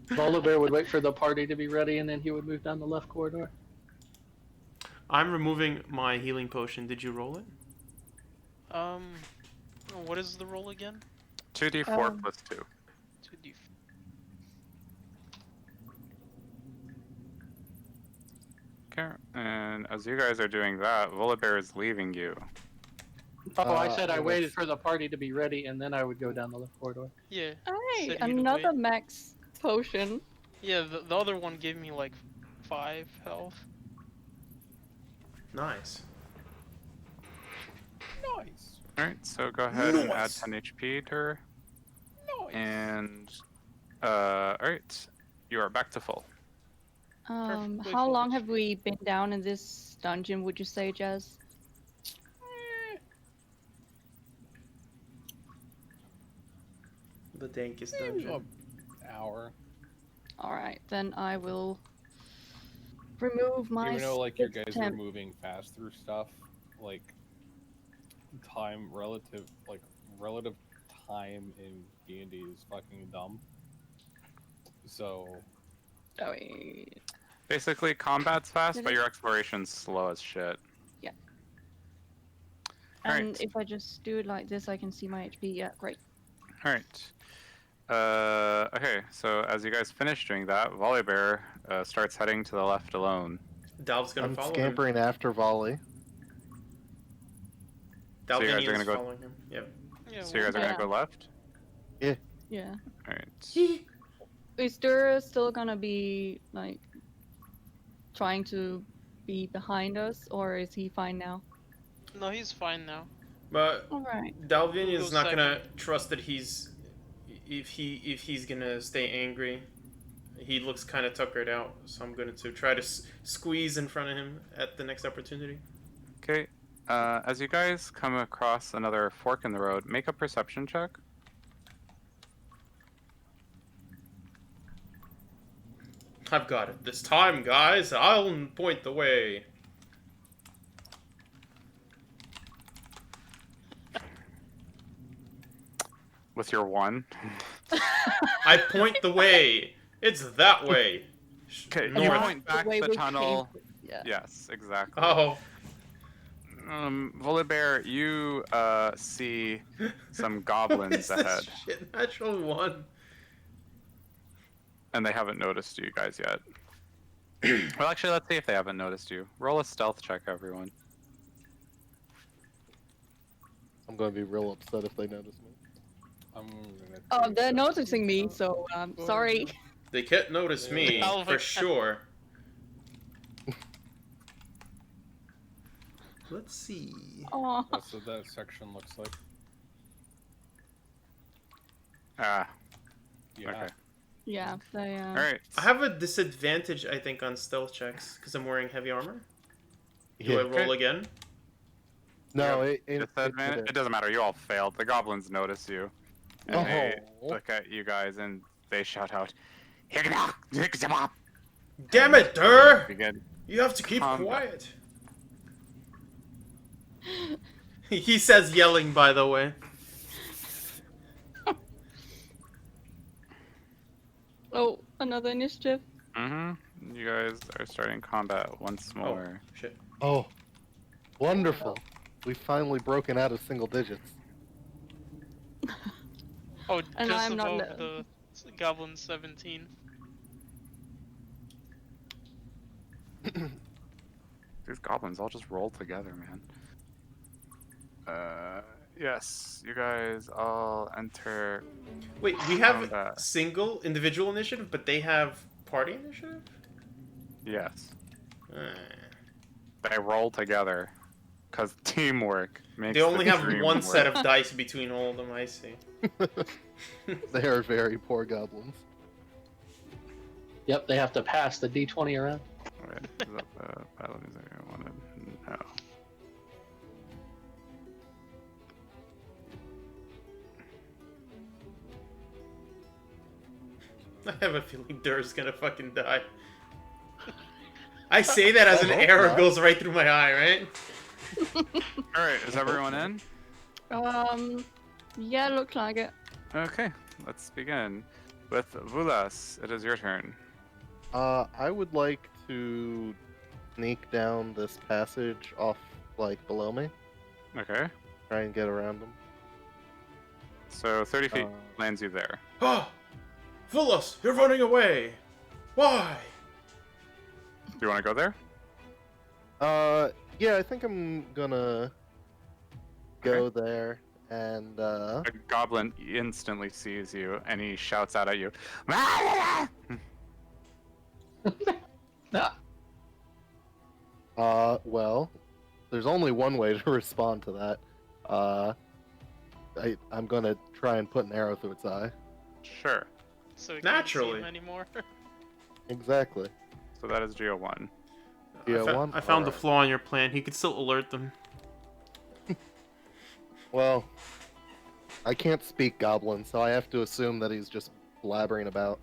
Volibear would wait for the party to be ready, and then he would move down the left corridor. I'm removing my healing potion. Did you roll it? What is the roll again? 2d4 plus 2. 2d. Okay, and as you guys are doing that, Volibear is leaving you. Oh, I said I it was- waited for the party to be ready, and then I would go down the left corridor. Yeah. Hey, Said you'd another wait. max potion. Yeah, the other one gave me like 5 health. Nice. Nice. Alright, so go ahead and add Nice. 10 HP to her. Nice. And, alright, you are back to full. Perfectly How long fine. have we been down in this dungeon, would you say, Jazz? The dankest Maybe dungeon. an hour. Alright, then I will remove my Even though like you stick guys are temp. moving fast through stuff, like relative time in D&D is fucking dumb. So Oh, wait. Basically, combat's fast, Did but it- your exploration's slow as shit. And Alright. if I just do it like this, I can see my HP. Yeah, great. Alright. Okay, so as you guys finish doing that, Volibear starts heading to the left alone. Dalv's gonna I'm follow him. scampering after Volley. So you guys are Dalvinian's gonna go- following him. Yep. Yeah. So you guys are Yeah. gonna go left? Yeah. Alright. Is Dur still gonna be, like, trying to be behind us, or is he fine now? No, he's fine now. But All right. Dalvinian's Go not gonna second. trust that if he's gonna stay angry. He looks kind of tuckered out, so I'm going to try to squeeze in front of him at the next opportunity. Okay. As you guys come across another fork in the road, make a perception check. I've got it this time, guys. I'll point the way. With your 1. I point the way. It's that way. Okay, you North. point back way the we tunnel. came- Yeah. Yes, exactly. Oh, Volibear, you see some goblins it's ahead, this shit. Natural 1. and they haven't noticed you guys yet. Well, actually, let's see if they haven't noticed you. Roll a stealth check, everyone. I'm going to be real upset if they notice me. I'm gonna Oh, take they're that. noticing me, so sorry. They can't notice me, Dalvin. for sure. Let's see. Oh, That's what that section looks like. Ah, Yeah. okay. yeah. They. All right. I have a disadvantage, I think, on stealth checks, because I'm wearing heavy armor. Do I roll Okay. again? No, Yep. it Disadvantage? It doesn't matter. You all failed. The goblins notice you, and they look at you guys and they shout out, Damn it, Durr! begin. You have to keep Combat. quiet. He says yelling, by the way. Oh, another initiative. Mm-hmm. You guys are starting combat once more. Shit. Oh, wonderful. We've finally broken out of single digits. Oh, And just I'm not above the Goblin 17. These goblins all just roll together, man. Yes, you guys all enter. Wait, we have Combat. single individual initiative, but they have party initiative? Yes, Uh, they roll together, cause teamwork makes. they only the have dream one work. set of dice between all of them, I see. They are very poor goblins. Yep, they have to pass the D20 around. Wait, is that the battle music I wanted? No. I have a feeling Durr's gonna fucking die. I say that as an I hope arrow not. goes right through my eye, right? All right, is everyone in? Yeah, looks like it. Okay, let's begin. With Vulas, it is your turn. I would like to sneak down this passage off, like, below me. Okay, Try and get around them. so 30 feet Uh, lands you there. Ah! Vulus, you're running away! Why? Do you want to go there? Yeah, I think I'm gonna go there and, A goblin instantly sees you and he shouts out at you. well, there's only one way to respond to that. I'm gonna try and put an arrow through its eye. Sure. So it Naturally. can't see him anymore. Exactly. So that is GO1. Yeah, I, one? I found the Alright. flaw in your plan. He could still alert them. Well, I can't speak goblin, so I have to assume that he's just blabbering about.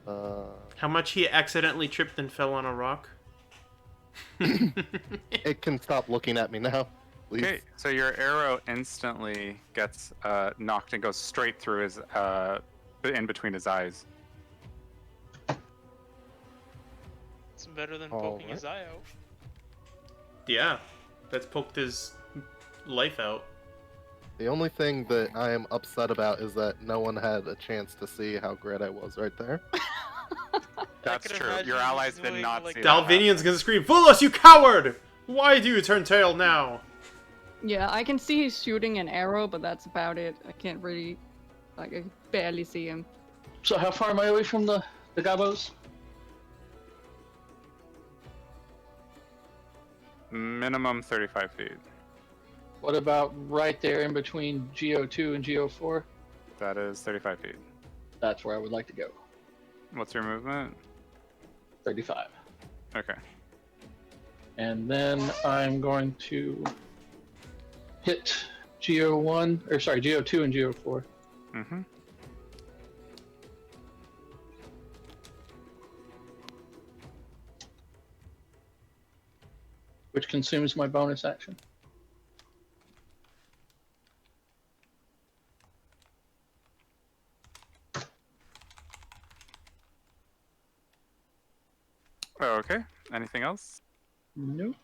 How much he accidentally tripped and fell on a rock? It can stop looking at me now, please. Okay, so your arrow instantly gets knocked and goes straight through his in between his eyes. It's better than poking Alright. his eye out. Yeah, that's poked his life out. The only thing that I am upset about is that no one had a chance to see how great I was right there. That's could true. imagine Your you allies did doing, not like, see that happen. Dalvinian's gonna scream, Vulus, you coward! Why do you turn tail now? Yeah, I can see he's shooting an arrow, but that's about it. I can't really, like, I barely see him. So how far am I away from the gobos? Minimum 35 feet. What about right there in between GO2 and GO4? That is 35 feet. That's where I would like to go. What's your movement? 35. Okay. And then I'm going to hit GO1, or sorry, GO2 and GO4. Mm-hmm. Which consumes my bonus action. Okay. Anything else? Nope.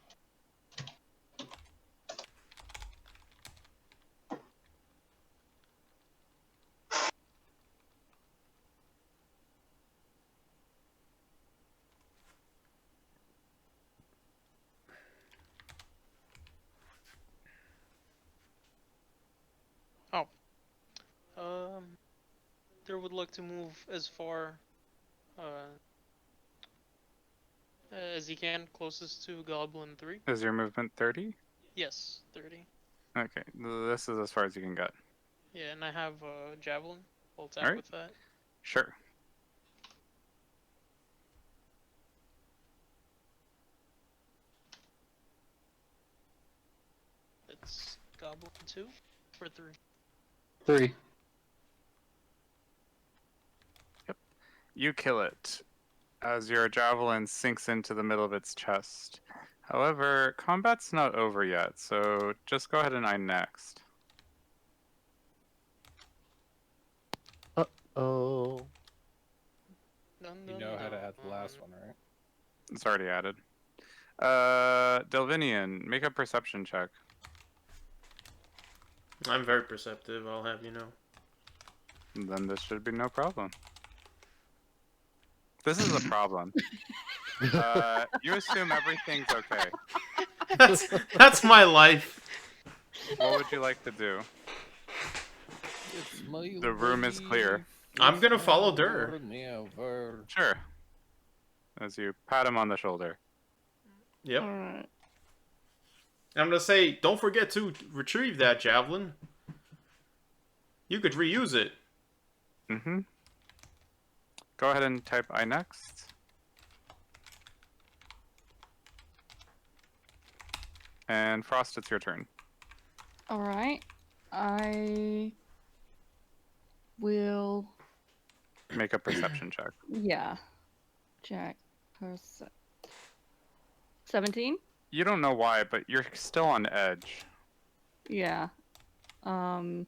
There would like to move as far as he can, closest to Goblin 3. Is your movement 30? Yes, 30. Okay. This is as far as you can get. Yeah, and I have Javelin. I'll attack Alright. with that. Sure. It's Goblin 2 for 3. 3. You kill it as your javelin sinks into the middle of its chest. However, combat's not over yet, so just go ahead and I next. Oh. You know how to add the last one, right? It's already added. Delvinian, make a perception check. I'm very perceptive, I'll have you know. Then this should be no problem. This is a problem. You assume everything's okay. That's my life. What would you like to do? The room is clear. I'm gonna follow Durr. Sure. As you pat him on the shoulder. Yep. Alright. I'm gonna say, don't forget to retrieve that javelin. You could reuse it. Mm-hmm. Go ahead and type I next. And Frost, it's your turn. Alright. I will. Make a perception check. Yeah. Check. 17? You don't know why, but you're still on edge. Yeah. I'm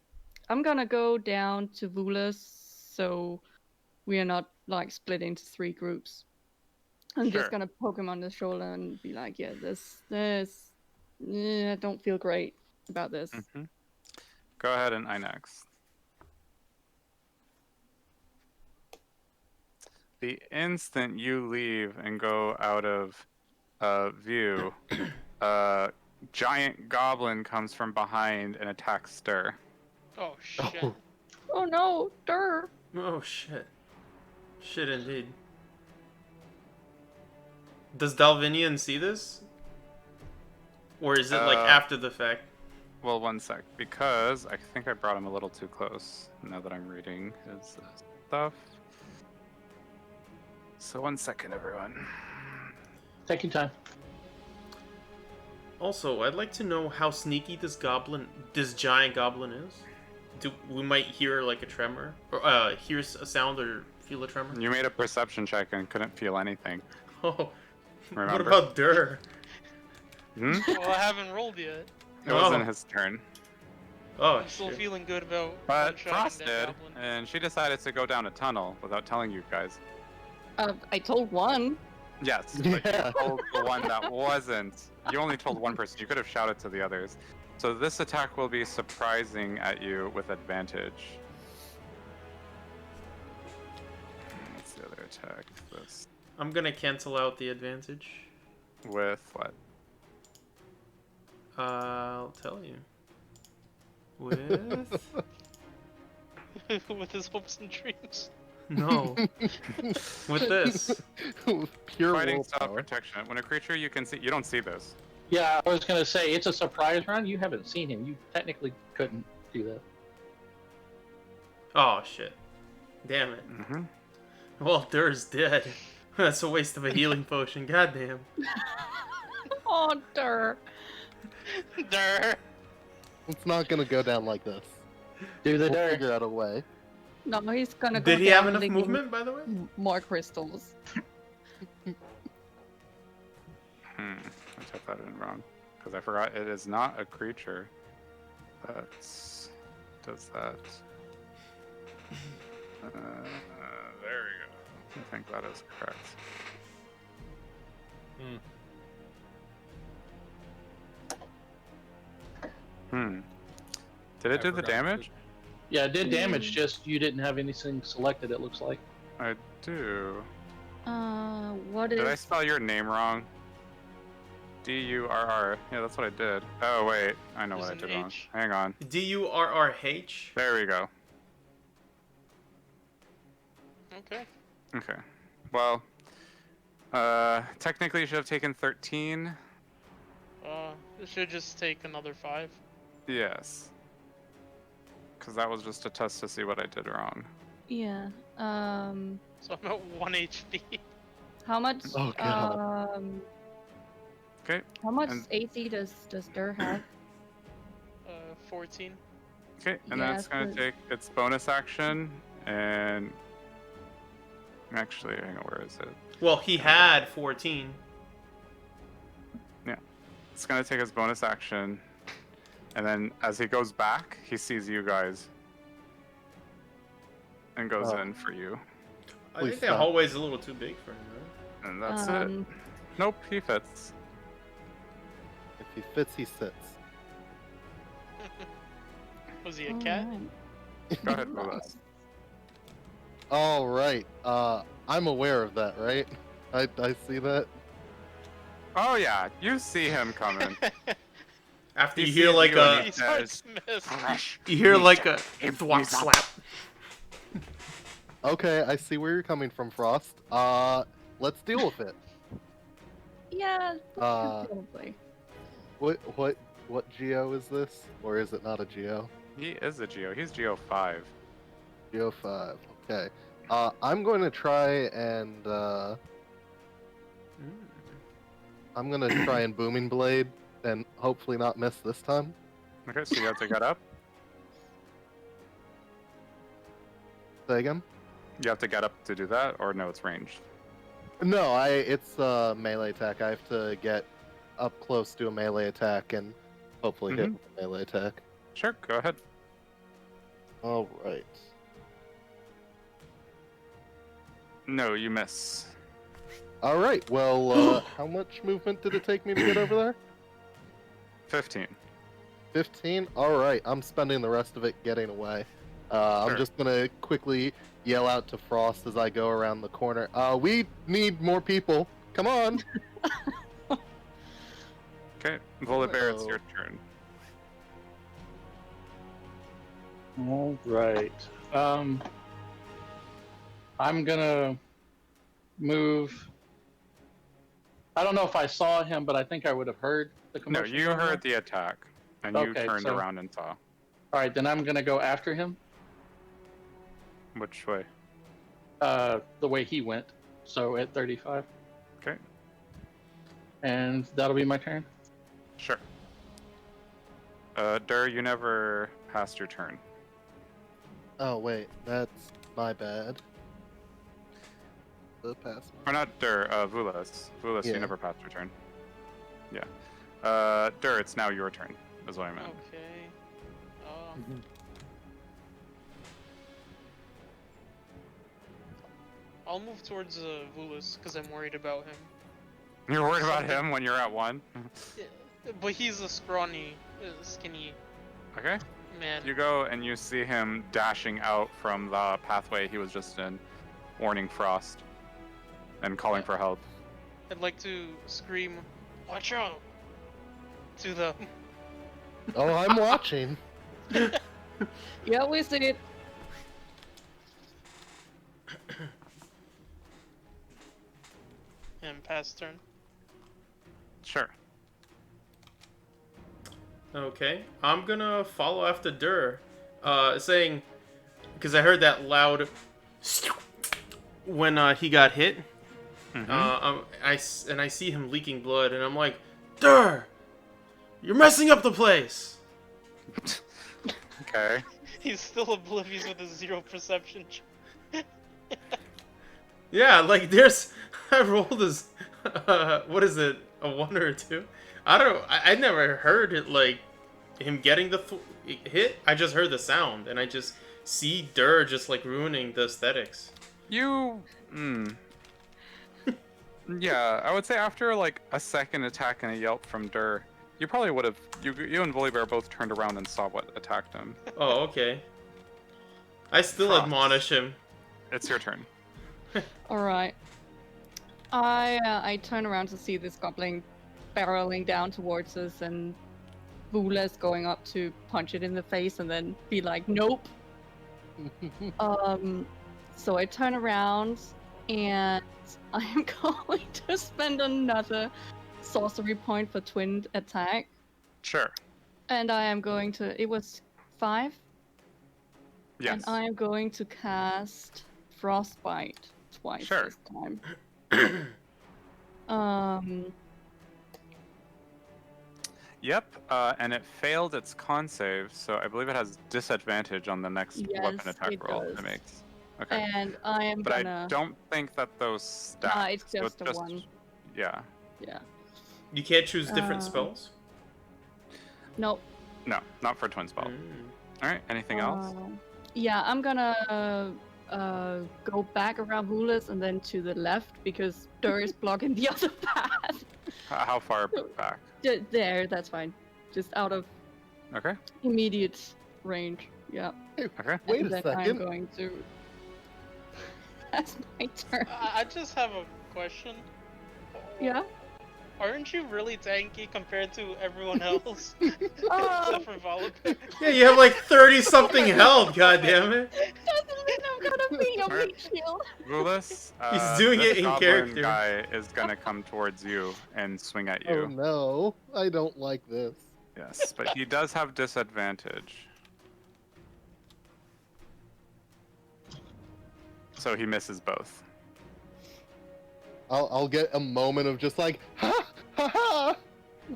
gonna go down to Vulas so we are not like split into 3 groups. I'm Sure. just gonna poke him on the shoulder and be like, yeah, I don't feel great about this. Mm-hmm. Go ahead and I next. The instant you leave and go out of view, a giant goblin comes from behind and attacks Stir. Oh shit. Oh. Oh no, Durr! Oh shit. Shit indeed. Does Dalvinian see this? Or is it like after the fact? Well, one sec, because I think I brought him a little too close now that I'm reading his stuff. So 1 second, everyone. Take your time. Also, I'd like to know how sneaky this giant goblin is. We might hear like a tremor, or hear a sound or feel a tremor. You made a perception check and couldn't feel anything. Oh, Remember? what about Durr? Hmm? Well, I haven't rolled yet. It wasn't his turn. Oh, I'm still shit. feeling good about But one-shotting Frost that did, goblin. and she decided to go down a tunnel without telling you guys. I told one. Yes, but Yeah. you told the one that wasn't. You only told one person. You could have shouted to the others. So this attack will be surprising at you with advantage. What's the other attack? This I'm gonna cancel out the advantage. with what? I'll tell you. With With his hopes and dreams. no. With this. Pure Fighting willpower. self-protection. When a creature you can see, you don't see this. Yeah, I was gonna say it's a surprise round. You haven't seen him. You technically couldn't do that. Oh shit. Damn it. Mm-hmm. Well, Dur's dead. That's a waste of a healing potion. Goddamn. Oh, Dur. Durr. It's not gonna go down like this. Do the We'll dirt. figure out a way. No, he's gonna go Did he have down enough digging movement, by the way? more crystals. I typed that in wrong because I forgot it is not a creature that does that. There we go. I think that is correct. Did it do the damage? Yeah, it did damage. Just you didn't have anything selected. It looks like. I do. What is? Did I spell your name wrong? D-U-R-R. Yeah, that's what I did. Oh, wait. I know There's what I an did wrong. H. Hang on. Durrh? There we go. Okay. Okay. Well, technically you should have taken 13. It should just take another 5. Yes. Because that was just a test to see what I did wrong. Yeah. So I'm at 1 HP. How much? Oh, God. Okay. How much And- AC does Dur have? 14. Okay, and then Yeah, it's going so- to take its bonus action, and... Actually, hang on, where is it? Well, he had 14. It's going to take his bonus action, and then as he goes back, he sees you guys. And goes Oh. in for you. I Please think that stop. hallway's a little too big for him, right? And that's it. Nope, he fits. If he fits, he sits. Was he a cat? Go ahead, Willis. All right. I'm aware of that, right? I see that. Oh yeah, you see him coming. After He you hear sees like you and a, he He's hard says, Smith. "Fresh you hear meat. like a If thwap you- slap. Okay, I see where you're coming from, Frost. Let's deal with it. Yeah. Uh, Probably. What geo is this, or is it not a geo? He is a Geo. He's Geo 5. Geo 5. Okay. I'm going to try and I'm gonna try and booming blade and hopefully not miss this time. Okay, so you have to get up. Say again? You have to get up to do that, or no, it's ranged. No, it's a melee attack. I have to get up close to a melee attack and hopefully hit with a melee attack. Sure, go ahead. All right. No, you miss. All right. Well, how much movement did it take me to get over there? 15. 15. All right. I'm spending the rest of it getting away. I'm Sure. just gonna quickly yell out to Frost as I go around the corner. We need more people. Come on. Okay, Volibear, it's Uh-oh. your turn. All right. I'm gonna move. I don't know if I saw him, but I think I would have heard the No, commotion. you going on. heard the attack, and you Okay, turned so- around and saw. All right, then I'm gonna go after him. Which way? The way he went. So at 35, Okay, and that'll be my turn. sure. Dur, you never passed your turn. Oh wait, that's my bad. The pass. Or not Dur, Vulas. Vulas, Yeah. you never passed your turn. Yeah. Dur, it's now your turn, is what I meant. Okay. I'll move towards Vulus because I'm worried about him. You're worried about him when you're at 1? But he's a scrawny, skinny Okay. man. You go and you see him dashing out from the pathway he was just in, warning Frost, and calling for help. I'd like to scream, "Watch out!" to them. Oh, I'm watching. Yeah, we see it. And pass turn. Sure. Okay, I'm gonna follow after Dur, saying, because I heard that loud when he got hit. I see him leaking blood, and I'm like, Dur, you're messing up the place. Okay. He's still oblivious with a 0 perception. Yeah, like I rolled this, what is it, a 1 or a 2? I never heard it, like, him getting the hit. I just heard the sound, and I just see Dur just, like, ruining the aesthetics. You. Yeah, I would say after like a second attack and a yelp from Dur, you probably would have. You and Volibear both turned around and saw what attacked him. Oh, okay. I still Frost. admonish him. It's your turn. Alright. I turn around to see this goblin barreling down towards us, and Vula's going up to punch it in the face and then be like, nope. So I turn around and I am going to spend another sorcery point for twin attack. Sure. And I am going to, it was 5? Yes. And I am going to cast Frostbite twice Sure. this time. Yep. And it failed its con save, so I believe it has disadvantage on the next weapon Yes, attack it roll does. it makes. Okay. And I am But gonna... I don't think that those stack. Nah, it's so just a 1. Yeah. Yeah. You can't choose different spells? Nope. No, not for twin spell. All right. Anything else? Yeah, I'm gonna go back around Hulas and then to the left because Dur is blocking the other path. How far back? There, that's fine. Just out of Okay. immediate range. Yeah. Okay. Wait And a then second. I'm going to. That's my turn. I just have a question. Yeah. Aren't you really tanky compared to everyone else? Oh. Except for Volibear? Yeah, you have like 30-something health, goddammit. Doesn't mean I'm gonna be a Alright. meat shield. Rulis, He's doing this it in goblin character. guy is gonna come towards you and swing at Oh you. no, I don't like this. Yes, but he does have disadvantage. So he misses both. I'll get a moment of just like, ha ha ha.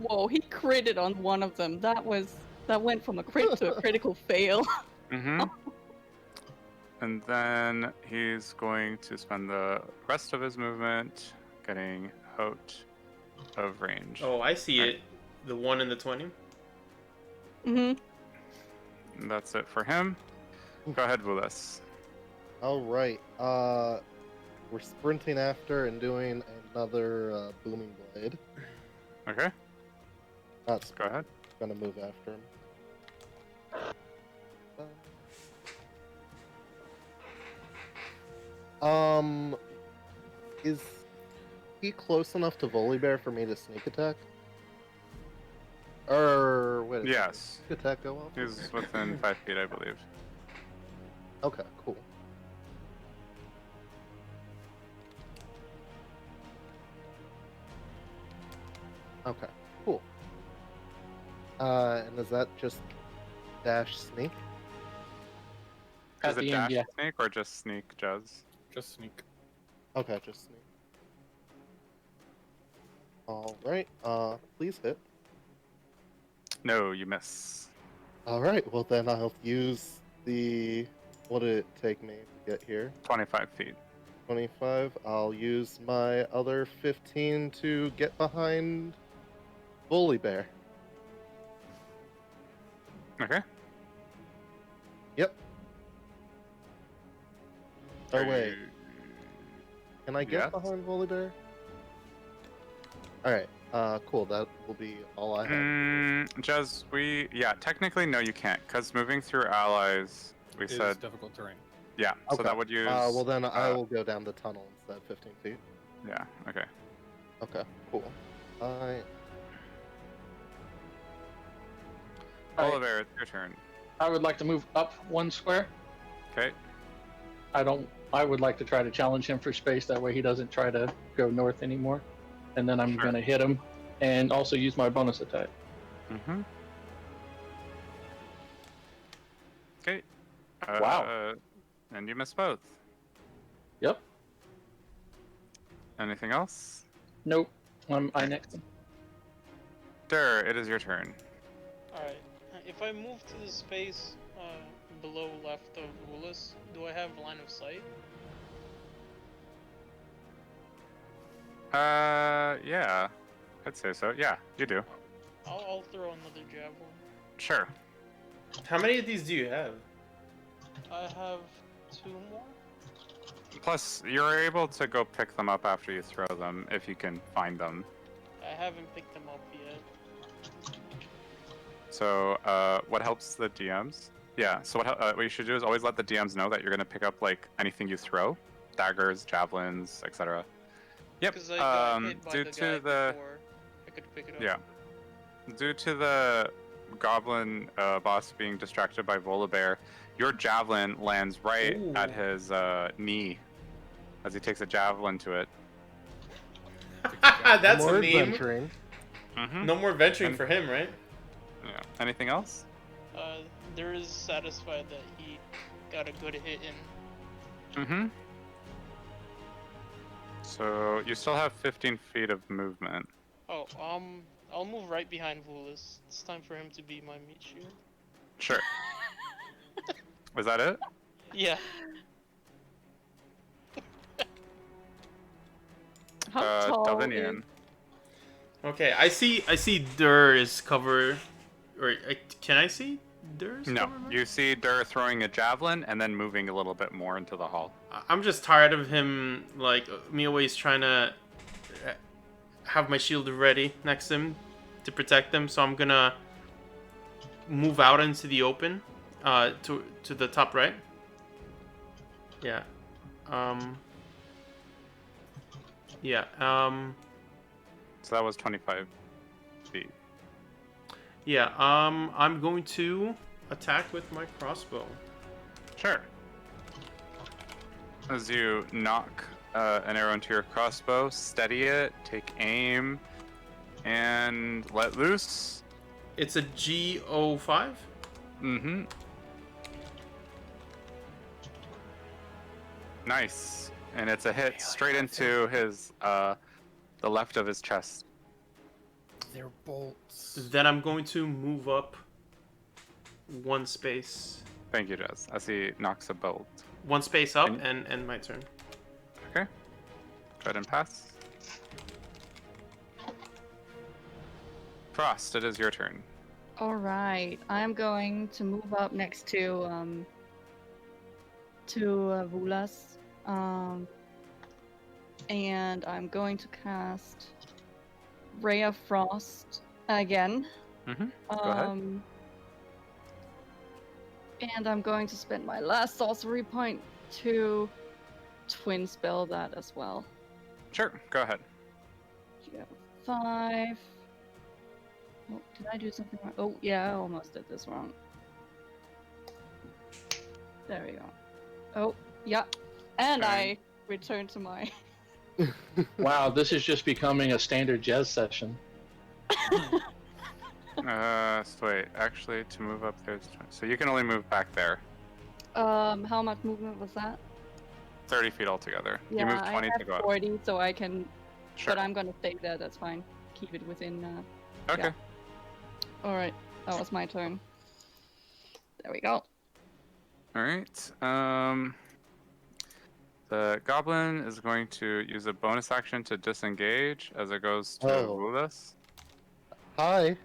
Whoa, he critted on one of them. That went from a crit to a critical fail. Mm-hmm. And then he's going to spend the rest of his movement getting out of range. Oh, I see Right. it. The 1 and the 20. Mm-hmm. And that's it for him. Go ahead, Vulis. All right. We're sprinting after and doing another booming blade. Okay, That's go ahead. gonna move after him. Is he close enough to Volibear for me to sneak attack? Or wait. Yes. Sneak attack go off? He's within 5 feet, I believe. Okay, cool. Okay, cool. And is that just dash sneak? At Is it the dash end, yeah. sneak or just sneak, Jez? Just sneak. Okay, just sneak. Alright, please hit. No, you miss. Alright, well then I'll use the... What did it take me to get here? 25 feet. 25. I'll use my other 15 to get behind Volibear. Okay. Yep. Oh Are wait, you- can I get Yes. behind Volibear? Alright, cool, that will be all I have. Jez, yeah, technically no, you can't, because moving through allies, we It is said, difficult terrain. yeah, so Okay. that would use. Well then I uh, will go down the tunnel instead, 15 feet. Yeah. Okay. Okay, cool. Alright. Oliver, it's your turn. I would like to move up 1 square. Okay. I would like to try to challenge him for space. That way he doesn't try to go north anymore. And then I'm Sure. going to hit him and also use my bonus attack. Mm-hmm. Wow. And you missed both. Yep. Anything else? Nope. I next. Dur, it is your turn. Alright. If I move to the space below left of Willis, do I have line of sight? Yeah. I'd say so. Yeah, you do. I'll throw another javelin. Sure. How many of these do you have? I have 2 more. Plus, you're able to go pick them up after you throw them, if you can find them. I haven't picked them up yet. So, what helps the DMs? Yeah, so what you should do is always let the DMs know that you're going to pick up, like, anything you throw. Daggers, javelins, etc. Yep, Because I got hit by due the to guy the... before I could pick it up. Yeah. Due to the goblin boss being distracted by Volibear, your javelin lands right Ooh. at his knee as he takes a javelin to it. That's More a meme. adventuring. Mm-hmm. No more venturing And- for him, right? Yeah. Anything else? There is satisfied that he got a good hit in. Mm-hmm. So you still have 15 feet of movement. Oh, I'll move right behind Vulis. It's time for him to be my meat shield. Sure. Was that it? Yeah. How tall Dalvinian. Okay, I see Dur is cover, or can I see Dur's No, cover? you see Dur throwing a javelin and then moving a little bit more into the hall. I'm just tired of him, like, me always trying to have my shield ready next to him to protect him, so I'm gonna move out into the open, to the top right. Yeah. Yeah, So that was 25 feet. yeah, I'm going to attack with my crossbow. Sure. As you knock an arrow into your crossbow, steady it, take aim, and let loose. It's a G05. Mm-hmm. Nice. And it's a hit straight into his, the left of his chest. They're bolts. Then I'm going to move up one space. Thank you, Jez. As he knocks a bolt. One space up And- and my turn. Okay. Go ahead and pass. Frost, it is your turn. All right, I'm going to move up next to Vulas, and I'm going to cast Ray of Frost again. Mm-hmm. Go ahead. And I'm going to spend my last sorcery point to twin spell that as well. Sure, go ahead. Yeah, 5. Oh, did I do something wrong? Oh, yeah, I almost did this wrong. There we go. Oh, yeah. And I return to my... Wow, this is just becoming a standard jazz session. So wait, actually, to move up there's... So you can only move back there. How much movement was that? 30 feet altogether. Yeah, you move 20 I to have go up. 40, so I can... Sure. But I'm gonna stay there, that's fine. Keep it within... Okay. yeah. Alright, that was my turn. There we go. Alright. The goblin is going to use a bonus action to disengage as it goes to Wulis. Hi.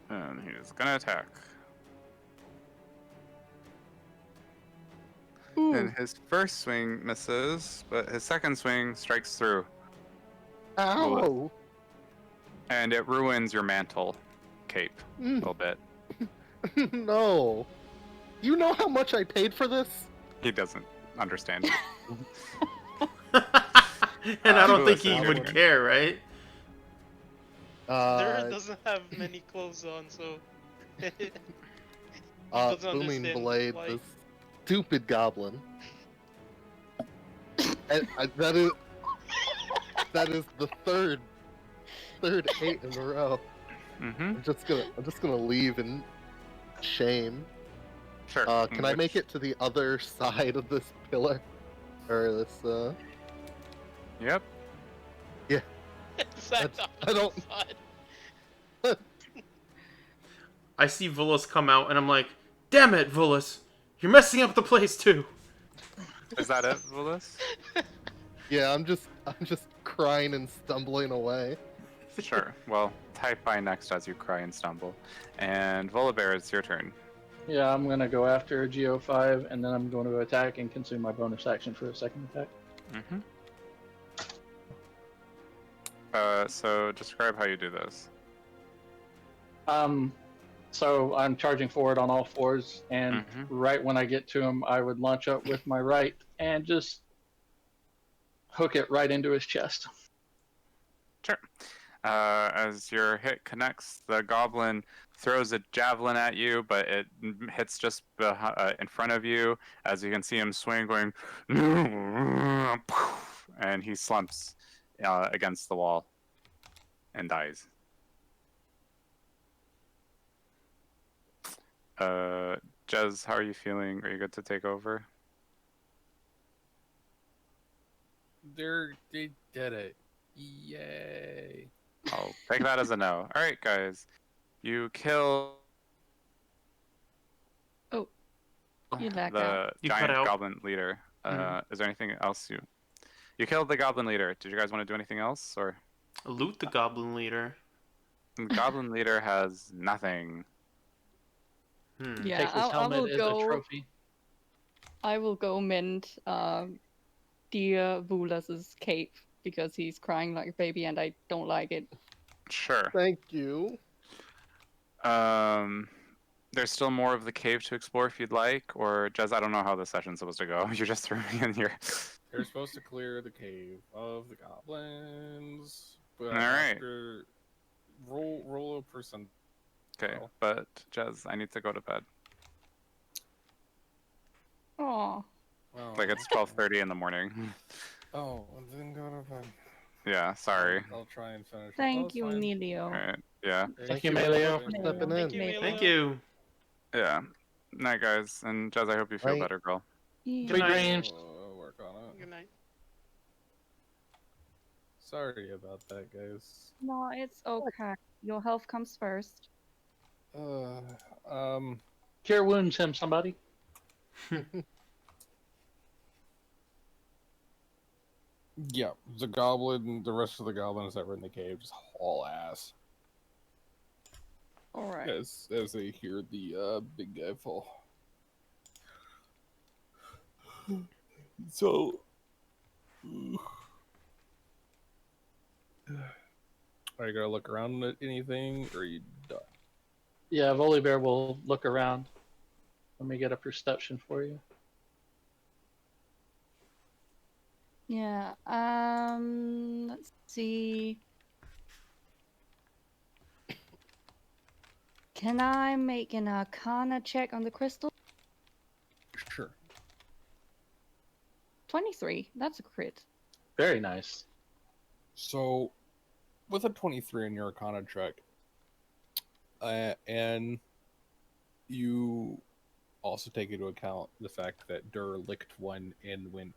And he's gonna attack. And his first swing misses, but his second swing strikes through. Ow. And it ruins your mantle cape a little bit. No. You know how much I paid for this? He doesn't understand. And I don't think Lewis, he would care, right? There doesn't have many clothes on, so. He doesn't Booming understand Blade, life. this stupid goblin. And that is the third 8 in a row. Mm-hmm. I'm just gonna leave in shame. Sure. Can I make it to the other side of this pillar? Or this, Yep. Exact I don't- opposite side. I see Vullis come out, and I'm like, damn it, Vullis! You're messing up the place, too! Is that it, Willis? Yeah, I'm just crying and stumbling away. Sure. Well, type I next as you cry and stumble. And Volibear, it's your turn. Yeah, I'm gonna go after Geo5, and then I'm going to attack and consume my bonus action for a second attack. Mm-hmm. So describe how you do this. So I'm charging forward on all fours, and Mhm. right when I get to him, I would launch up with my right and just hook it right into his chest. Sure. As your hit connects, the goblin throws a javelin at you, but it hits just in front of you. As you can see him swing, going, and he slumps against the wall and dies. Jez, how are you feeling? Are you good to take over? They did it. Yay. I'll take that as a no. All right, guys. You kill You lagged the out. You cut giant out. goblin leader. Is there anything else you killed the goblin leader? Did you guys want to do anything else, or Loot the goblin leader. the goblin leader has nothing? Yeah, Takes his I helmet will as go. a trophy. I will go mend dear Vulas's cape because he's crying like a baby and I don't like it. Sure. Thank you. There's still more of the cave to explore if you'd like, or Jez, I don't know how the session's supposed to go. You just threw me in here. They're supposed to clear the cave of the goblins. But Alright. after roll a person. Okay, Well. but Jez, I need to go to bed. Oh, Oh. Like it's 12:30 in the morning. Oh, and then go to bed. Yeah, sorry. I'll try and finish. it. thank That's you, fine. Emilio. Alright, yeah. Thank you, very Melio. much for stepping Melio. in. Thank you, Melio. Thank you. Yeah. Night, guys. And Jez, I hope you feel Night. better, girl. Yeah. Sweet night. dreams. I'll work on it. Good night. Sorry about that, guys. No, it's okay. Your health comes first. Cure wounds him, somebody. Yeah, the rest of the goblins that were in the cave just haul ass All right. as they hear the big guy fall. So, are you gonna look around at anything, or are you done? Yeah, Volibear will look around. Let me get a perception for you. Yeah. Let's see. Can I make an Arcana check on the crystal? Sure. 23. That's a crit. Very nice. So, with a 23 in your Arcana check, and you also take into account the fact that Dur licked one and went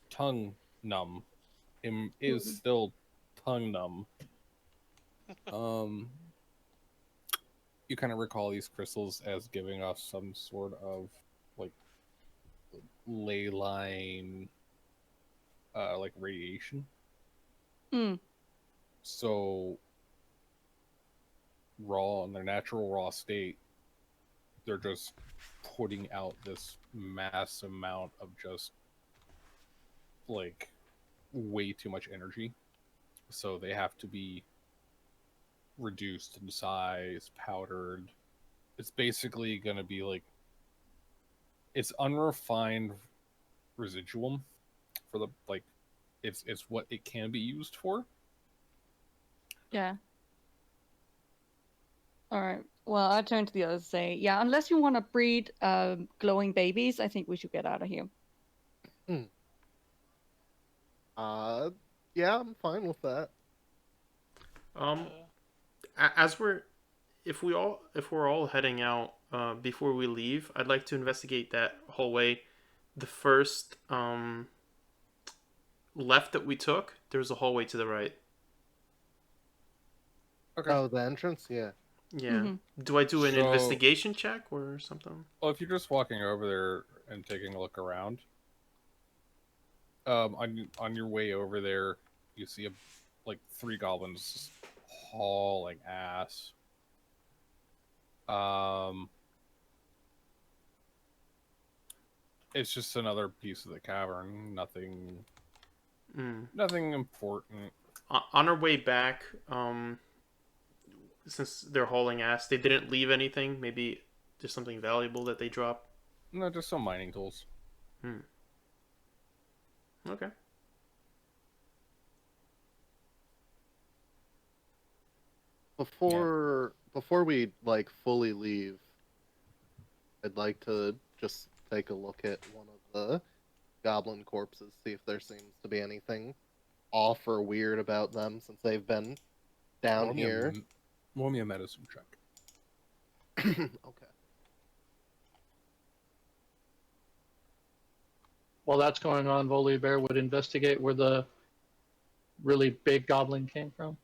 tongue numb, is still tongue numb. You kind of recall these crystals as giving off some sort of like ley line, like radiation. Mm. So raw in their natural raw state, they're just putting out this mass amount of just like way too much energy. So they have to be reduced in size, powdered. It's basically going to be like it's unrefined residuum for the like it's what it can be used for. Yeah. All right. Well, I turn to the others and say, yeah, unless you want to breed glowing babies, I think we should get out of here. Yeah, I'm fine with that. As we're if we're all heading out, before we leave, I'd like to investigate that hallway. The first left that we took, there's a hallway to the right. Okay. Oh, the entrance? Yeah. Yeah. Do I do an So- investigation check or something? Well, if you're just walking over there and taking a look around, on your way over there, you see like 3 goblins just hauling ass. It's just another piece of the cavern. Nothing important. On our way back, since they're hauling ass, they didn't leave anything. Maybe there's something valuable that they dropped. No, just some mining tools. Okay. Before we like fully leave, I'd like to just take a look at one of the goblin corpses, see if there seems to be anything off or weird about them since they've been down here. Roll me a medicine check. Okay. While that's going on, Volibear would investigate where the really big goblin came from.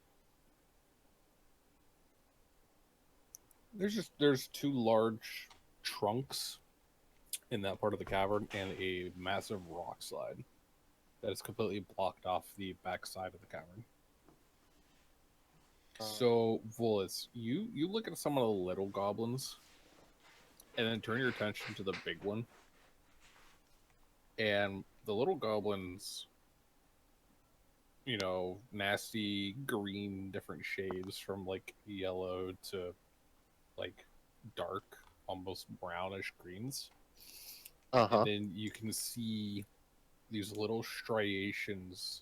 There's 2 large trunks in that part of the cavern and a massive rock slide that is completely blocked off the back side of the cavern. So, Volus, you look at some of the little goblins and then turn your attention to the big one. And the little goblins, you know, nasty green, different shades from like yellow to like dark, almost brownish greens. Uh-huh. And then you can see these little striations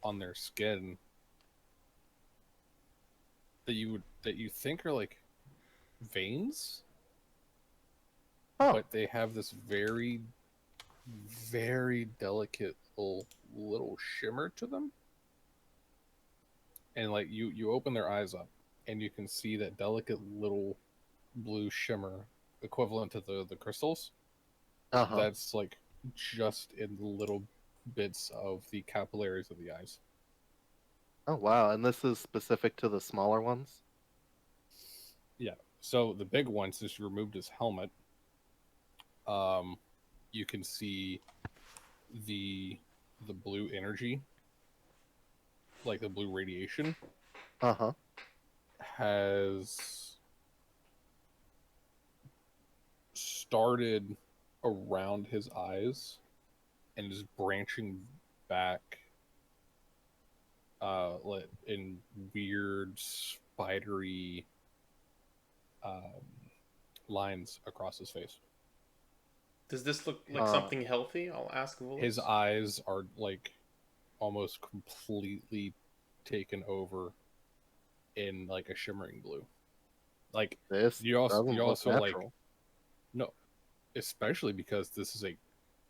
on their skin that you think are like veins, but they have this very, very delicate little shimmer to them. And like you open their eyes up, and you can see that delicate little blue shimmer equivalent to the crystals. Uh-huh. That's like just in the little bits of the capillaries of the eyes. Oh wow, and this is specific to the smaller ones? Yeah. So the big one, since you removed his helmet, you can see the blue energy, like the blue radiation, Uh-huh. has started around his eyes and is branching back in weird spidery lines across his face. Does this look like something healthy? I'll ask Volus. His eyes are like almost completely taken over in like a shimmering blue. Like This you also doesn't look like natural. no, especially because this is a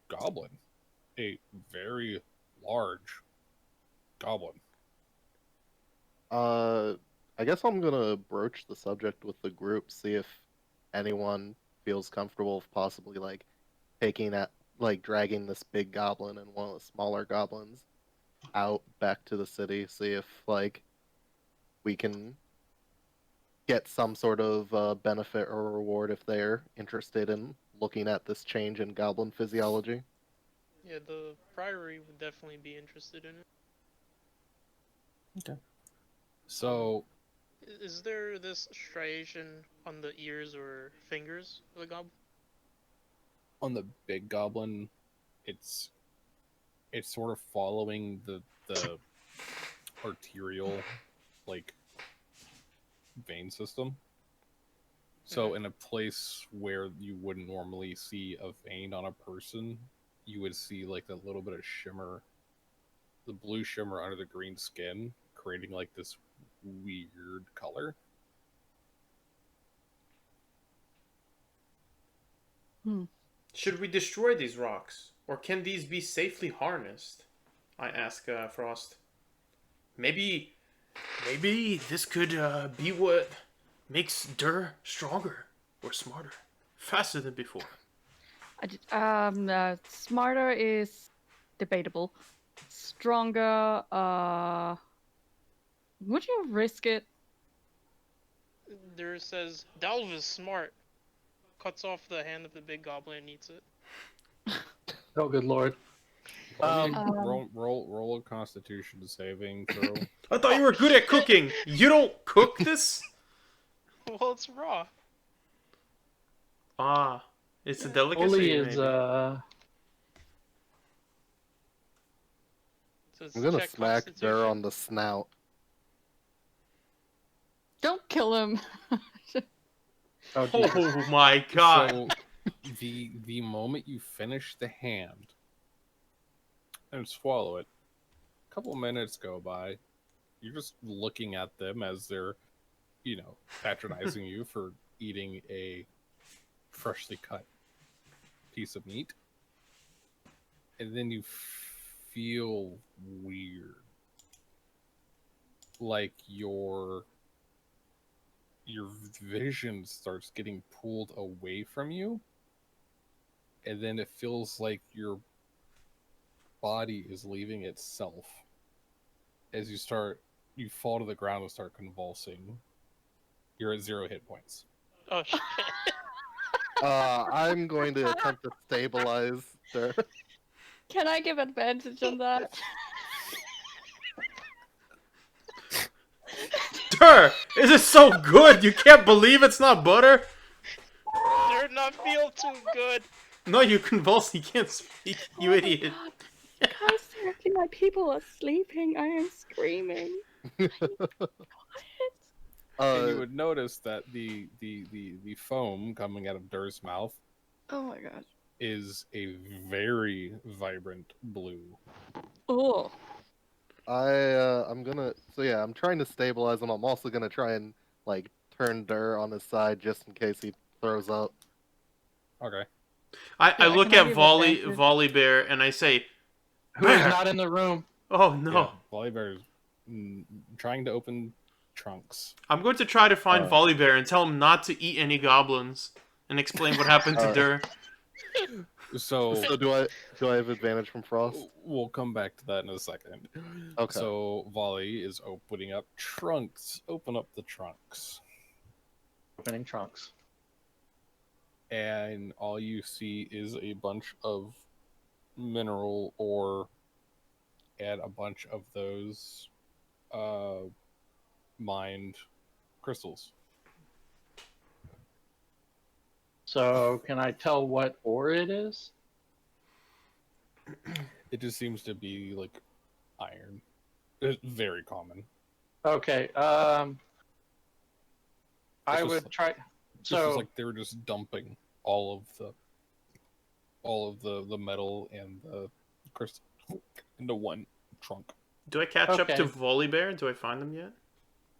goblin, a very large goblin. I guess I'm gonna broach the subject with the group, see if anyone feels comfortable of possibly like taking that, like dragging this big goblin and one of the smaller goblins out back to the city, see if like we can get some sort of benefit or reward if they're interested in looking at this change in goblin physiology. Yeah, the Priory would definitely be interested in it. Okay. So Is there this striation on the ears or fingers of the goblin? on the big goblin, it's sort of following the arterial like vein system. So in a place where you wouldn't normally see a vein on a person, you would see like a little bit of shimmer, the blue shimmer under the green skin, creating like this weird color. Should we destroy these rocks, or can these be safely harnessed? I ask Frost. Maybe this could be what makes Dur stronger. or smarter? Faster than before? Smarter is debatable. Stronger, would you risk it? There says, Delve is smart. Cuts off the hand of the big goblin and eats it. Oh, good lord. Roll a Constitution saving throw. I thought you were good at cooking. You don't cook this? Well, it's raw. Ah, it's a delicacy. Oli is maybe. Says, I'm gonna check smack Dur Constitution. on the snout. Don't kill him. Oh, Jesus. Oh my god. So the moment you finish the hand and swallow it, a couple of minutes go by. You're just looking at them as they're, patronizing you for eating a freshly cut piece of meat. And then you feel weird. Like your vision starts getting pulled away from you. And then it feels like your body is leaving itself. As you fall to the ground and start convulsing. You're at 0 hit points. Oh, shit. I'm going to attempt to stabilize Dur. Can I give advantage on that? Dur, is it so good? You can't believe it's not butter? They're not feel too good. No, you convulse. You can't speak. You idiot. God. Guys, they're acting like people are sleeping. I am screaming. And you would notice that the foam coming out of Dur's mouth Oh my god. is a very vibrant blue. Oh. I'm trying to stabilize him. I'm also gonna try and turn Dur on his side just in case he throws up. Okay. I look can I at give Volley advantage? Volley Bear and I say, Who is Bear. not in the room? Oh no. Yeah, Volibear's trying to open trunks. I'm going to try to find Volley Bear and tell him not to eat any goblins and explain what happened to Dur. So So do I have advantage from Frost? we'll come back to that in a second. Okay. So Volley is opening up trunks. Open up the trunks. Opening trunks. And all you see is a bunch of mineral ore and a bunch of those mined crystals. So, can I tell what ore it is? It just seems to be like iron. It's very common. Okay. I It's just would try. It's just So, like they were just dumping all of the metal and the crystal into one trunk. Do I catch up Okay. to Volley Bear? Do I find them yet?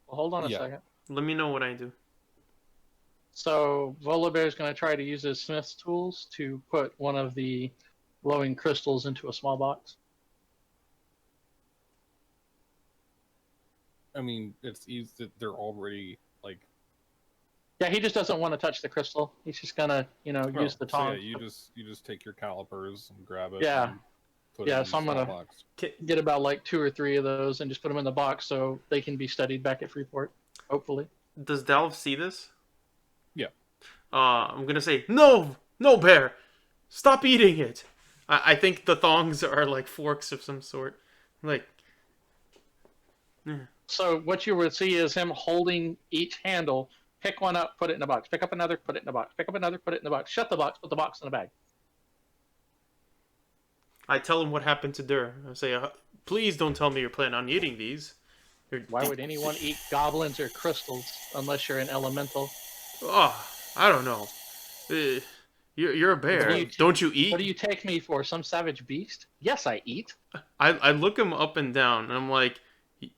hold on a Yeah. second. Let me know what I do. So, Volibear is going to try to use his Smith's tools to put one of the glowing crystals into a small box. I mean, it's easy that they're already like. Yeah, he just doesn't want to touch the crystal. He's just going to, use the So yeah, tongs. you just take your calipers and grab it. Yeah. And put Yeah, it in so I'm the small gonna- box. Get about like 2 or 3 of those and just put them in the box so they can be studied back at Freeport, hopefully. Does Delve see this? Yeah. I'm gonna say, no, Bear, stop eating it. I think the thongs are like forks of some sort. Like, So what you would see is him holding each handle, pick one up, put it in a box, pick up another, put it in a box, pick up another, put it in the box, shut the box, put the box in a bag. I tell him what happened to Dur. I say, please don't tell me you're planning on eating these. Why would anyone eat goblins or crystals unless you're an elemental? Oh, I don't know. You're a bear. What do you- Don't you eat? What do you take me for, some savage beast? Yes, I eat. I look him up and down, and I'm like,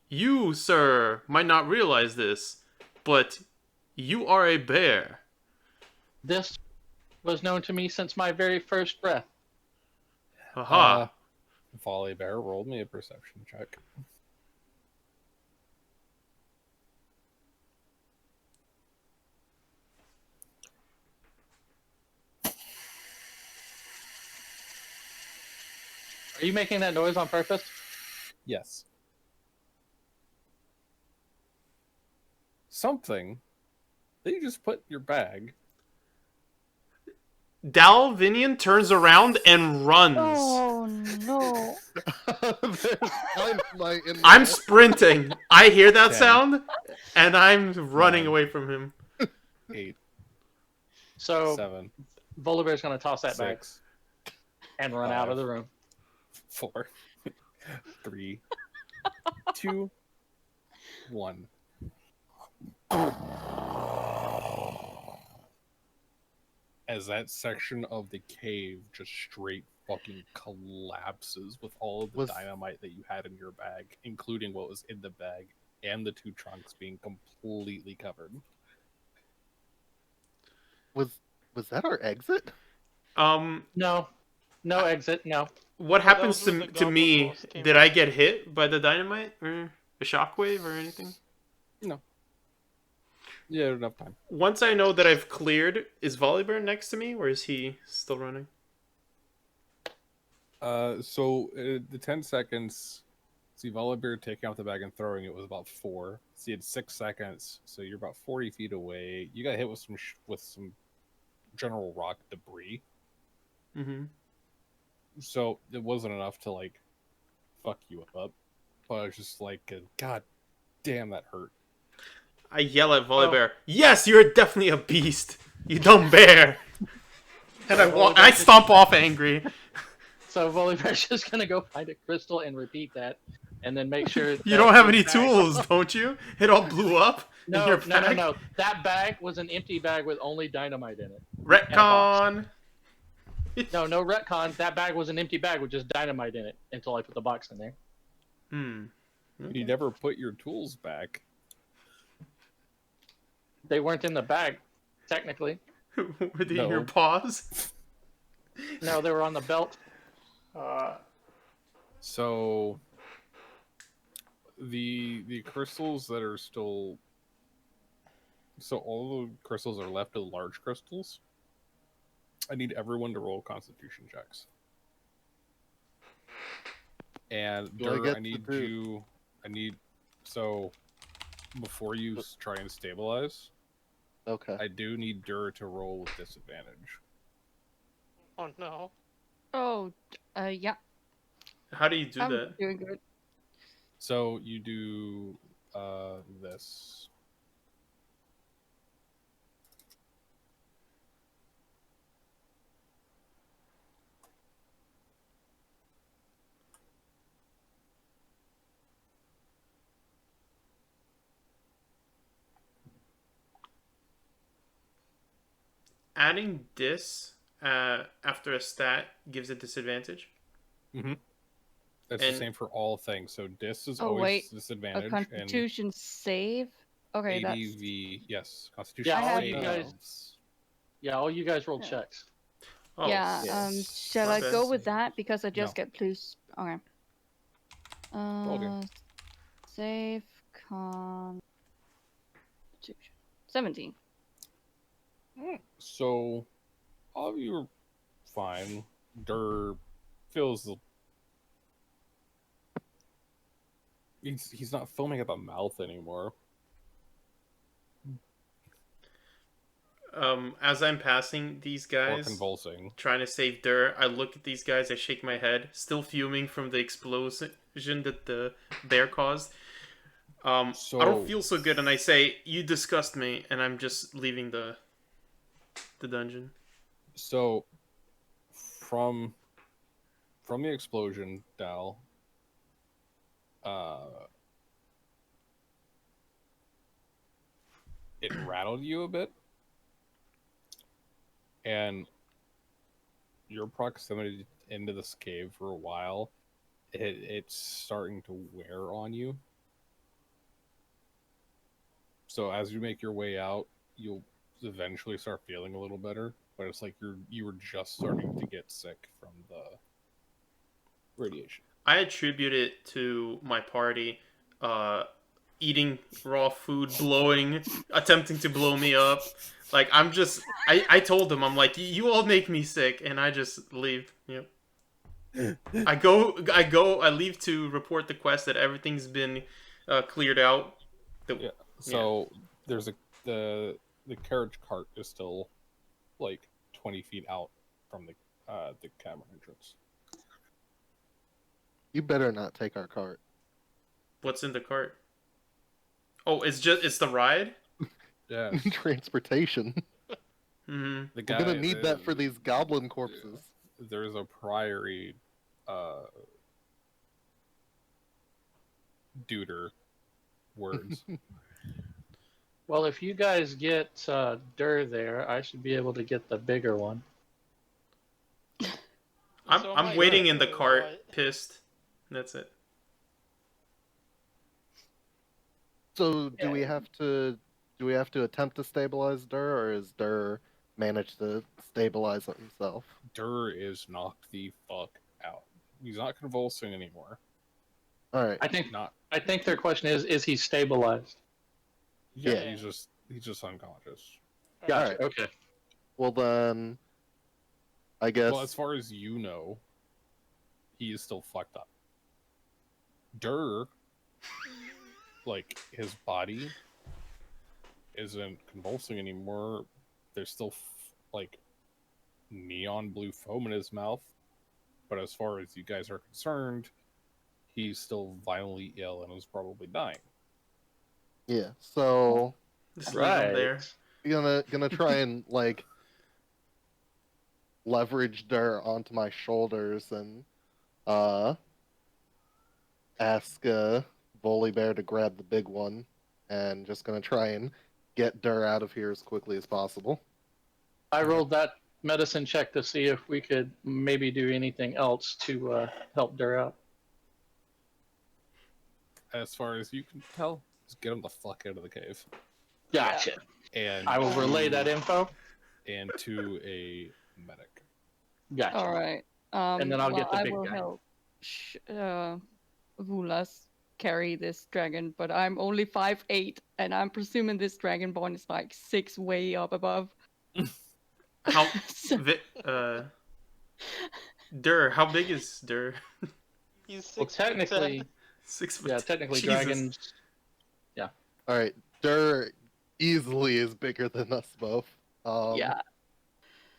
you, sir, might not realize this, but you are a bear. This was known to me since my very first breath. Haha. Volley Bear rolled me a perception check. Are you making that noise on purpose? Yes. Something that you just put in your bag. Dalvinian turns around and runs. Oh no. There's dynamite in I'm there. sprinting. I hear that 10. sound, and I'm running 9. away from him. 8, So 7, Volibear's going to toss that back 6, and run out of the room. 4, 3, 2, 1. As that section of the cave just straight fucking collapses with all of the dynamite that you had in your bag, including what was in the bag and the 2 trunks being completely covered. Was that our exit? No exit. No. What that happens was when the to goblin me? boss came Did out. I get hit by the dynamite or a shockwave or anything? No. Yeah, enough time. Once I know that I've cleared, is Volibear next to me, or is he still running? So the 10 seconds, see Volibear taking out the bag and throwing it was about 4. So you had 6 seconds, so you're about 40 feet away. You got hit with some general rock debris. Mm-hmm. So it wasn't enough to like fuck you up, but I was just like, God damn, that hurt. I yell at Volibear, yes, you're definitely a beast, you dumb bear. And I stomp off angry. So Volibear's just going to go find a crystal and repeat that, and then make sure You don't have any his bag- tools, don't you? It all blew up in No, your no, bag. no. That bag was an empty bag with only dynamite in it. Retcon. No retcon. That bag was an empty bag with just dynamite in it until I put the box in there. Hmm. You never put your tools back. They weren't in the bag, technically. Were they in No. your paws? No, they were on the belt. So the crystals that are still, so all the crystals are left are large crystals. I need everyone to roll Constitution checks. And Dur, I need so before you try and stabilize, Okay. I do need Dur to roll with disadvantage. Oh no. Oh, yeah. How do you do I'm that? doing good. So you do this. Adding dis after a stat gives a disadvantage. Mm-hmm. That's And- the same for all things. So dis is Oh, always wait. A disadvantage. Constitution save. Okay, and that's. ADV, yes, Constitution Yeah, all save. you guys- Yeah, all you guys rolled Yeah. checks. Oh, Yeah. yes. Shall My I bad. go with that because I just No. get plus? Okay. Okay. Save Constitution 17. So all of you are fine. Dur feels he's not foaming at the mouth anymore. As I'm passing these Or guys, convulsing. trying to save Dur, I look at these guys, I shake my head, still fuming from the explosion that the bear caused. I don't feel so good, and I say, "You disgust me," and I'm just leaving the dungeon. So from the explosion, Dal, it rattled you a bit, and your proximity into this cave for a while, it's starting to wear on you. So as you make your way out, you'll eventually start feeling a little better, but it's like you were just starting to get sick from the radiation. I attribute it to my party eating raw food, attempting to blow me up. Like, I told them, I'm like, you all make me sick, and I just leave. Yep. I leave to report the quest that everything's been cleared out. Yeah. So there's the carriage cart is still like 20 feet out from the cavern entrance. You better not take our cart. What's in the cart? Oh, it's the ride? Yeah. Transportation. Mm-hmm. The We're gonna need that for these goblin corpses. There's a priory duder words. Well, if you guys get Dur there, I should be able to get the bigger one. I'm waiting in the cart, pissed. That's it. So do we have to attempt to stabilize Dur, or is Dur managed to stabilize it himself? Dur is knocked the fuck out. He's not convulsing anymore. All right. I think their question is he stabilized? Yeah, Yeah. he's just unconscious. Gotcha. Alright. Okay. Well then, I guess. Well, as far as you know, he is still fucked up. Dur, like, his body isn't convulsing anymore. There's still, like, neon blue foam in his mouth. But as far as you guys are concerned, he's still violently ill and is probably dying. Yeah. So Just leave him there. gonna try and like leverage Dur onto my shoulders and ask Volibear to grab the big one, and just gonna try and get Dur out of here as quickly as possible. I rolled that medicine check to see if we could maybe do anything else to help Dur out. As far as you can tell, just get him the fuck out of the cave. Gotcha. And I will relay that info. And to a medic. Gotcha. All right. And then I'll get the I big will guy. help Vulas carry this dragon, but I'm only 5'8", and I'm presuming this dragonborn is like 6 way up above. How So- Dur, how big is Dur? He's 6 Well, technically, 6 foot. yeah, technically Jesus. dragons. All right, Dur easily is bigger than us both. yeah.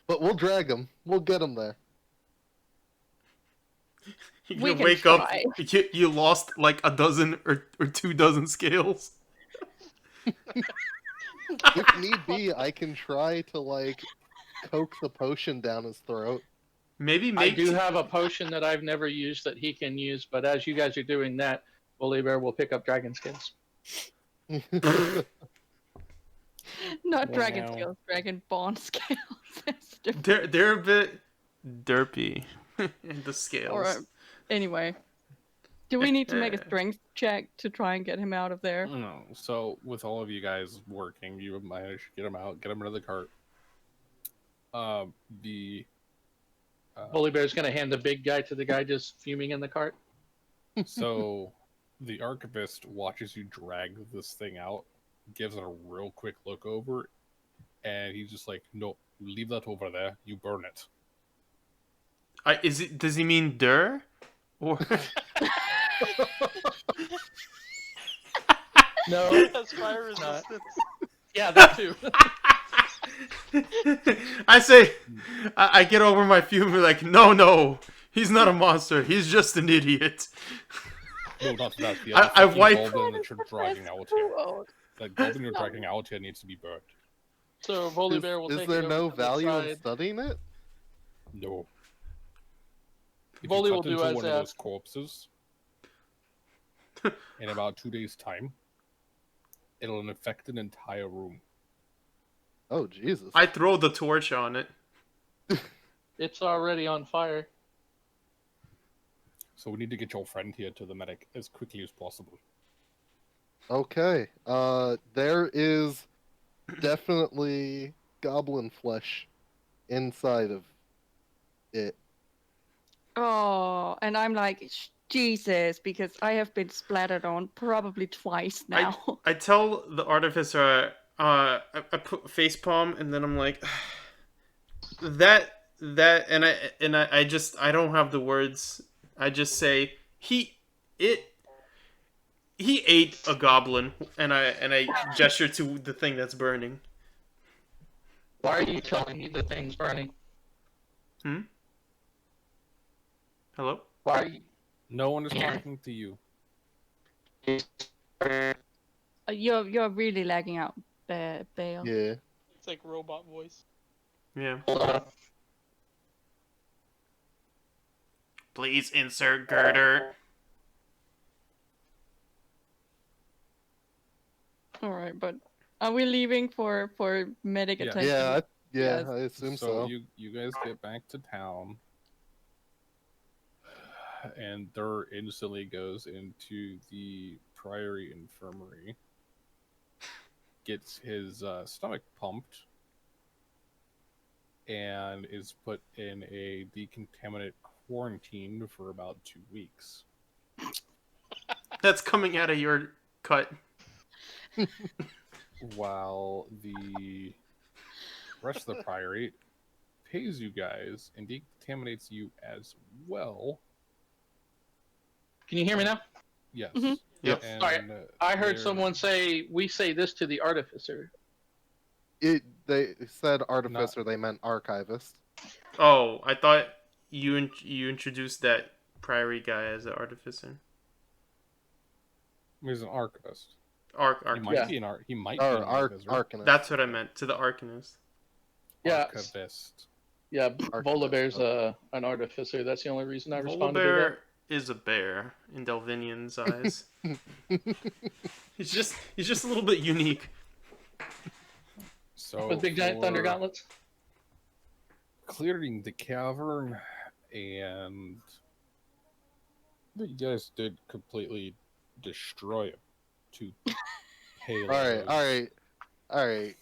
But we'll drag him. We'll get him there. You're We gonna can wake up, try. you lost like a dozen or 2 dozen scales. If need be, I can try to like coax a potion down his throat. Maybe I make do have a potion that I've never used that he can use, but as you guys are doing that, Volibear will pick up dragon scales. Not dragon Wow. scales, dragonborn scales. That's different. they're a bit derpy in the scales. Alright. Anyway, do we need to make a strength check to try and get him out of there? No. So with all of you guys working, you have managed to get him out, get him into the cart. The Volibear's going to hand the big guy to the guy just fuming in the cart. so the archivist watches you drag this thing out, gives it a real quick look over, and he's just like, "No, leave that over there. You burn it." Does he mean Dur? Or No, That's fire resistance. yeah, that too. I say, I get over my fume and be like, no, he's not a monster. He's just an idiot. No, not that. The I other fucking wipe- goblin that you're dragging out here. That goblin you're dragging out here needs to be burnt. So Volibear will Is take there it over no to the value in side. studying it? No. If Volley you will cut do into as one of a- those corpses in about 2 days' time, it'll infect an entire room. Oh Jesus! I throw the torch on it. It's already on fire. So we need to get your friend here to the medic as quickly as possible. Okay. There is definitely goblin flesh inside of it. Oh, and I'm like, Jesus, because I have been splattered on probably twice now. I tell the artificer, I put facepalm, and then I'm like, that that I don't have the words. I just say it he ate a goblin, and I gesture to the thing that's burning. Why are you telling me the thing's burning? Hello? Why are you? No one is talking to you. You're really lagging out, Bale. Yeah. It's like robot voice. Yeah. Hold on. Please insert girder. All right, but are we leaving for medic Yeah. attention? Yeah. Yes. I assume So so. you guys get back to town, and Dur instantly goes into the Priory Infirmary, gets his stomach pumped, and is put in a decontaminate quarantine for about 2 weeks. That's coming out of your cut. While the rest of the Priory pays you guys and decontaminates you as well. Can you hear me now? Yes. Mhm. Yep. And, Sorry, I heard they're- someone say, "We say this to the artificer." They said artificer. They meant archivist. Oh, I thought you introduced that Priory guy as an artificer. He's an archivist. He Arcanist. might Yeah. be an he might Or be an archivist. arcanist. That's what I meant. To the Arcanist. Yeah. Archivist. Yeah, Archivist, Volibear's an artificer. That's the only reason I responded to Volibear that. is a bear in Delvinian's eyes. he's just a little bit unique. So With big giant thunder for gauntlets. clearing the cavern, and you guys did completely destroy it to payloads. All right.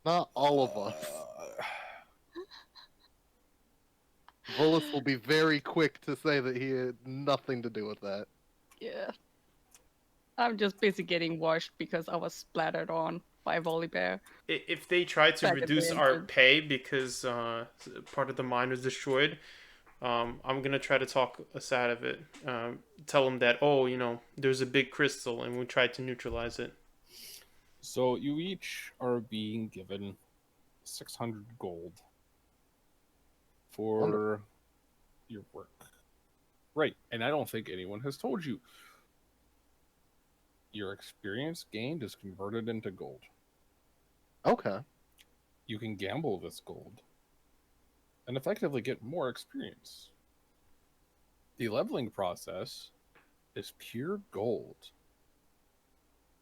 Not all of us. Volus will be very quick to say that he had nothing to do with that. Yeah. I'm just busy getting washed because I was splattered on by Volibear. If they try to Back at reduce the our engine. pay because part of the mine was destroyed, I'm gonna try to talk us out of it. Tell them that there's a big crystal and we tried to neutralize it. So you each are being given 600 gold for Wonderful. your work. Right, and I don't think anyone has told you. Your experience gained is converted into gold. Okay. You can gamble this gold and effectively get more experience. The leveling process is pure gold,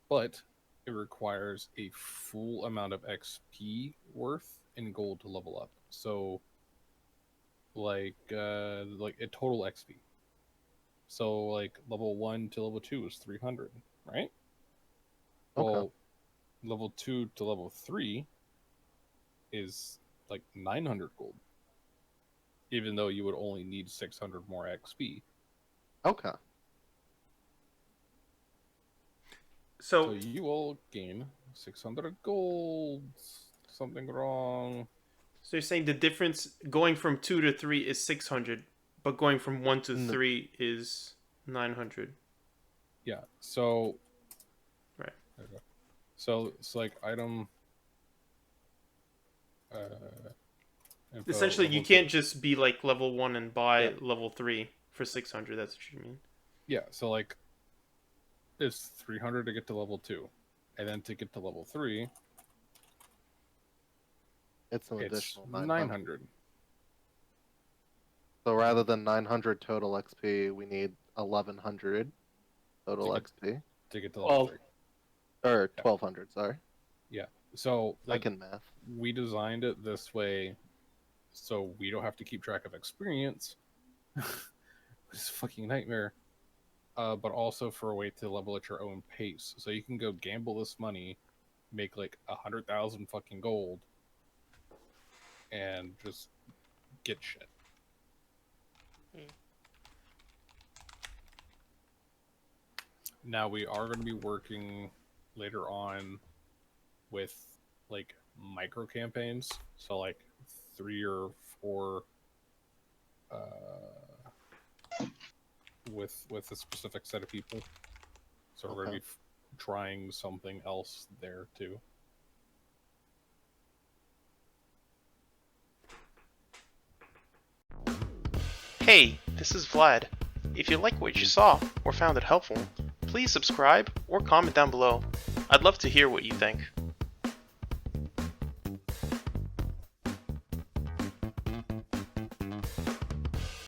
but it requires a full amount of XP worth in gold to level up. So, like a total XP. So, like level 1 to level 2 is 300, right? Okay. Well, level 2 to level 3 is like 900 gold, even though you would only need 600 more XP. Okay. So So you will gain 600 gold. Something wrong. you're saying the difference going from 2 to 3 is 600, but going from 1 to No. 3 is 900. Yeah. So. Right. Okay. So it's like item. Info, Essentially, you level can't 2. just be like level 1 and buy Yeah. level 3 for 600. That's what you mean. Yeah. So like, it's 300 to get to level 2, and then to get to level 3, It's an it's additional 900. So rather than 900 total XP, we need 1100 total To get- XP. to get to level 3. Or 1200, sorry. So I like, can math. we designed it this way so we don't have to keep track of experience. It's a fucking nightmare. But also for a way to level at your own pace. So you can go gamble this money, make like 100,000 fucking gold, and just get shit. Now we are going to be working later on with like micro campaigns. So like 3 or 4 with a specific set of people. So we're going to be trying something else there too. Hey, this is Vlad. If you like what you saw or found it helpful, please subscribe or comment down below. I'd love to hear what you think.